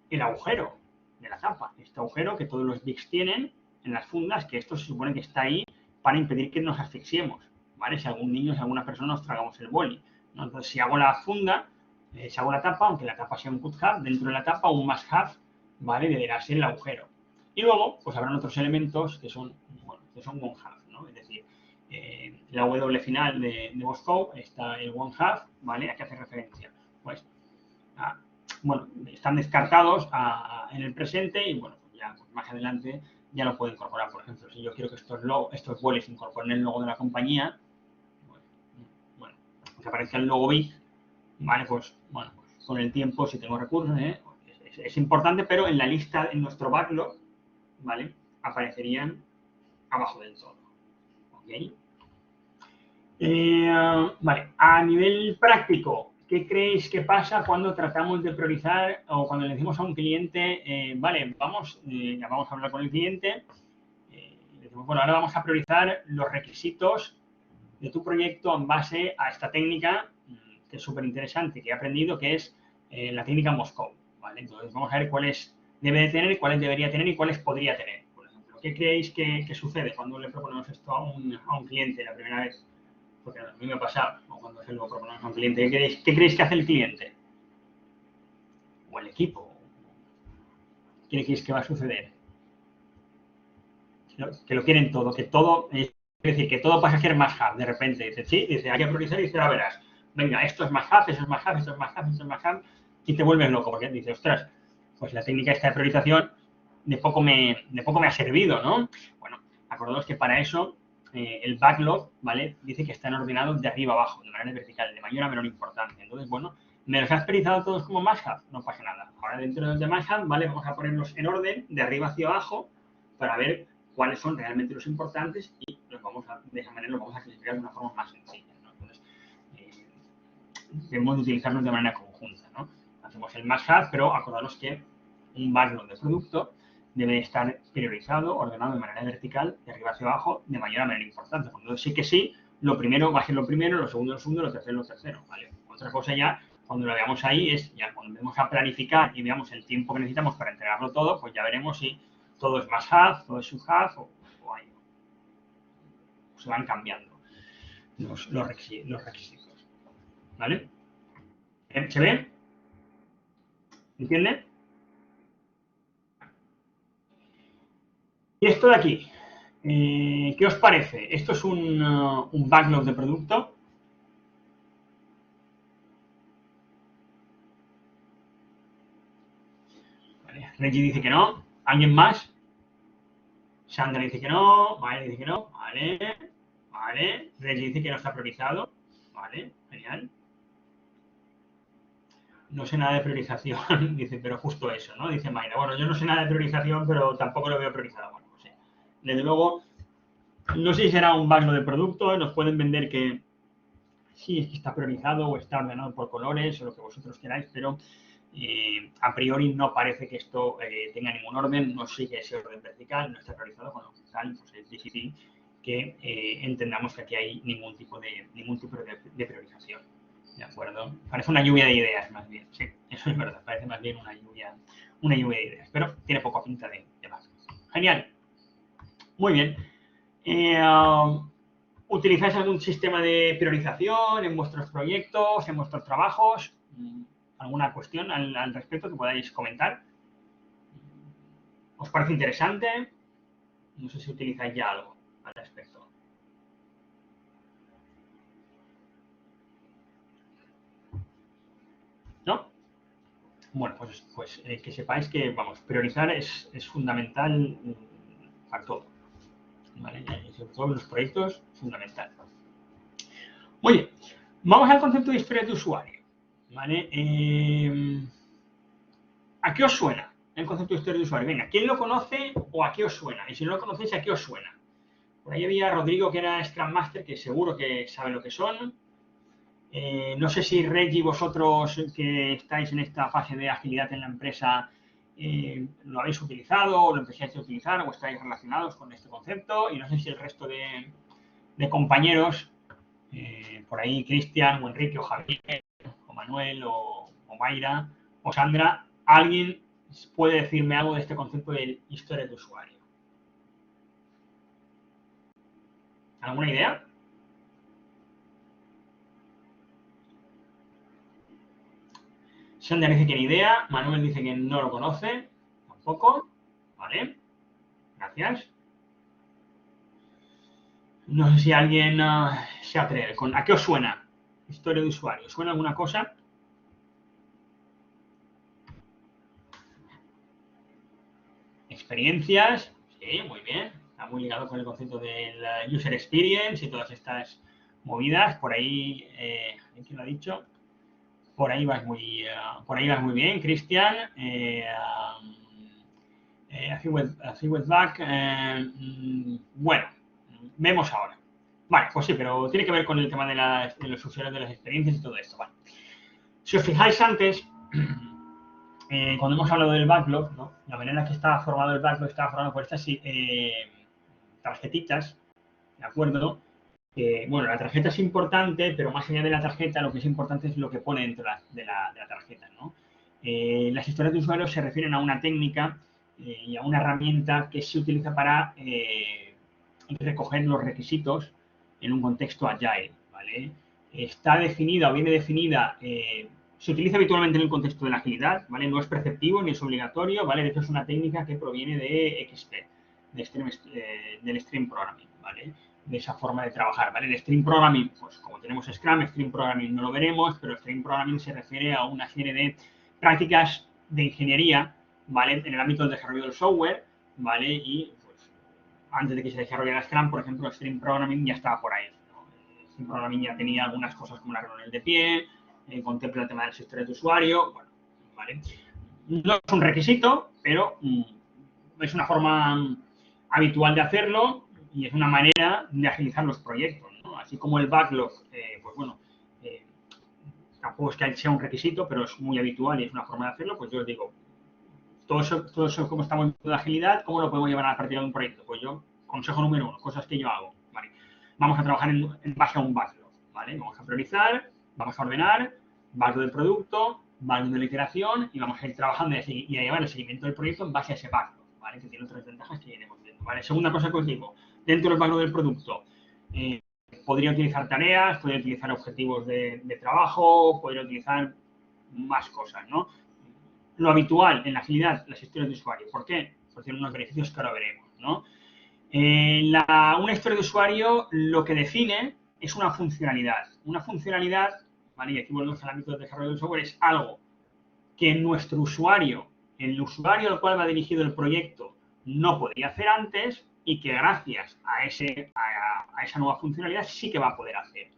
el agujero de la tapa. Este agujero que todos los bigs tienen en las fundas, que esto se supone que está ahí para impedir que nos asfixiemos, ¿vale? Si algún niño, si alguna persona nos tragamos el boli, ¿no? Entonces, si hago la funda, si hago la tapa, aunque la tapa sea un could have, dentro de la tapa un must have, ¿vale? Deberá ser el agujero. Y luego, pues habrán otros elementos que son one have, ¿no? Es decir, la W final de Moscow está el one have, ¿vale? ¿A qué hace referencia? Pues, están descartados en el presente y, bueno, pues ya pues más adelante ya lo puedo incorporar. Por ejemplo, si yo quiero que estos bolis incorporen el logo de la compañía, bueno, que aparezca el logo big, ¿vale? Pues, bueno, pues con el tiempo, si tengo recursos, es importante, pero en la lista, en nuestro backlog, ¿vale? Aparecerían abajo del todo. ¿Ok? Vale, a nivel práctico, ¿qué creéis que pasa cuando tratamos de priorizar o cuando le decimos a un cliente, vale, ya vamos a hablar con el cliente, le decimos, bueno, ahora vamos a priorizar los requisitos de tu proyecto en base a esta técnica, que es súper interesante, que he aprendido, que es la técnica Moscou, ¿vale? Entonces, vamos a ver cuáles debe de tener, cuáles debería tener y cuáles podría tener. Por ejemplo, ¿qué creéis que sucede cuando le proponemos esto a un cliente la primera vez? Porque a mí me ha pasado, o cuando se lo proponemos a un cliente, ¿qué creéis que hace el cliente? O el equipo. ¿Qué creéis que va a suceder? Que lo quieren todo, que todo, es decir, que todo pasa a ser más hub de repente. Dice, sí, dice, hay que priorizar y dice, ahora verás, venga, esto es más hub, eso es más hub, esto es más hub, esto es más hub, y te vuelves loco, porque dices, ostras, pues la técnica esta de priorización de poco me ha servido, ¿no? Bueno, acordaos que para eso el backlog, ¿vale? Dice que están ordenados de arriba a abajo, de manera vertical, de mayor a menor importancia. Entonces, bueno, me los has priorizado todos como must-have, no pasa nada. Ahora dentro de must-have, ¿vale? Vamos a ponerlos en orden, de arriba hacia abajo, para ver cuáles son realmente los importantes y de esa manera los vamos a clasificar de una forma más sencilla, ¿no? Entonces, debemos de utilizarlos de manera conjunta, ¿no? Hacemos el must-have, pero acordaros que un backlog de producto debe estar priorizado, ordenado de manera vertical, de arriba hacia abajo, de mayor a menor importancia. Cuando sí que sí, lo primero va a ser lo primero, lo segundo, lo tercero, ¿vale? Otra cosa ya, cuando lo veamos ahí, es ya cuando vamos a planificar y veamos el tiempo que necesitamos para entregarlo todo, pues ya veremos si todo es más hub, todo es sub-hub o hay, se van cambiando los requisitos, ¿vale? ¿Se ve? ¿Entiende? Y esto de aquí, ¿qué os parece? Esto es un backlog de producto. Vale. Reggie dice que no. ¿Alguien más? Sandra dice que no. Vale, dice que no. Vale. Vale. Reggie dice que no está priorizado. Vale, genial. No sé nada de priorización, dice, pero justo eso, ¿no? Dice Mayra, bueno, yo no sé nada de priorización, pero tampoco lo veo priorizado. Bueno, no sé. Desde luego, no sé si será un backlog de producto, nos pueden vender que sí, es que está priorizado o está ordenado por colores o lo que vosotros queráis, pero a priori no parece que esto tenga ningún orden, no sigue ese orden vertical, no está priorizado, con lo cual pues es difícil que entendamos que aquí hay ningún tipo de priorización. ¿De acuerdo? Parece una lluvia de ideas, más bien. Sí, eso es verdad. Parece más bien una lluvia de ideas. Pero tiene poca pinta de más. Genial. Muy bien. ¿Utilizáis algún sistema de priorización en vuestros proyectos, en vuestros trabajos? ¿Alguna cuestión al respecto que podáis comentar? ¿Os parece interesante? No sé si utilizáis ya algo al respecto. ¿No? Bueno, pues que sepáis que, vamos, priorizar es fundamental para todo. ¿Vale? Sobre todo en los proyectos, fundamental. Muy bien. Vamos al concepto de historia de usuario. ¿Vale? ¿A qué os suena el concepto de historia de usuario? Venga, ¿quién lo conoce o a qué os suena? Y si no lo conocéis, ¿a qué os suena? Por ahí había Rodrigo, que era Scrum Master, que seguro que sabe lo que son. No sé si Reggie, vosotros que estáis en esta fase de agilidad en la empresa, lo habéis utilizado o lo empezáis a utilizar o estáis relacionados con este concepto. Y no sé si el resto de compañeros, por ahí Cristian o Enrique o Javier o Manuel o Mayra o Sandra, alguien puede decirme algo de este concepto de historia de usuario. ¿Alguna idea? Sandra dice que ni idea, Manuel dice que no lo conoce, tampoco, ¿vale? Gracias. No sé si alguien se atreve. ¿A qué os suena? Historia de usuario. ¿Suena alguna cosa? Experiencias. Sí, muy bien. Está muy ligado con el concepto del user experience y todas estas movidas. Por ahí, ¿quién lo ha dicho? Por ahí vas muy bien, Cristian. A few with back. Bueno, vemos ahora. Vale, pues sí, pero tiene que ver con el tema de los usuarios, de las experiencias y todo esto. Vale. Si os fijáis antes, cuando hemos hablado del backlog, ¿no? La manera que estaba formado el backlog estaba formado por estas tarjetitas, ¿de acuerdo? Bueno, la tarjeta es importante, pero más allá de la tarjeta, lo que es importante es lo que pone dentro de la tarjeta, ¿no? Las historias de usuario se refieren a una técnica y a una herramienta que se utiliza para recoger los requisitos en un contexto agile, ¿vale? Está definida o viene definida, se utiliza habitualmente en el contexto de la agilidad, ¿vale? No es preceptivo ni es obligatorio, ¿vale? De hecho, es una técnica que proviene de XP, del Stream Programming, ¿vale? De esa forma de trabajar, ¿vale? El Stream Programming, pues como tenemos Scrum, Stream Programming no lo veremos, pero Stream Programming se refiere a una serie de prácticas de ingeniería, ¿vale? En el ámbito del desarrollo del software, ¿vale? Y pues antes de que se desarrollara Scrum, por ejemplo, Stream Programming ya estaba por ahí, ¿no? Stream Programming ya tenía algunas cosas como las reuniones de pie, contempla el tema de las historias de usuario, bueno, ¿vale? No es un requisito, pero es una forma habitual de hacerlo y es una manera de agilizar los proyectos, ¿no? Así como el backlog, pues bueno, tampoco es que sea un requisito, pero es muy habitual y es una forma de hacerlo, pues yo os digo, todo eso como estamos en agilidad, ¿cómo lo podemos llevar a la práctica de un proyecto? Pues yo, consejo número 1, cosas que yo hago, ¿vale? Vamos a trabajar en base a un backlog, ¿vale? Vamos a priorizar, vamos a ordenar, backlog del producto, backlog de la iteración y vamos a ir trabajando y a llevar el seguimiento del proyecto en base a ese backlog, ¿vale? Que tiene otras ventajas que iremos viendo, ¿vale? Segunda cosa que os digo, dentro del backlog del producto, podría utilizar tareas, podría utilizar objetivos de trabajo, podría utilizar más cosas, ¿no? Lo habitual en la agilidad, las historias de usuario. ¿Por qué? Porque tienen unos beneficios que ahora veremos, ¿no? Una historia de usuario lo que define es una funcionalidad. Una funcionalidad, ¿vale? Y aquí volvemos al ámbito del desarrollo del software, es algo que nuestro usuario, el usuario al cual va dirigido el proyecto, no podía hacer antes y que gracias a esa nueva funcionalidad sí que va a poder hacer,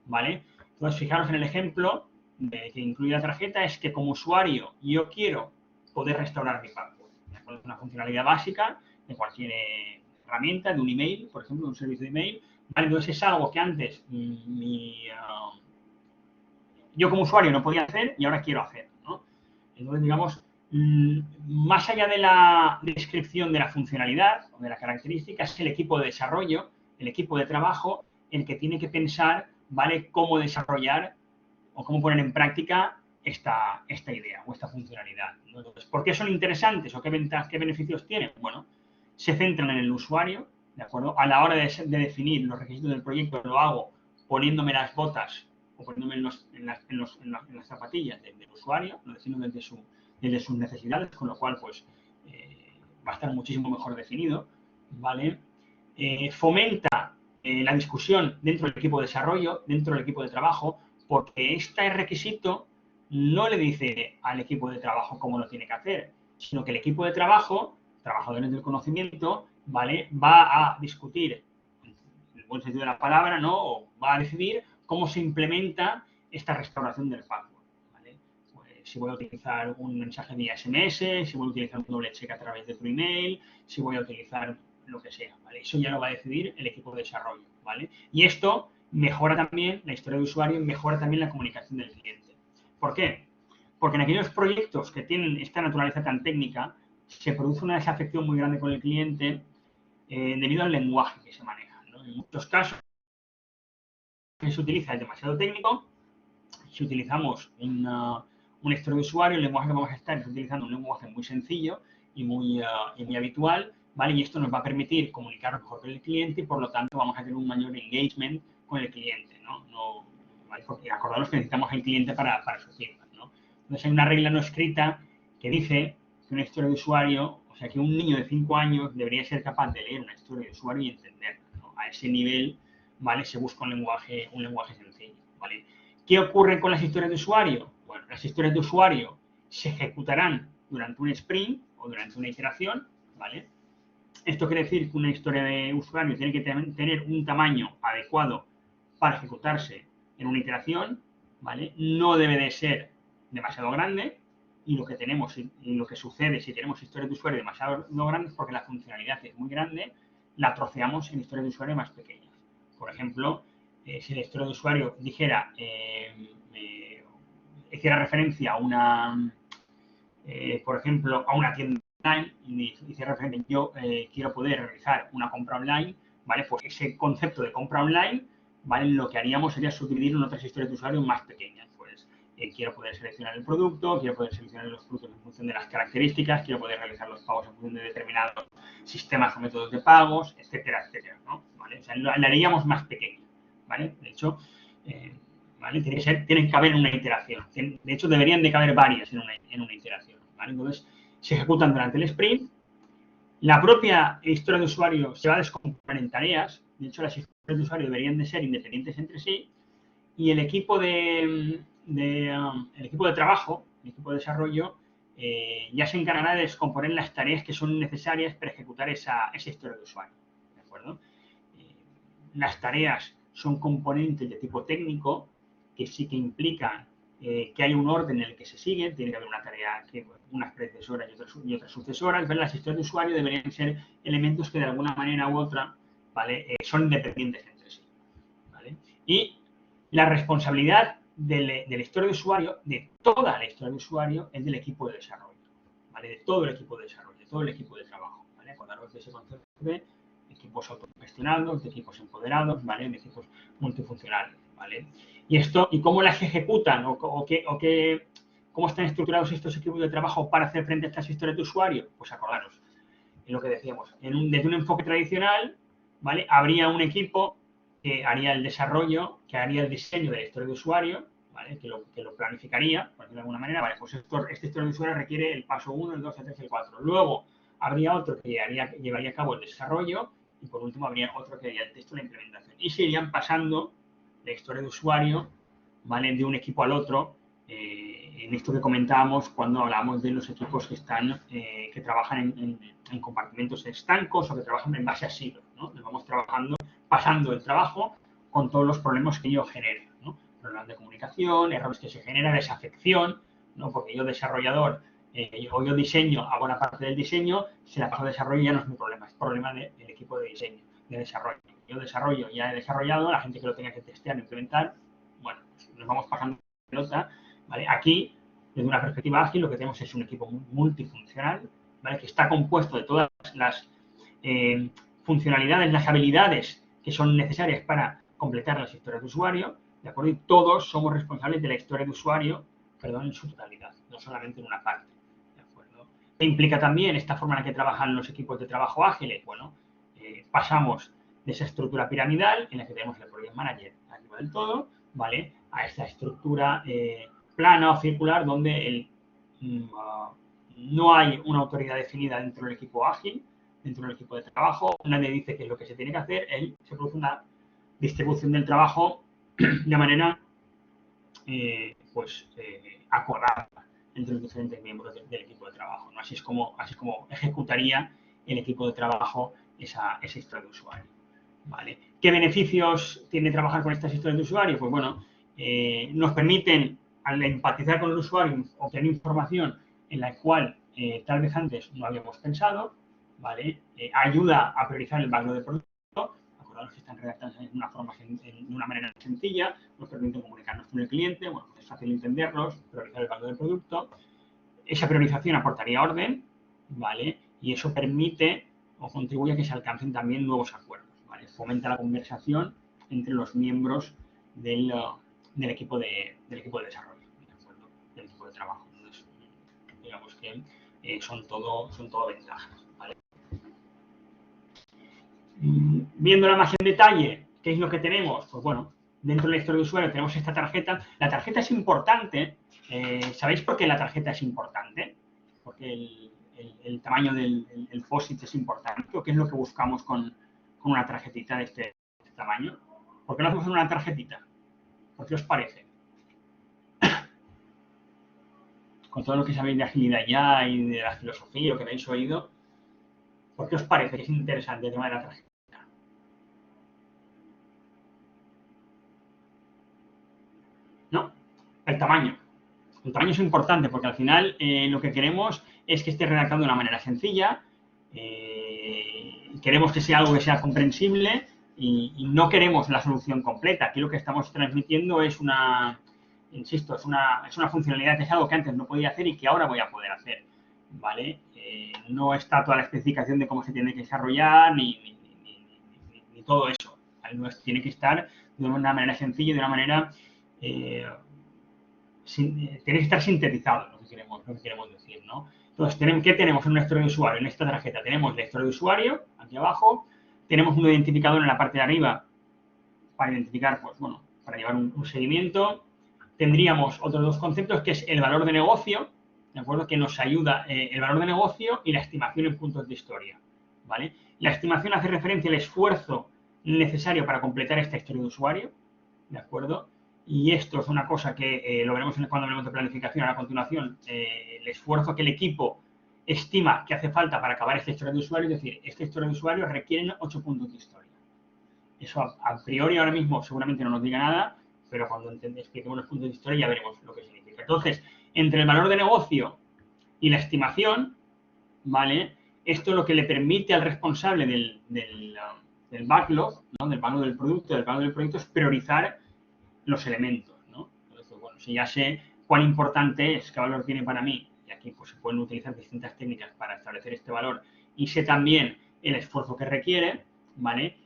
¿vale? Entonces, fijaros en el ejemplo que incluye la tarjeta, es que como usuario yo quiero poder restaurar mi password. Es una funcionalidad básica de cualquier herramienta, de un email, por ejemplo, de un servicio de email, ¿vale? Entonces es algo que antes yo como usuario no podía hacer y ahora quiero hacer, ¿no? Entonces, digamos, más allá de la descripción de la funcionalidad o de la característica, es el equipo de desarrollo, el equipo de trabajo, el que tiene que pensar, ¿vale?, cómo desarrollar o cómo poner en práctica esta idea o esta funcionalidad, ¿no? Entonces, ¿por qué son interesantes o qué beneficios tienen? Bueno, se centran en el usuario, ¿de acuerdo? A la hora de definir los requisitos del proyecto, lo hago poniéndome las botas o poniéndome en las zapatillas del usuario, lo defino desde sus necesidades, con lo cual, pues, va a estar muchísimo mejor definido, ¿vale? Fomenta la discusión dentro del equipo de desarrollo, dentro del equipo de trabajo, porque este requisito no le dice al equipo de trabajo cómo lo tiene que hacer, sino que el equipo de trabajo, trabajadores del conocimiento, ¿vale?, va a discutir, en el buen sentido de la palabra, ¿no?, o va a decidir cómo se implementa esta restauración del password, ¿vale? Pues, si voy a utilizar un mensaje vía SMS, si voy a utilizar un doble check a través de tu email, si voy a utilizar lo que sea, ¿vale? Eso ya lo va a decidir el equipo de desarrollo, ¿vale? Y esto mejora también la historia de usuario y mejora también la comunicación del cliente. ¿Por qué? Porque en aquellos proyectos que tienen esta naturaleza tan técnica, se produce una desafección muy grande con el cliente debido al lenguaje que se maneja, ¿no? En muchos casos, que se utiliza es demasiado técnico. Si utilizamos una historia de usuario, el lenguaje que vamos a estar es utilizando un lenguaje muy sencillo y muy habitual, ¿vale? Y esto nos va a permitir comunicar mejor con el cliente y, por lo tanto, vamos a tener un mayor engagement con el cliente, ¿no? ¿Vale? Porque acordaros que necesitamos al cliente para su feedback, ¿no? Entonces, hay una regla no escrita que dice que una historia de usuario, o sea, que un niño de 5 años debería ser capaz de leer una historia de usuario y entenderla, ¿no? A ese nivel, ¿vale?, se busca un lenguaje sencillo, ¿vale? ¿Qué ocurre con las historias de usuario? Bueno, las historias de usuario se ejecutarán durante un sprint o durante una iteración, ¿vale? Esto quiere decir que una historia de usuario tiene que tener un tamaño adecuado para ejecutarse en una iteración, ¿vale? No debe de ser demasiado grande, y lo que tenemos y lo que sucede si tenemos historias de usuario demasiado grandes, porque la funcionalidad es muy grande, la troceamos en historias de usuario más pequeñas. Por ejemplo, si la historia de usuario dijera, hiciera referencia a una, por ejemplo, a una tienda online, y hiciera referencia, yo quiero poder realizar una compra online, ¿vale? Pues ese concepto de compra online, ¿vale? Lo que haríamos sería subdividirlo en otras historias de usuario más pequeñas. Pues quiero poder seleccionar el producto, quiero poder seleccionar los productos en función de las características, quiero poder realizar los pagos en función de determinados sistemas o métodos de pagos, etcétera, etcétera, ¿no? ¿Vale? O sea, la haríamos más pequeña, ¿vale? De hecho, ¿vale? Tienen que caber en una iteración. De hecho, deberían de caber varias en una iteración, ¿vale? Entonces, se ejecutan durante el sprint. La propia historia de usuario se va a descomponer en tareas. De hecho, las historias de usuario deberían de ser independientes entre sí. Y el equipo de trabajo, el equipo de desarrollo, ya se encargará de descomponer las tareas que son necesarias para ejecutar esa historia de usuario. ¿De acuerdo? Las tareas son componentes de tipo técnico que sí que implican que hay un orden en el que se siguen, tiene que haber una tarea, unas predecesoras y otras sucesoras. ¿Vale? Las historias de usuario deberían ser elementos que de alguna manera u otra, ¿vale? Son independientes entre sí, ¿vale? Y la responsabilidad de la historia de usuario, de toda la historia de usuario, es del equipo de desarrollo, ¿vale? De todo el equipo de desarrollo, de todo el equipo de trabajo, ¿vale? Acordaros de ese concepto de equipos autogestionados, de equipos empoderados, ¿vale? De equipos multifuncionales, ¿vale? Y esto, ¿y cómo las ejecutan cómo están estructurados estos equipos de trabajo para hacer frente a estas historias de usuario? Pues acordaros, en lo que decíamos, desde un enfoque tradicional, ¿vale? Habría un equipo que haría el desarrollo, que haría el diseño de la historia de usuario, ¿vale? Que lo planificaría, por decirlo de alguna manera, ¿vale? Pues esta historia de usuario requiere el paso 1, el 2, el 3 y el 4. Luego habría otro que llevaría a cabo el desarrollo, y por último habría otro que haría el texto de la implementación. Y se irían pasando la historia de usuario, ¿vale? De un equipo al otro, en esto que comentábamos cuando hablamos de los equipos que trabajan en compartimentos estancos o que trabajan en base a silos, ¿no? Les vamos pasando el trabajo con todos los problemas que ello genera, ¿no? Problemas de comunicación, errores que se generan, desafección, ¿no? Porque yo desarrollador o yo diseño, hago una parte del diseño, si la paso a desarrollo ya no es mi problema, es problema del equipo de diseño, de desarrollo. Yo desarrollo, ya he desarrollado, la gente que lo tenga que testear, implementar, bueno, pues nos vamos pasando pelota, ¿vale? Aquí, desde una perspectiva ágil, lo que tenemos es un equipo multifuncional, ¿vale? Que está compuesto de todas las funcionalidades, las habilidades que son necesarias para completar las historias de usuario, ¿de acuerdo? Y todos somos responsables de la historia de usuario, perdón, en su totalidad, no solamente en una parte, ¿de acuerdo? ¿Qué implica también esta forma en la que trabajan los equipos de trabajo ágiles? Bueno, pasamos de esa estructura piramidal en la que tenemos el Project Manager arriba del todo, ¿vale? A esta estructura plana o circular donde no hay una autoridad definida dentro del equipo ágil, dentro del equipo de trabajo, nadie dice qué es lo que se tiene que hacer, se produce una distribución del trabajo de manera acordada entre los diferentes miembros del equipo de trabajo, ¿no? Así es como ejecutaría el equipo de trabajo esa historia de usuario, ¿vale? ¿Qué beneficios tiene trabajar con estas historias de usuario? Pues bueno, nos permiten, al empatizar con el usuario, obtener información en la cual tal vez antes no habíamos pensado, ¿vale? Ayuda a priorizar el backlog de producto. Acordaros que están redactados de una manera sencilla, nos permiten comunicarnos con el cliente, bueno, es fácil entenderlos, priorizar el backlog del producto. Esa priorización aportaría orden, ¿vale? Y eso permite o contribuye a que se alcancen también nuevos acuerdos, ¿vale? Fomenta la conversación entre los miembros del equipo de desarrollo, ¿de acuerdo? Del equipo de trabajo. Entonces, digamos que son todo ventajas, ¿vale? Viéndola más en detalle, ¿qué es lo que tenemos? Pues bueno, dentro de la historia de usuario tenemos esta tarjeta. La tarjeta es importante. ¿Sabéis por qué la tarjeta es importante? Porque el tamaño del POSIT es importante. ¿O qué es lo que buscamos con una tarjetita de este tamaño? ¿Por qué lo hacemos en una tarjetita? ¿Por qué os parece? Con todo lo que sabéis de agilidad ya y de la filosofía, lo que habéis oído, ¿por qué os parece que es interesante el tema de la tarjeta? ¿No? El tamaño. El tamaño es importante porque al final lo que queremos es que esté redactado de una manera sencilla, queremos que sea algo que sea comprensible y no queremos la solución completa. Aquí lo que estamos transmitiendo es insisto, es una funcionalidad que es algo que antes no podía hacer y que ahora voy a poder hacer, ¿vale? No está toda la especificación de cómo se tiene que desarrollar ni todo eso, ¿vale? No tiene que estar de una manera sencilla y de una manera... tiene que estar sintetizado, lo que queremos decir, ¿no? Entonces, ¿qué tenemos en una historia de usuario? En esta tarjeta tenemos la historia de usuario, aquí abajo, tenemos un identificador en la parte de arriba para identificar, pues bueno, para llevar un seguimiento. Tendríamos otros dos conceptos, que es el valor de negocio, ¿de acuerdo? Que nos ayuda el valor de negocio y la estimación en puntos de historia, ¿vale? La estimación hace referencia al esfuerzo necesario para completar esta historia de usuario, ¿de acuerdo? Y esto es una cosa que lo veremos cuando hablemos de planificación a continuación, el esfuerzo que el equipo estima que hace falta para acabar esta historia de usuario, es decir, esta historia de usuario requiere 8 puntos de historia. Eso a priori ahora mismo seguramente no nos diga nada, pero cuando expliquemos los puntos de historia ya veremos lo que significa. Entonces, entre el valor de negocio y la estimación, ¿vale? Esto es lo que le permite al responsable del backlog, ¿no? Del backlog del producto, es priorizar los elementos, ¿no? Entonces, bueno, si ya sé cuán importante es, qué valor tiene para mí, y aquí pues se pueden utilizar distintas técnicas para establecer este valor, y sé también el esfuerzo que requiere, ¿vale?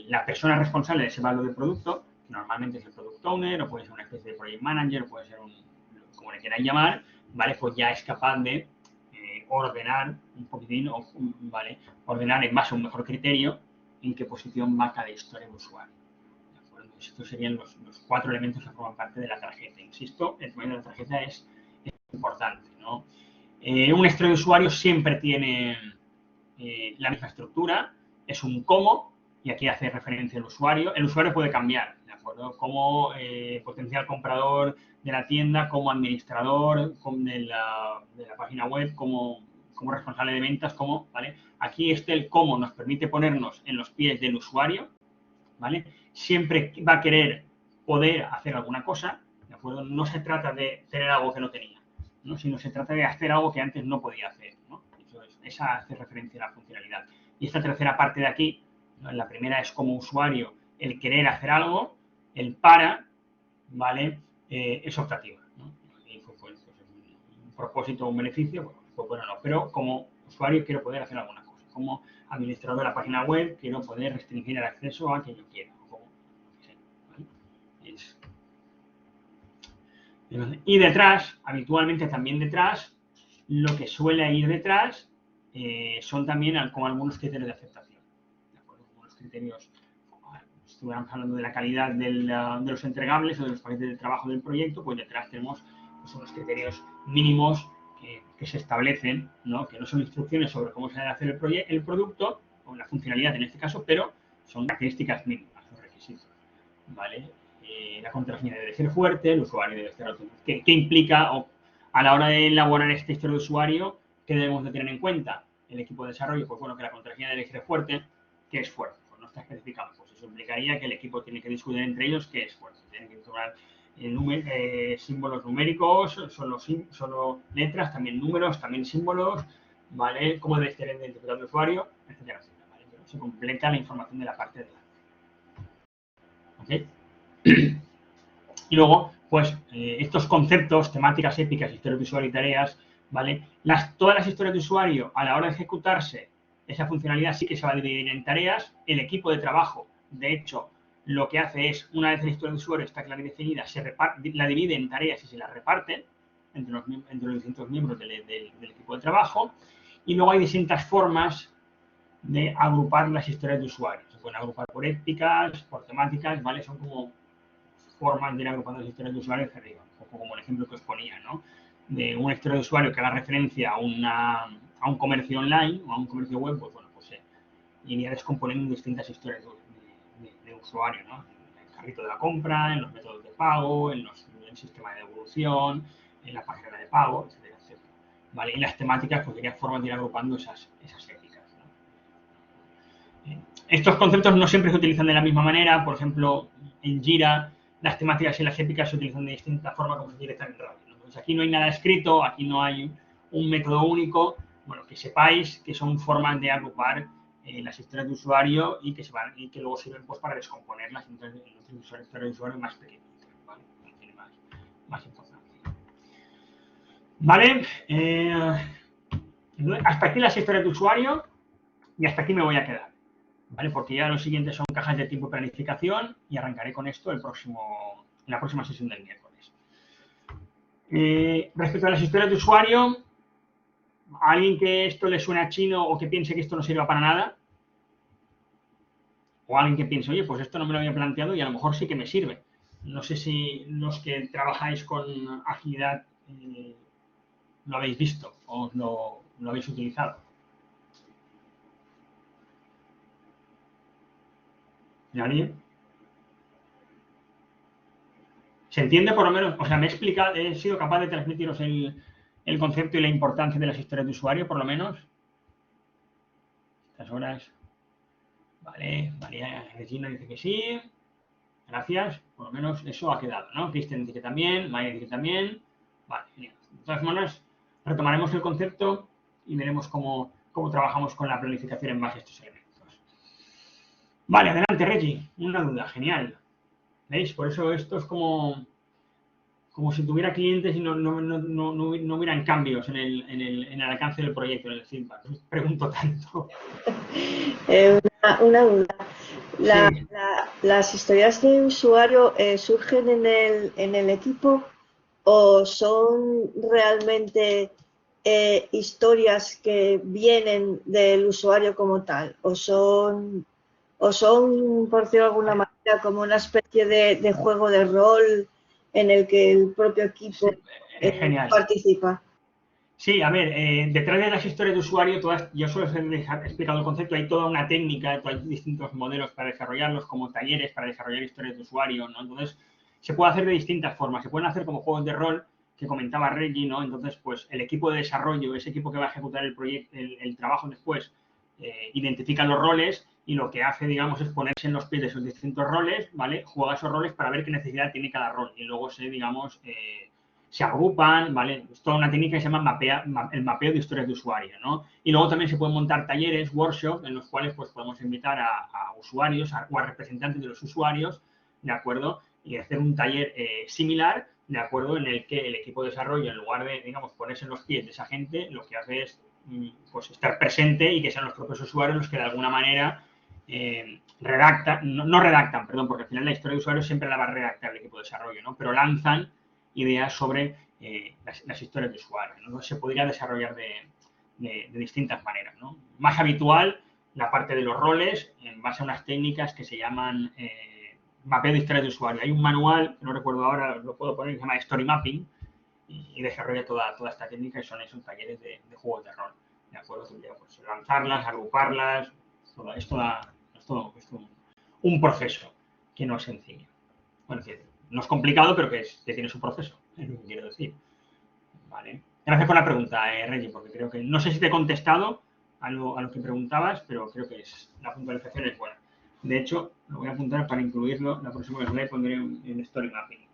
La persona responsable de ese valor del producto, que normalmente es el product owner, o puede ser una especie de project manager, o puede ser como le queráis llamar, ¿vale? Pues ya es capaz de ordenar un poquitín, ¿vale? Ordenar en base a un mejor criterio en qué posición va cada historia de usuario. Estos serían los 4 elementos que forman parte de la tarjeta. Insisto, el tamaño de la tarjeta es importante, ¿no? Un historia de usuario siempre tiene la misma estructura, es un cómo, y aquí hace referencia al usuario. El usuario puede cambiar, ¿de acuerdo? Como potencial comprador de la tienda, como administrador de la página web, como responsable de ventas, ¿vale? Aquí el cómo nos permite ponernos en los pies del usuario, ¿vale? Siempre va a querer poder hacer alguna cosa, ¿de acuerdo? No se trata de tener algo que no tenía, ¿no? Sino se trata de hacer algo que antes no podía hacer, ¿no? Esa hace referencia a la funcionalidad. Y esta tercera parte de aquí, ¿no? La primera es como usuario el querer hacer algo, el para, ¿vale? Es optativa, ¿no? Y pues, un propósito o un beneficio, pues bueno, no. Pero como usuario quiero poder hacer alguna cosa. Como administrador de la página web quiero poder restringir el acceso a quien yo quiera. ¿Vale? Y detrás, habitualmente también detrás, lo que suele ir detrás son también como algunos criterios de aceptación. ¿De acuerdo? Algunos criterios, estuviéramos hablando de la calidad de los entregables o de los paquetes de trabajo del proyecto, pues detrás tenemos pues, unos criterios mínimos que se establecen, ¿no? Que no son instrucciones sobre cómo se debe hacer el producto, o la funcionalidad en este caso, pero son características mínimas, los requisitos, ¿vale? La contraseña debe ser fuerte, el usuario debe ser autónomo. ¿Qué implica a la hora de elaborar esta historia de usuario? ¿Qué debemos de tener en cuenta? El equipo de desarrollo, pues bueno, que la contraseña debe ser fuerte. ¿Qué es fuerte? Pues no está especificado. Pues eso implicaría que el equipo tiene que discutir entre ellos qué es fuerte. Tienen que tomar símbolos numéricos, solo letras, también números, también símbolos, ¿vale? Cómo debe ser el identificador de usuario, etcétera, etcétera, ¿vale? Pero se completa la información de la parte de delante. ¿Ok? Y luego, pues, estos conceptos, temáticas épicas, historias de usuario y tareas, ¿vale? Todas las historias de usuario, a la hora de ejecutarse, esa funcionalidad sí que se va a dividir en tareas. El equipo de trabajo, de hecho, lo que hace es, una vez la historia de usuario está clara y definida, la divide en tareas y se la reparte entre los distintos miembros del equipo de trabajo. Y luego hay distintas formas de agrupar las historias de usuario. Se pueden agrupar por épicas, por temáticas, ¿vale? Son como formas de ir agrupando las historias de usuario hacia arriba, un poco como el ejemplo que os ponía, ¿no? De una historia de usuario que haga referencia a un comercio online o a un comercio web, pues bueno, pues iría descomponiendo distintas historias de usuario, ¿no? En el carrito de la compra, en los métodos de pago, en el sistema de devolución, en la página de pago, etcétera, etcétera. ¿Vale? Y las temáticas, pues serían formas de ir agrupando esas épicas, ¿no? Estos conceptos no siempre se utilizan de la misma manera. Por ejemplo, en Jira las temáticas y las épicas se utilizan de distinta forma como se utiliza en Ravel, ¿no? Entonces, aquí no hay nada escrito, aquí no hay un método único. Bueno, que sepáis que son formas de agrupar las historias de usuario y que luego sirven pues, para descomponerlas en historias de usuario más pequeñitas, ¿vale? No tiene más importancia. ¿Vale? Hasta aquí las historias de usuario y hasta aquí me voy a quedar, ¿vale? Porque ya lo siguiente son cajas de tiempo y planificación y arrancaré con esto en la próxima sesión del miércoles. Respecto a las historias de usuario, a alguien que esto le suena chino o que piense que esto no sirva para nada, o alguien que piense, oye, pues esto no me lo había planteado y a lo mejor sí que me sirve. No sé si los que trabajáis con agilidad lo habéis visto o lo habéis utilizado. ¿Nadie? ¿Se entiende por lo menos? O sea, me he explicado, he sido capaz de transmitiros el concepto y la importancia de las historias de usuario, por lo menos. Estas horas. Vale, María Regina dice que sí. Gracias. Por lo menos eso ha quedado, ¿no? Cristian dice que también, María dice que también. Vale, genial. De todas maneras, retomaremos el concepto y veremos cómo trabajamos con la planificación en base a estos elementos. Vale, adelante, Reggie. Una duda, genial. ¿Veis? Por eso esto es como si tuviera clientes y no hubieran cambios en el alcance del proyecto, en el feedback. Pregunto tanto. Una duda. Sí. ¿Las historias de usuario surgen en el equipo o son realmente historias que vienen del usuario como tal? ¿O son, por decirlo de alguna manera, como una especie de juego de rol en el que el propio equipo Genial. participa? Sí, a ver, detrás de las historias de usuario, yo solo os he explicado el concepto, hay toda una técnica, hay distintos modelos para desarrollarlos, como talleres para desarrollar historias de usuario, ¿no? Entonces, se puede hacer de distintas formas, se pueden hacer como juegos de rol, que comentaba Reggie, ¿no? Entonces, pues el equipo de desarrollo, ese equipo que va a ejecutar el proyecto, el trabajo después, identifica los roles y lo que hace, digamos, es ponerse en los pies de esos distintos roles, ¿vale? Juega esos roles para ver qué necesidad tiene cada rol y luego se agrupan, ¿vale? Es toda una técnica que se llama el mapeo de historias de usuario, ¿no? Y luego también se pueden montar talleres, workshops, en los cuales pues, podemos invitar a usuarios o a representantes de los usuarios, ¿de acuerdo? Y hacer un taller similar, ¿de acuerdo? En el que el equipo de desarrollo, en lugar de, digamos, ponerse en los pies de esa gente, lo que hace es pues, estar presente y que sean los propios usuarios los que de alguna manera redactan, no redactan, perdón, porque al final la historia de usuario siempre la va a redactar el equipo de desarrollo, ¿no? Pero lanzan ideas sobre las historias de usuario, ¿no? Se podría desarrollar de distintas maneras, ¿no? Más habitual, la parte de los roles, en base a unas técnicas que se llaman mapeo de historias de usuario. Hay un manual, que no recuerdo ahora, lo puedo poner, que se llama Story Mapping, y desarrolla toda esta técnica y son esos talleres de juegos de rol, ¿de acuerdo? Pues, lanzarlas, agruparlas, es todo un proceso que no es sencillo. Bueno, es decir, no es complicado, pero que tiene su proceso, es lo que quiero decir. Vale. Gracias por la pregunta, Reggie, porque creo que no sé si te he contestado a lo que preguntabas, pero creo que la puntualización es buena. De hecho, lo voy a apuntar para incluirlo. La próxima vez le pondré en Story Mapping.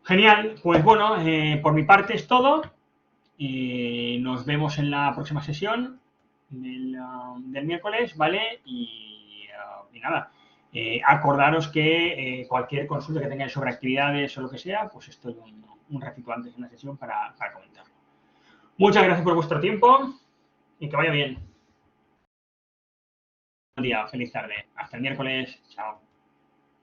Genial, pues bueno, por mi parte es todo. Y nos vemos en la próxima sesión del miércoles, ¿vale? Y nada, acordaros que cualquier consulta que tengáis sobre actividades o lo que sea, pues estoy un ratito antes en la sesión para comentarlo. Muchas gracias por vuestro tiempo y que vaya bien. Buen día, feliz tarde. Hasta el miércoles. Chao.